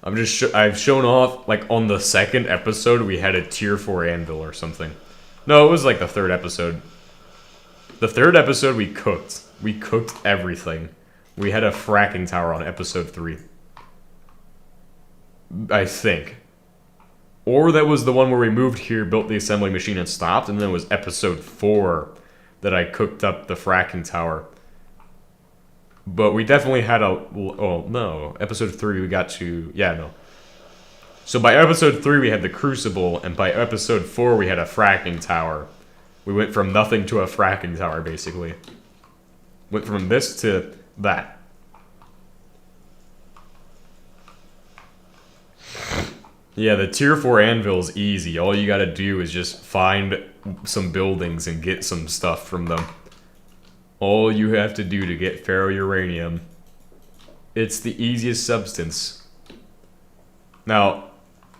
I've shown off, like on the 2nd episode, we had a tier 4 anvil or something. No, it was like the 3rd episode. The 3rd episode we cooked. We cooked everything. We had a fracking tower on episode 3. I think. Or that was the one where we moved here, built the assembly machine and stopped, and then it was episode 4 that I cooked up the fracking tower. But we definitely had a... Oh, no. Episode 3 we got to... Yeah, no. So by episode 3 we had the crucible, and by episode 4 we had a fracking tower. We went from nothing to a fracking tower, basically. Went from this to that. Yeah, the tier 4 anvil's easy. All you gotta do is just find some buildings and get some stuff from them. All you have to do to get ferrouranium. It's the easiest substance. Now,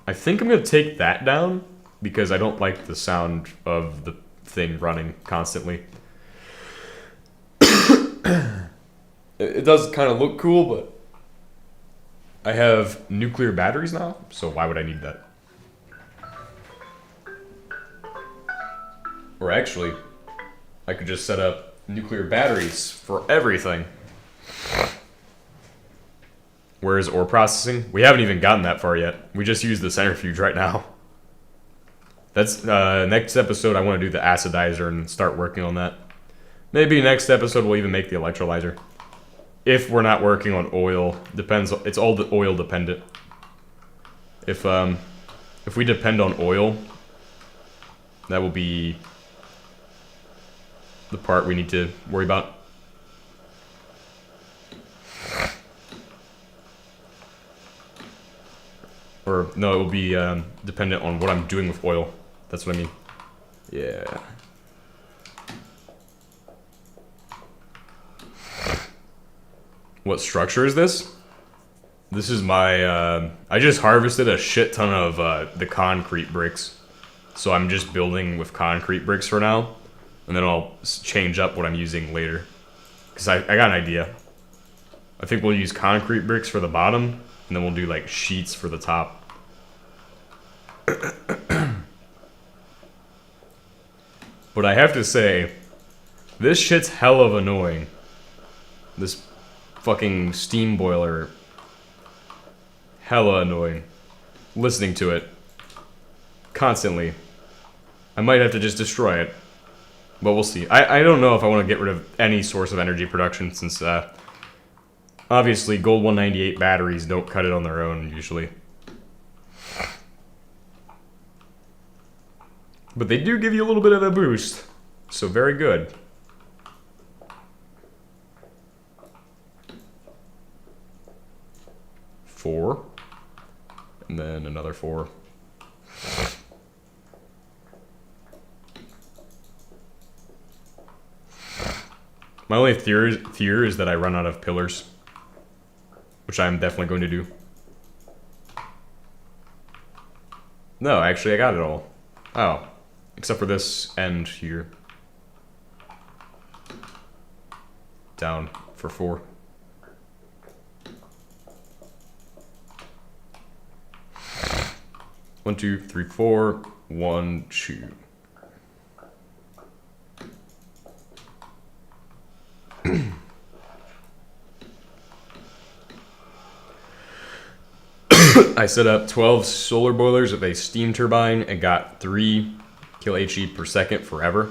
I think I'm gonna take that down because I don't like the sound of the thing running constantly. It does kind of look cool, but I have nuclear batteries now, so why would I need that? Or actually, I could just set up nuclear batteries for everything. Where's ore processing? We haven't even gotten that far yet. We just use the centrifuge right now. That's next episode. I want to do the acidizer and start working on that. Maybe next episode we'll even make the electrolyzer. If we're not working on oil, depends. It's all the oil dependent. If we depend on oil, that will be the part we need to worry about. Or no, it will be dependent on what I'm doing with oil. That's what I mean. Yeah. What structure is this? This is my, I just harvested a shit ton of the concrete bricks. So I'm just building with concrete bricks for now. And then I'll change up what I'm using later. Because I got an idea. I think we'll use concrete bricks for the bottom. And then we'll do like sheets for the top. But I have to say, this shit's hell of annoying. This fucking steam boiler. Hella annoying. Listening to it. Constantly. I might have to just destroy it. But we'll see. I don't know if I want to get rid of any source of energy production since, obviously, gold 198 batteries don't cut it on their own, usually. But they do give you a little bit of a boost. So very good. Four. And then another 4. My only fear is that I run out of pillars. Which I'm definitely going to do. No, actually I got it all. Oh. Except for this end here. Down for 4. One, two, three, 4. 1, 2. I set up 12 solar boilers with a steam turbine and got 3 kHe per second forever.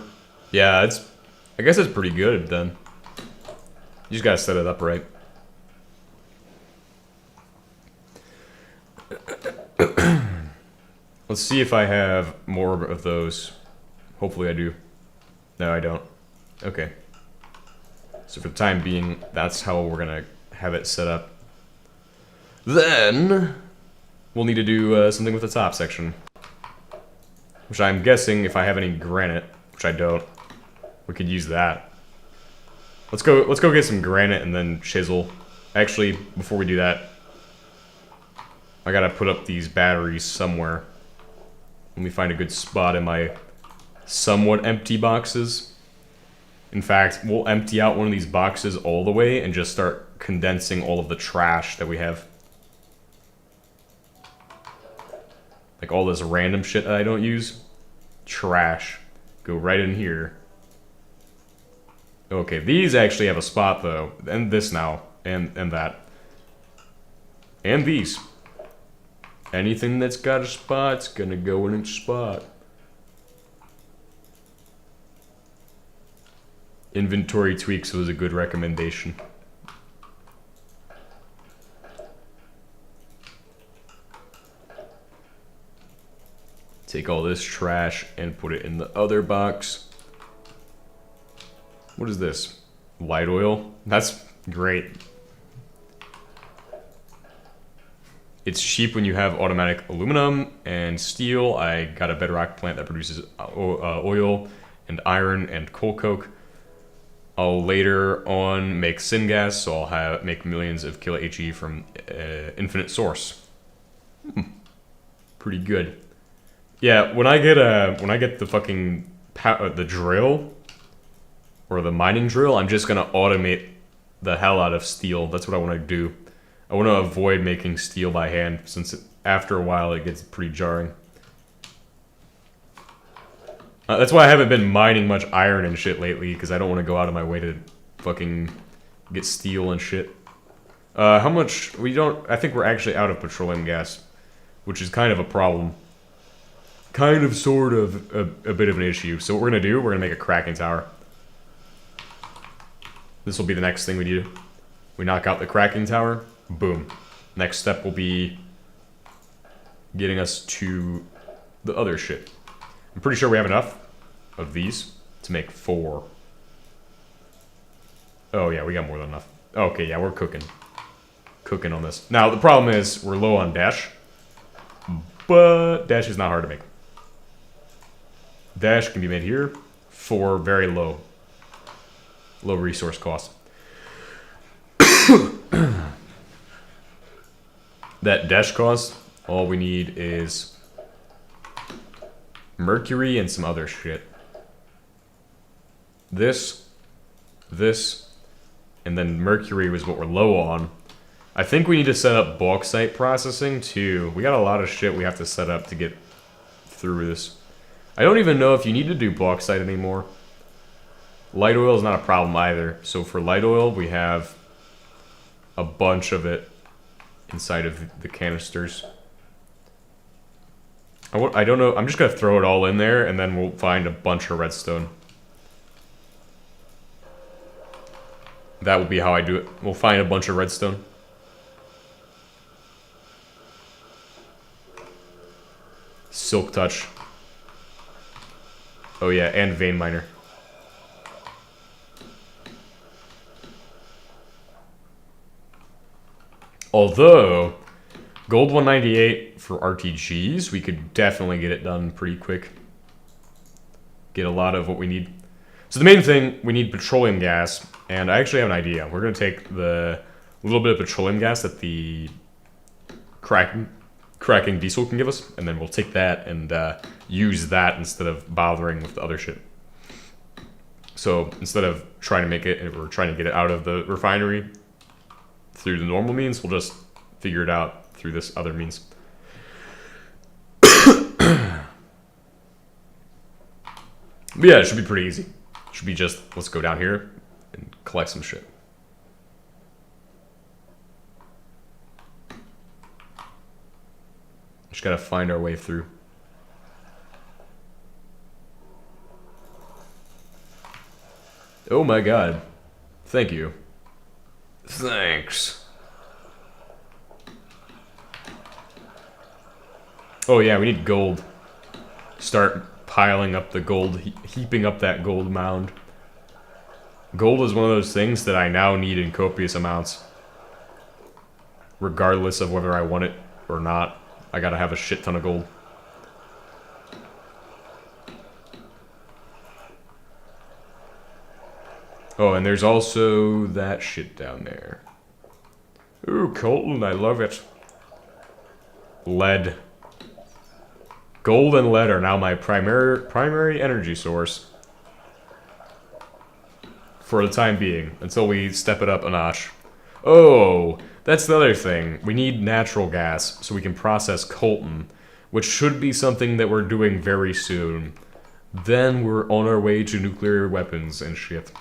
Yeah, I guess it's pretty good then. You just gotta set it up right. Let's see if I have more of those. Hopefully I do. No, I don't. Okay. So for the time being, that's how we're gonna have it set up. Then we'll need to do something with the top section. Which I'm guessing if I have any granite, which I don't, we could use that. Let's go get some granite and then chisel. Actually, before we do that, I gotta put up these batteries somewhere. Let me find a good spot in my somewhat empty boxes. In fact, we'll empty out one of these boxes all the way and just start condensing all of the trash that we have. Like all this random shit that I don't use. Trash. Go right in here. Okay, these actually have a spot though. And this now. And that. And these. Anything that's got a spot's gonna go in its spot. Inventory tweaks was a good recommendation. Take all this trash and put it in the other box. What is this? Light oil? That's great. It's cheap when you have automatic aluminum and steel. I got a bedrock plant that produces oil and iron and coal coke. I'll later on make syngas, so I'll make millions of kilo HE from infinite source. Pretty good. Yeah, when I get the fucking the drill or the mining drill, I'm just gonna automate the hell out of steel. That's what I want to do. I want to avoid making steel by hand, since after a while it gets pretty jarring. That's why I haven't been mining much iron and shit lately, because I don't want to go out of my way to fucking get steel and shit. How much? We don't... I think we're actually out of petroleum gas, which is kind of a problem. Kind of, sort of, a bit of an issue. So what we're going to do, we're going to make a cracking tower. This will be the next thing we do. We knock out the cracking tower. Boom. Next step will be getting us to the other shit. I'm pretty sure we have enough of these to make 4. Oh yeah, we got more than enough. Okay, yeah, we're cooking. Cooking on this. Now, the problem is we're low on dash. But dash is not hard to make. Dash can be made here for very low resource cost. That dash cost, all we need is mercury and some other shit. This, and then mercury was what we're low on. I think we need to set up bauxite processing too. We got a lot of shit we have to set up to get through this. I don't even know if you need to do bauxite anymore. Light oil is not a problem either. So for light oil, we have a bunch of it inside of the canisters. I don't know. I'm just going to throw it all in there, and then we'll find a bunch of redstone. That will be how I do it. We'll find a bunch of redstone. Silk touch. Oh yeah, and vein miner. Although, gold 198 for RTGs, we could definitely get it done pretty quick. Get a lot of what we need. So the main thing, we need petroleum gas, and I actually have an idea. We're going to take the little bit of petroleum gas that the cracking diesel can give us, and then we'll take that and use that instead of bothering with the other shit. So instead of trying to make it, or trying to get it out of the refinery through the normal means, we'll just figure it out through this other means. But yeah, it should be pretty easy. It should be just, let's go down here and collect some shit. Just gotta find our way through. Oh my god. Thank you. Thanks. Oh yeah, we need gold. Start piling up the gold, heaping up that gold mound. Gold is one of those things that I now need in copious amounts. Regardless of whether I want it or not, I gotta have a shit ton of gold. Oh, and there's also that shit down there. Ooh, Colton, I love it. Lead. Gold and lead are now my primary energy source. For the time being, until we step it up a notch. Oh, that's the other thing. We need natural gas so we can process coltan, which should be something that we're doing very soon. Then we're on our way to nuclear weapons and shit.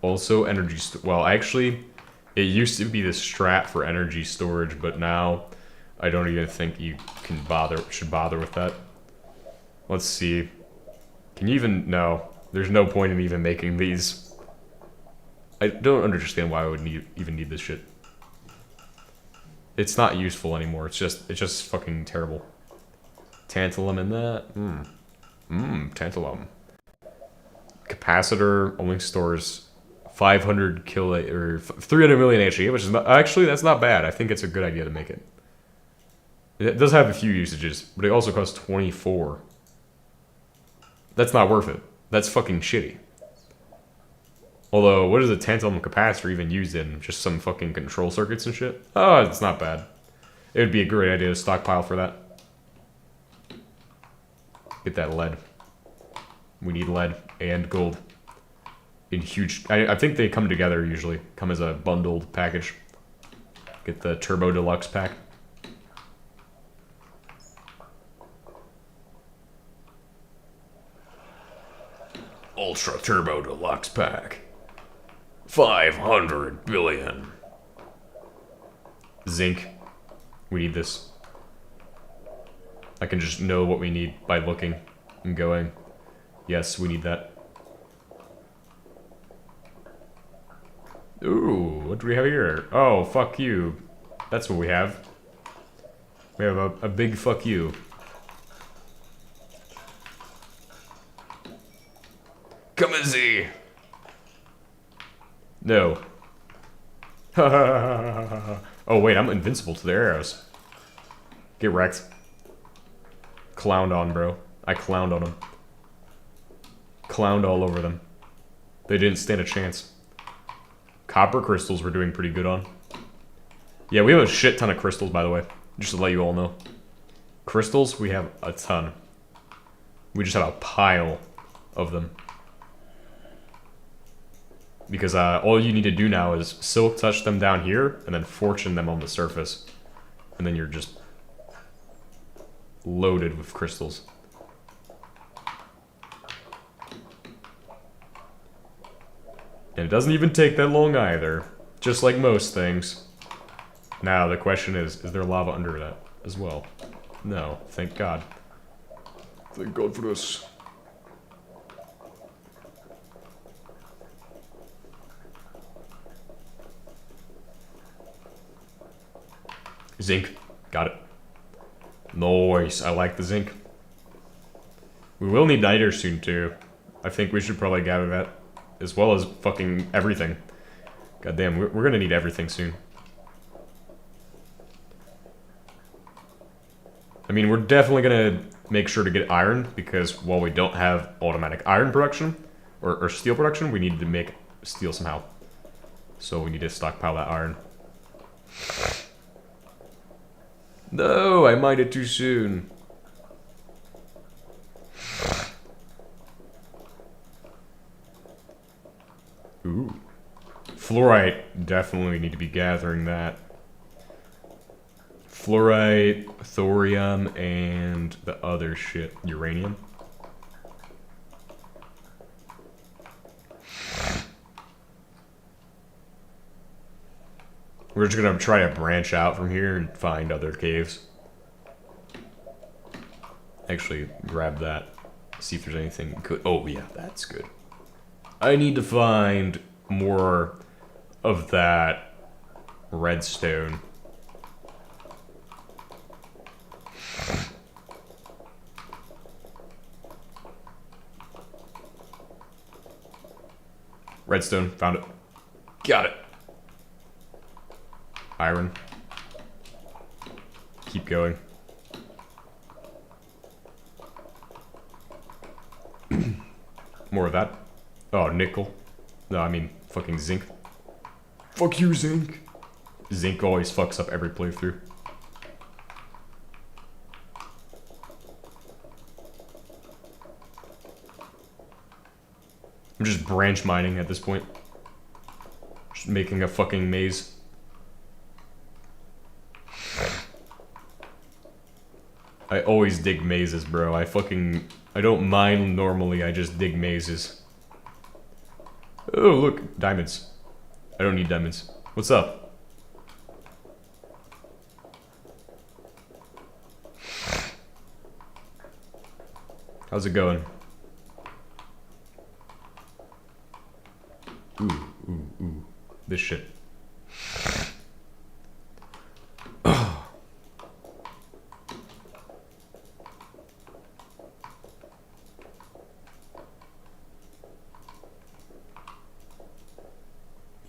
Also, well, actually, it used to be the strat for energy storage, but now I don't even think you can should bother with that. Let's see. Can you even... No. There's no point in even making these. I don't understand why I would even need this shit. It's not useful anymore. It's just fucking terrible. Tantalum in that? Tantalum. capacitor only stores 500 or 300 million HE, which is not, actually that's not bad. I think it's a good idea to make it. It does have a few usages, but it also costs 24. That's not worth it. That's fucking shitty. Although, what is a tantalum capacitor even used in? Just some fucking control circuits and shit? Oh, it's not bad. It would be a great idea to stockpile for that. Get that lead. We need lead and gold. In huge... I think they come together usually. Come as a bundled package. Get the Turbo Deluxe pack. Ultra Turbo Deluxe pack. 500 billion. Zinc. We need this. I can just know what we need by looking and going. Yes, we need that. Ooh, what do we have here? Oh, fuck you. That's what we have. We have a big fuck you. Come and see. No. Oh, wait, I'm invincible to their arrows. Get wrecked. Clowned on, bro. I clowned on them. Clowned all over them. They didn't stand a chance. Copper crystals we're doing pretty good on. Yeah, we have a shit ton of crystals, by the way. Just to let you all know. Crystals, we have a ton. We just have a pile of them. Because all you need to do now is silk touch them down here, and then fortune them on the surface. And then you're just loaded with crystals. And it doesn't even take that long either. Just like most things. Now, the question is there lava under that as well? No, thank God. Thank God for this. Zinc. Got it. Nice. I like the zinc. We will need niter soon, too. I think we should probably gather that. As well as fucking everything. Goddamn, we're gonna need everything soon. I mean, we're definitely gonna make sure to get iron, because while we don't have automatic iron production, or steel production, we need to make steel somehow. So we need to stockpile that iron. No, I mined it too soon. Ooh. Fluorite, definitely need to be gathering that. Fluorite, thorium, and the other shit, uranium. We're just gonna try to branch out from here and find other caves. Actually, grab that. See if there's anything good. Oh yeah, that's good. I need to find more of that redstone. Redstone, found it. Got it. Iron. Keep going. More of that. Oh, nickel. No, I mean, fucking zinc. Fuck you, zinc. Zinc always fucks up every playthrough. I'm just branch mining at this point. Just making a fucking maze. I always dig mazes, bro. I don't mine normally, I just dig mazes. Oh, look, diamonds. I don't need diamonds. What's up? How's it going? Ooh. This shit.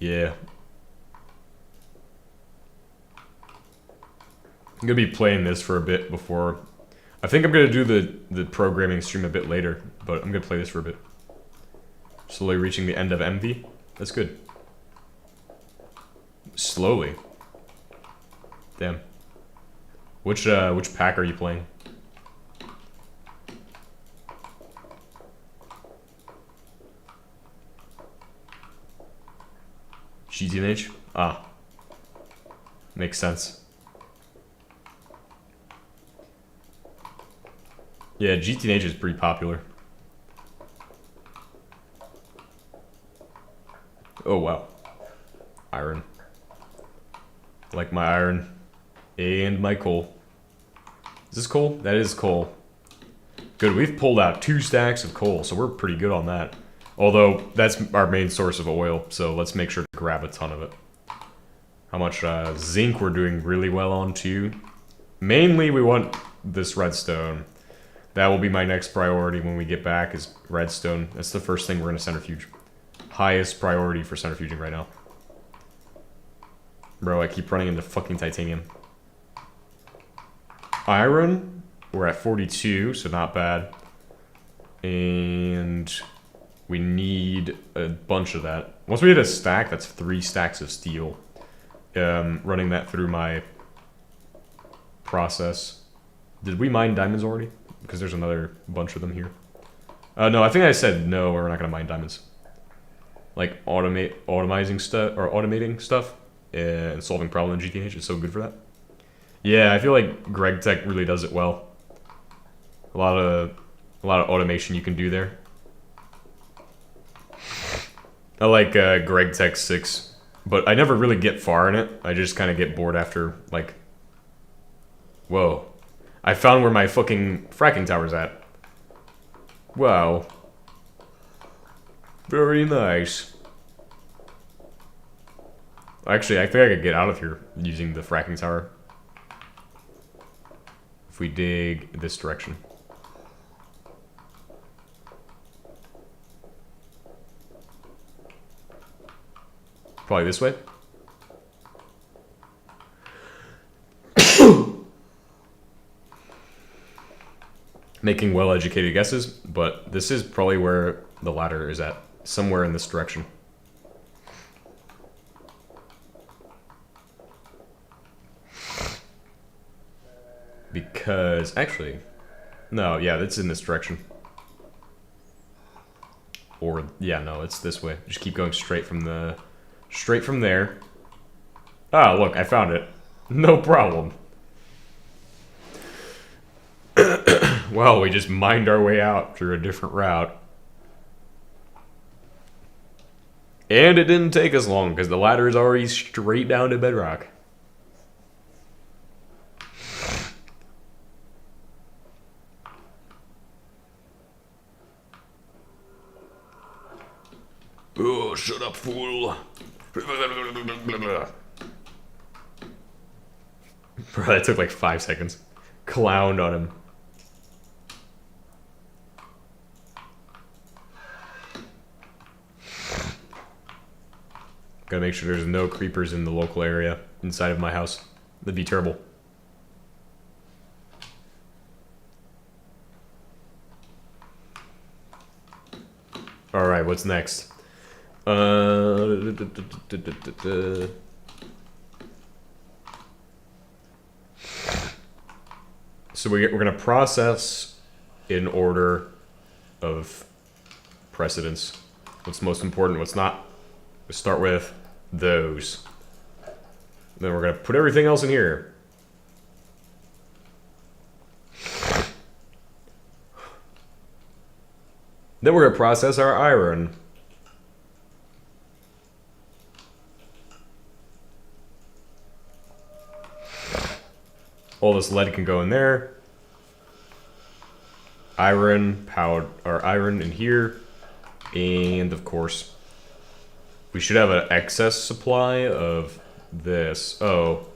Yeah. I'm gonna be playing this for a bit before. I think I'm gonna do the programming stream a bit later, but I'm gonna play this for a bit. Slowly reaching the end of MV. That's good. Slowly. Damn. Which pack are you playing? GTNH? Ah. Makes sense. Yeah, GTNH is pretty popular. Oh, wow. Iron. Like my iron. And my coal. Is this coal? That is coal. Good, we've pulled out 2 stacks of coal, so we're pretty good on that. Although, that's our main source of oil, so let's make sure to grab a ton of it. How much zinc we're doing really well on, too. Mainly, we want this redstone. That will be my next priority when we get back, is redstone. That's the first thing we're going to centrifuge. Highest priority for centrifuging right now. Bro, I keep running into fucking titanium. Iron, we're at 42, so not bad. And we need a bunch of that. Once we hit a stack, that's 3 stacks of steel. Running that through my process. Did we mine diamonds already? Because there's another bunch of them here. No, I think I said no, we're not gonna mine diamonds. Like automating stuff and solving problems in GTH is so good for that. Yeah, I feel like Greg Tech really does it well. A lot of automation you can do there. I like Greg Tech 6, but I never really get far in it. I just kind of get bored after, like... Whoa. I found where my fucking fracking tower's at. Wow. Very nice. Actually, I think I could get out of here using the fracking tower. If we dig this direction. Probably this way. Making well-educated guesses, but this is probably where the ladder is at. Somewhere in this direction. Because, actually... No, yeah, it's in this direction. Or, yeah, no, it's this way. Just keep going straight from the... Straight from there. Ah, look, I found it. No problem. Well, we just mined our way out through a different route. And it didn't take us long, because the ladder is already straight down to bedrock. Oh, shut up, fool. Bro, that took like 5 seconds. Clowned on him. Gotta make sure there's no creepers in the local area inside of my house. That'd be terrible. Alright, what's next? So we're gonna process in order of precedence. What's most important, what's not. Let's start with those. Then we're gonna put everything else in here. Then we're gonna process our iron. All this lead can go in there. Iron, powder, or iron in here. And of course, we should have an excess supply of this. Oh,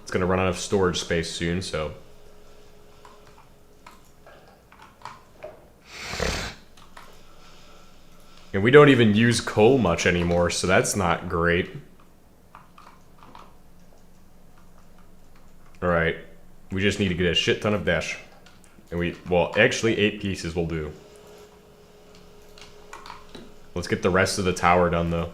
it's gonna run out of storage space soon, so. And we don't even use coal much anymore, so that's not great. Alright. We just need to get a shit ton of dash. And well, actually 8 pieces will do. Let's get the rest of the tower done, though.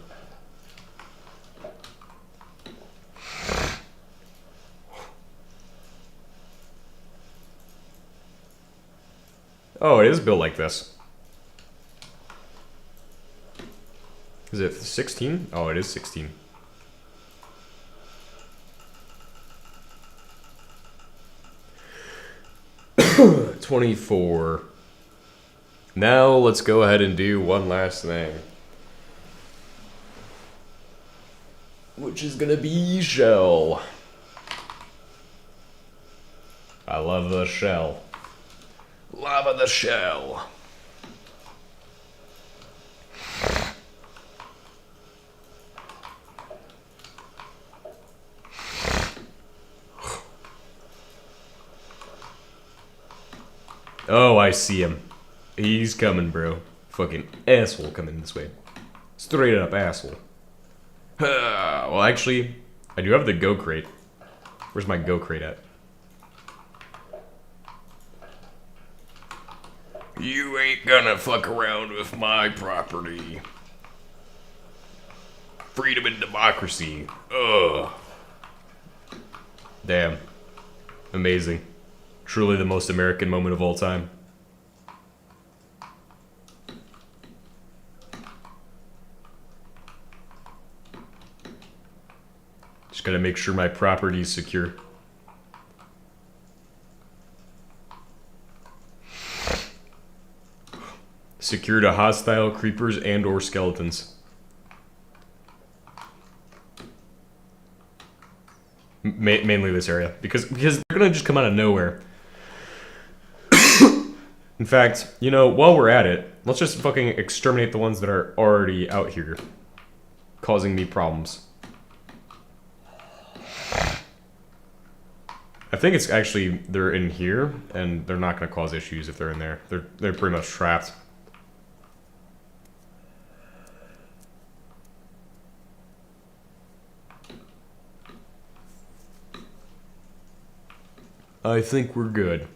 Oh, it is built like this. Is it 16? Oh, it is 16. $24. Now let's go ahead and do one last thing. Which is gonna be shell. I love the shell. Lava the shell. Oh, I see him. He's coming, bro. Fucking asshole coming this way. Straight up asshole. Well, actually, I do have the go crate. Where's my go crate at? You ain't gonna fuck around with my property. Freedom and democracy. Ugh. Damn. Amazing. Truly the most American moment of all time. Just gotta make sure my property is secure. Secure to hostile creepers and or skeletons. Mainly this area. Because they're gonna just come out of nowhere. In fact, you know, while we're at it, let's just fucking exterminate the ones that are already out here. Causing me problems. I think it's actually, they're in here, and they're not gonna cause issues if they're in there. They're pretty much trapped. I think we're good.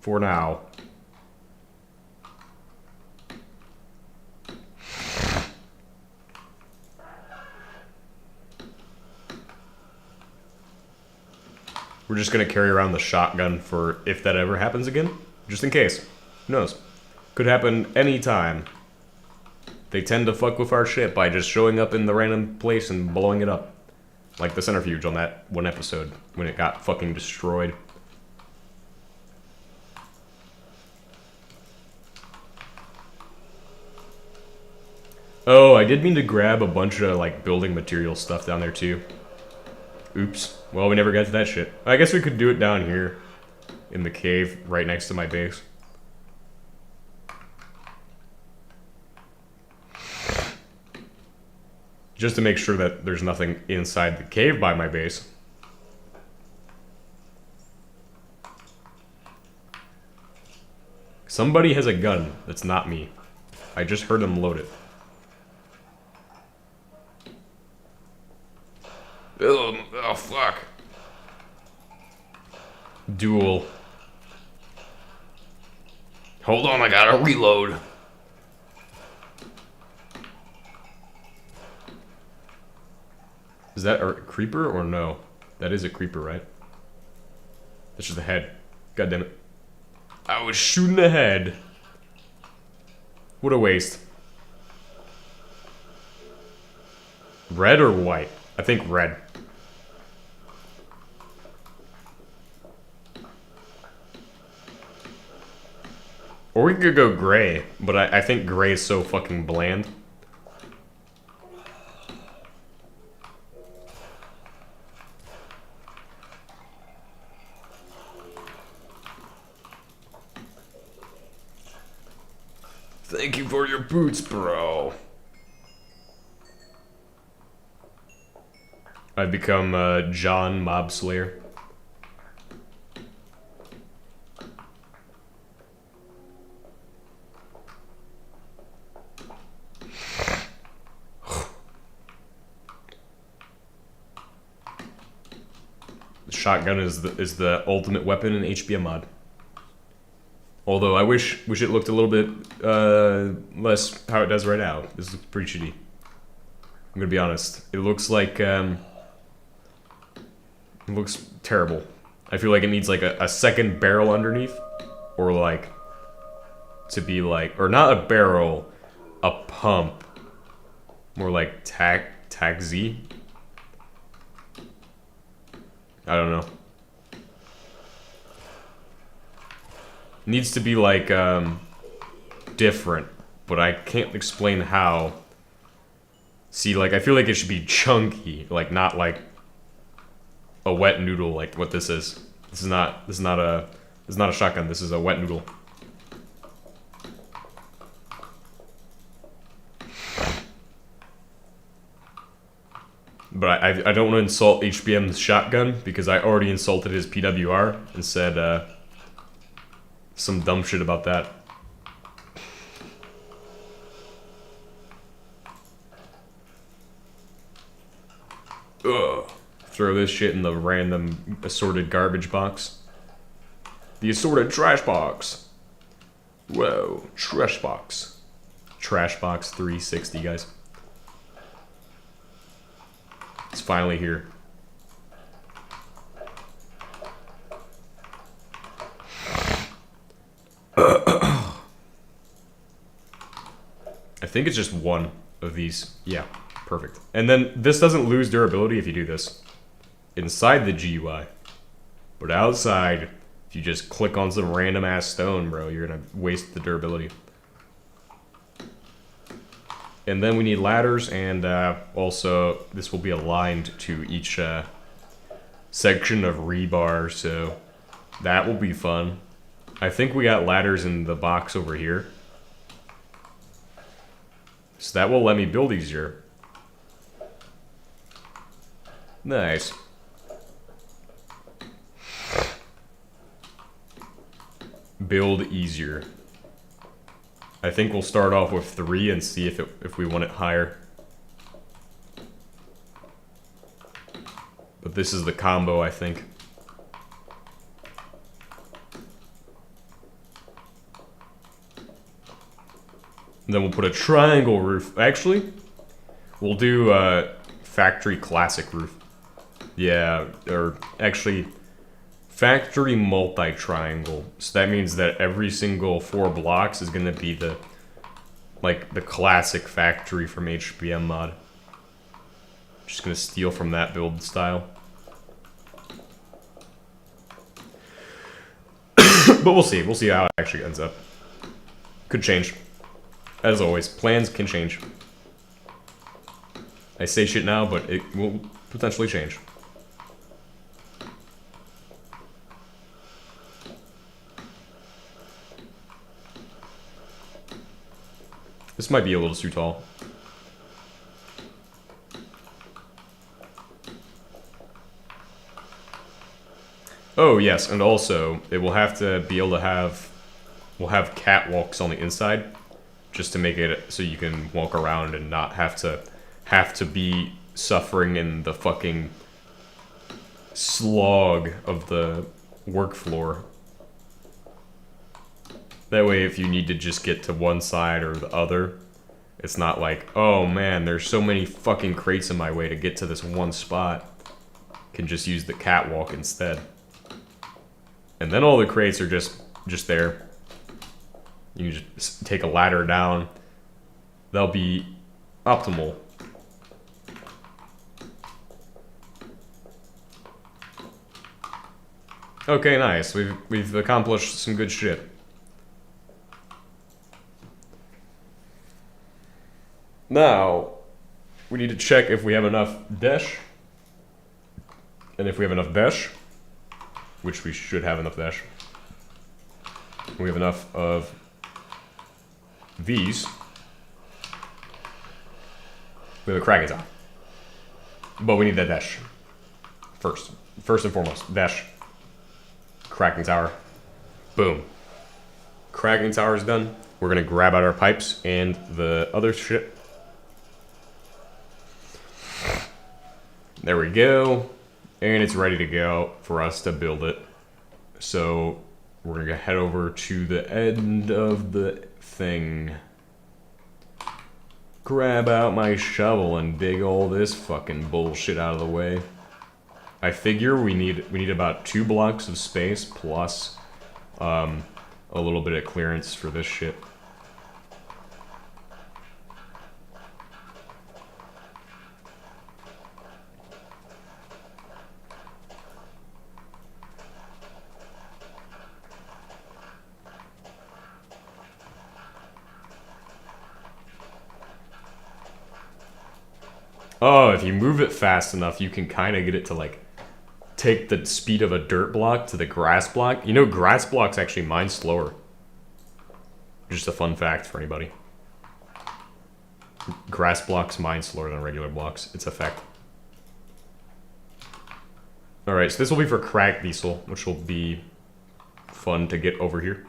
For now. We're just gonna carry around the shotgun for if that ever happens again. Just in case. Who knows? Could happen anytime. They tend to fuck with our shit by just showing up in the random place and blowing it up. Like the centrifuge on that one episode when it got fucking destroyed. Oh, I did mean to grab a bunch of like building material stuff down there too. Oops. Well, we never got to that shit. I guess we could do it down here. In the cave, right next to my base. Just to make sure that there's nothing inside the cave by my base. Somebody has a gun. That's not me. I just heard them load it. Oh, fuck. Duel. Hold on, I gotta reload. Is that a creeper or no? That is a creeper, right? That's just a head. God damn it. I was shooting ahead. What a waste. Red or white? I think red. Or we could go gray, but I think gray is so fucking bland. Thank you for your boots, bro. I've become John Mob Slayer. shotgun is the ultimate weapon in HBM mod. Although I wish it looked a little bit less how it does right now. This looks pretty shitty. I'm gonna be honest. It looks like it looks terrible. I feel like it needs like a second barrel underneath, or like to be like, or not a barrel, a pump, more like tac Z. I don't know. Needs to be like different, but I can't explain how. See, like I feel like it should be chunky, like not like a wet noodle like what this is. This is not a shotgun. This is a wet noodle. But I don't want to insult HBM's shotgun because I already insulted his PWR and said some dumb shit about that. Ugh. Throw this shit in the random assorted garbage box. The assorted trash box. Whoa, trash box. Trash box 360, guys. It's finally here. I think it's just one of these. Yeah, perfect. And then this doesn't lose durability if you do this inside the GUI. But outside, if you just click on some random ass stone, bro, you're gonna waste the durability. And then we need ladders, and also this will be aligned to each section of rebar, so that will be fun. I think we got ladders in the box over here. So that will let me build easier. Nice. Build easier. I think we'll start off with 3 and see if we want it higher. But this is the combo, I think. And then we'll put a triangle roof. Actually, we'll do a factory classic roof. Yeah, or actually factory multi-triangle. So that means that every single 4 blocks is going to be the classic factory from HBM mod. Just going to steal from that build style. But we'll see. We'll see how it actually ends up. Could change. As always, plans can change. I say shit now, but it will potentially change. This might be a little too tall. Oh yes, and also it will have to be able to have, we'll have catwalks on the inside, just to make it so you can walk around and not have to be suffering in the fucking slog of the work floor. That way, if you need to just get to one side or the other, it's not like, oh man, there's so many fucking crates in my way to get to this one spot. Can just use the catwalk instead. And then all the crates are just there. You can just take a ladder down. That'll be optimal. Okay, nice. We've accomplished some good shit. Now, we need to check if we have enough dash. And if we have enough dash, which we should have enough dash, we have enough of these. We have a cracking tower. But we need that dash. First and foremost, dash. Cracking tower. Boom. Cracking tower is done. We're gonna grab out our pipes and the other shit. There we go. And it's ready to go for us to build it. So we're gonna head over to the end of the thing. Grab out my shovel and dig all this fucking bullshit out of the way. I figure we need about 2 blocks of space plus a little bit of clearance for this shit. Oh, if you move it fast enough, you can kind of get it to, like, take the speed of a dirt block to the grass block. You know, grass blocks actually mine slower. Just a fun fact for anybody. Grass blocks mine slower than regular blocks. It's a fact. Alright, so this will be for cracked diesel, which will be fun to get over here.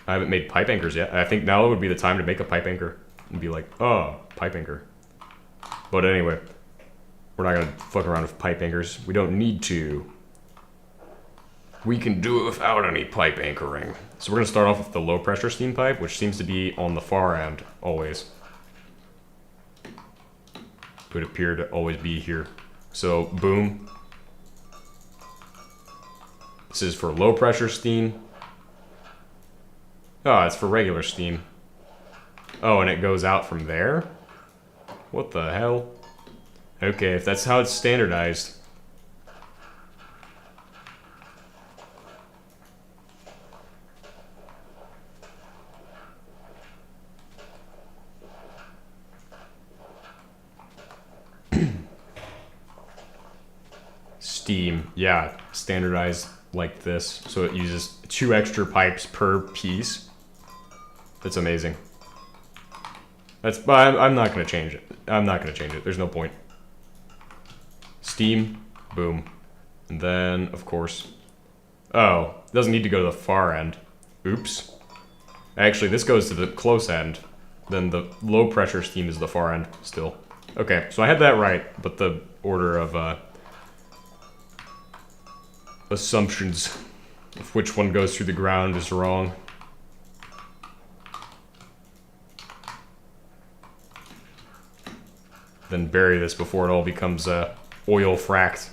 I haven't made pipe anchors yet. I think now would be the time to make a pipe anchor. And be like, oh, pipe anchor. But anyway, we're not gonna fuck around with pipe anchors. We don't need to. We can do it without any pipe anchoring. So we're gonna start off with the low pressure steam pipe, which seems to be on the far end, always. It would appear to always be here. So, boom. This is for low pressure steam. Oh, it's for regular steam. Oh, and it goes out from there? What the hell? Okay, if that's how it's standardized. Steam, yeah, standardized like this. So it uses 2 extra pipes per piece. That's amazing. But I'm not gonna change it. I'm not gonna change it. There's no point. Steam, boom. And then, of course... Oh, it doesn't need to go to the far end. Oops. Actually, this goes to the close end. Then the low pressure steam is the far end, still. Okay, so I had that right, but the order of assumptions of which one goes through the ground is wrong. Then bury this before it all becomes oil fracked.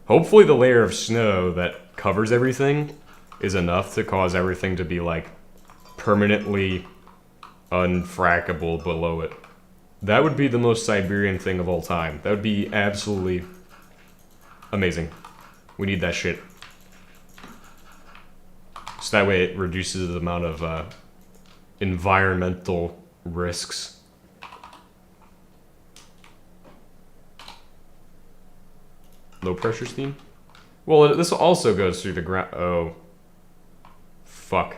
Hopefully the layer of snow that covers everything is enough to cause everything to be, like, permanently unfrackable below it. That would be the most Siberian thing of all time. That would be absolutely amazing. We need that shit. So that way it reduces the amount of environmental risks. Low pressure steam? Well, this also goes through the ground. Oh. Fuck.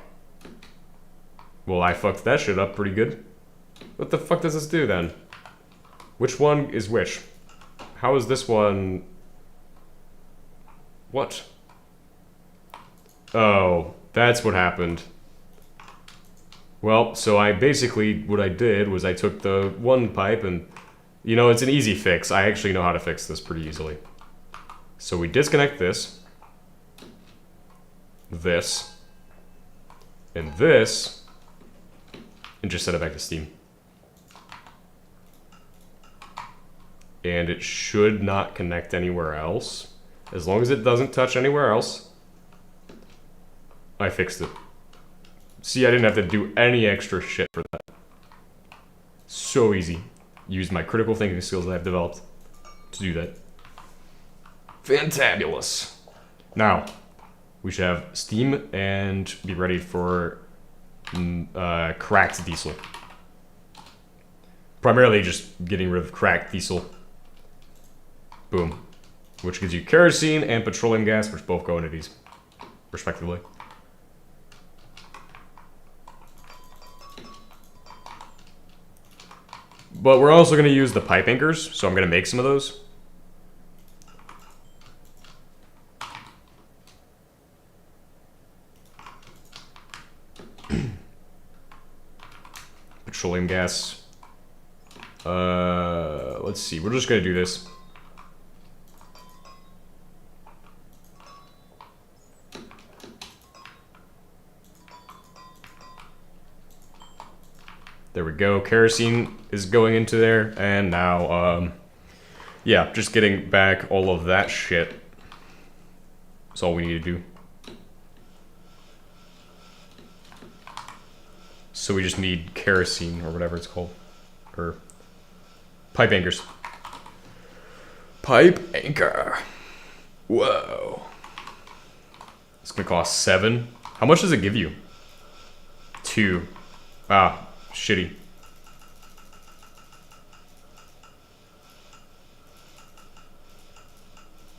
Well, I fucked that shit up pretty good. What the fuck does this do then? Which one is which? How is this one... What? Oh, that's what happened. Well, so I basically, what I did was I took the one pipe and, you know, it's an easy fix. I actually know how to fix this pretty easily. So we disconnect this, and this, and just set it back to steam. And it should not connect anywhere else. As long as it doesn't touch anywhere else, I fixed it. See, I didn't have to do any extra shit for that. So easy. Used my critical thinking skills that I've developed to do that. Fantabulous. Now, we should have steam and be ready for cracked diesel. Primarily just getting rid of cracked diesel. Boom. Which gives you kerosene and petroleum gas, which both go into these, respectively. But we're also going to use the pipe anchors, so I'm going to make some of those. Petroleum gas. Let's see. We're just going to do this. go. Kerosene is going into there, and now, yeah, just getting back all of that shit. That's all we need to do. So we just need kerosene, or whatever it's called. Or pipe anchors. Pipe anchor. Whoa. It's gonna cost 7. How much does it give you? 2. Ah, shitty.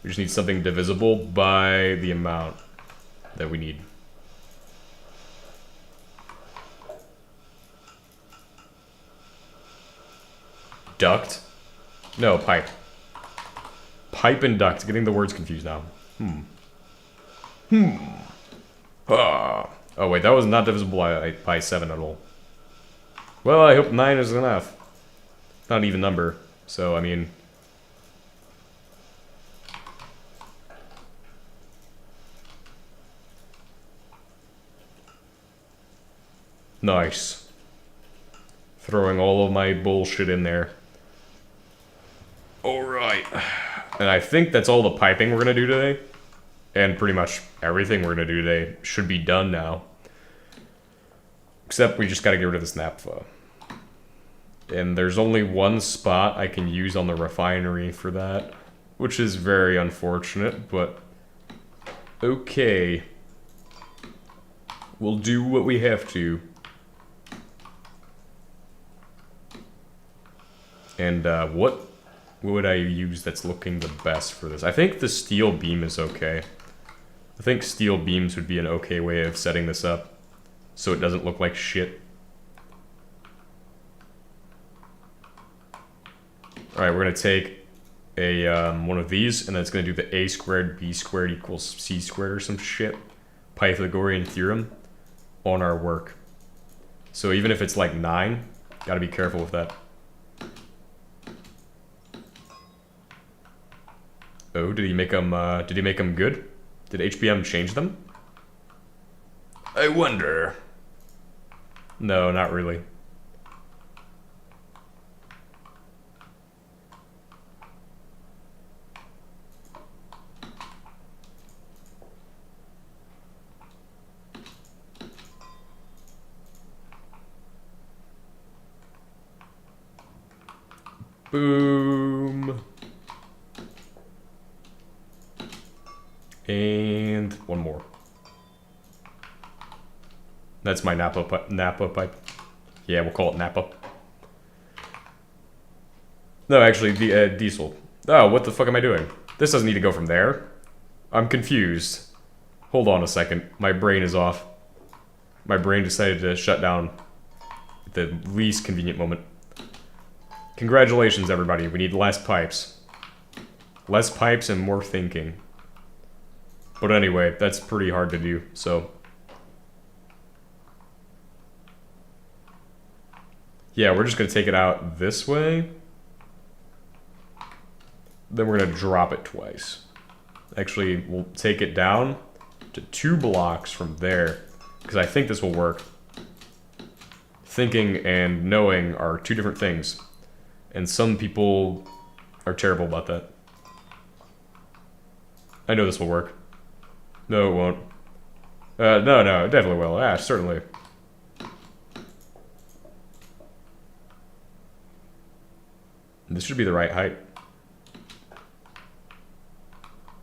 We just need something divisible by the amount that we need. Duct? No, pipe. Pipe and duct. Getting the words confused now. Ah. Oh wait, that was not divisible by 7 at all. Well, I hope 9 is enough. Not an even number. So, I mean... Nice. Throwing all of my bullshit in there. Alright. And I think that's all the piping we're gonna do today. And pretty much everything we're gonna do today should be done now. Except we just gotta get rid of this naphtha. And there's only one spot I can use on the refinery for that. Which is very unfortunate, but... okay. We'll do what we have to. And what would I use that's looking the best for this? I think the steel beam is okay. I think steel beams would be an okay way of setting this up, so it doesn't look like shit. Alright, we're gonna take a one of these, and then it's gonna do the a squared b squared equals c squared or some shit. Pythagorean theorem on our work. So even if it's like 9, gotta be careful with that. Oh, did he make them good? Did HBM change them? I wonder. No, not really. Boom. And one more. That's my Napa pipe. Yeah, we'll call it Napa. No, actually, diesel. Oh, what the fuck am I doing? This doesn't need to go from there. I'm confused. Hold on a second. My brain is off. My brain decided to shut down at the least convenient moment. Congratulations, everybody. We need less pipes. Less pipes and more thinking. But anyway, that's pretty hard to do, so... yeah, we're just gonna take it out this way. Then we're gonna drop it twice. Actually, we'll take it down to 2 blocks from there, because I think this will work. Thinking and knowing are 2 different things, and some people are terrible about that. I know this will work. No, it won't. No, it definitely will. Ah, certainly. This should be the right height.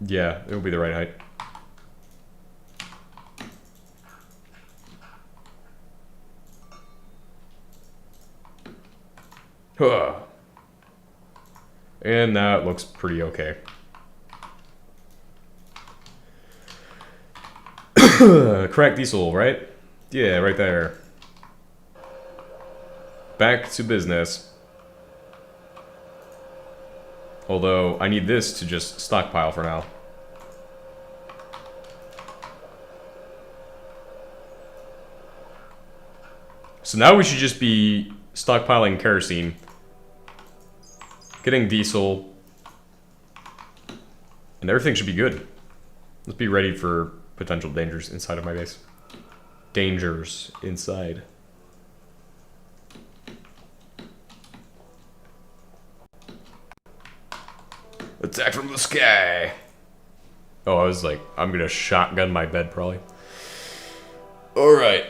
Yeah, it will be the right height. Huh. And now it looks pretty okay. Cracked diesel, right? Yeah, right there. Back to business. Although, I need this to just stockpile for now. So now we should just be stockpiling kerosene, getting diesel, and everything should be good. Let's be ready for potential dangers inside of my base. Dangers inside. Attack from the sky! Oh, I was like, I'm gonna shotgun my bed, probably. Alright,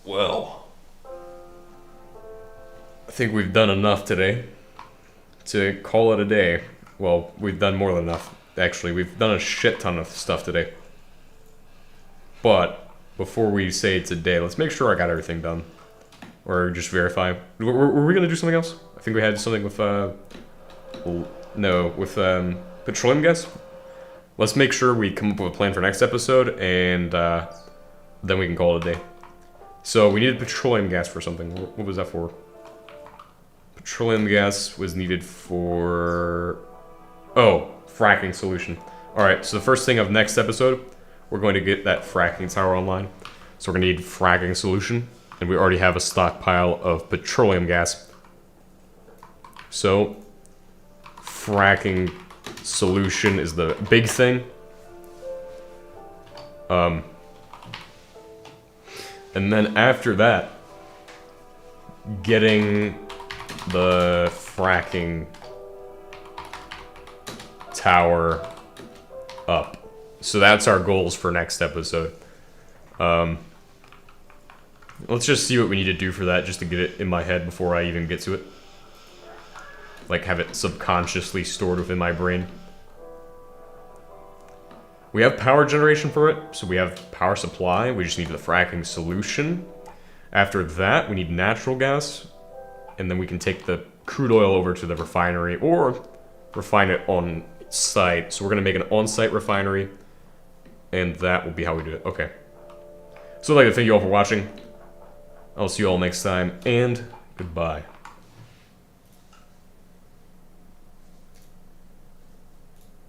well. I think we've done enough today to call it a day. Well, we've done more than enough, actually. We've done a shit ton of stuff today. But, before we say it's a day, let's make sure I got everything done. Or just verify. Were we gonna do something else? I think we had something with, petroleum gas? Let's make sure we come up with a plan for next episode, and, then we can call it a day. So, we needed petroleum gas for something. What was that for? Petroleum gas was needed for... Oh, fracking solution. Alright, so the first thing of next episode, we're going to get that fracking tower online. So we're going to need fracking solution, and we already have a stockpile of petroleum gas. So, fracking solution is the big thing. And then after that, getting the fracking tower up. So that's our goals for next episode. Let's just see what we need to do for that, just to get it in my head before I even get to it. Like, have it subconsciously stored within my brain. We have power generation for it, so we have power supply. We just need the fracking solution. After that, we need natural gas. And then we can take the crude oil over to the refinery, or refine it on site. So we're going to make an on-site refinery, and that will be how we do it. Okay. So I'd like to thank you all for watching. I'll see you all next time, and goodbye.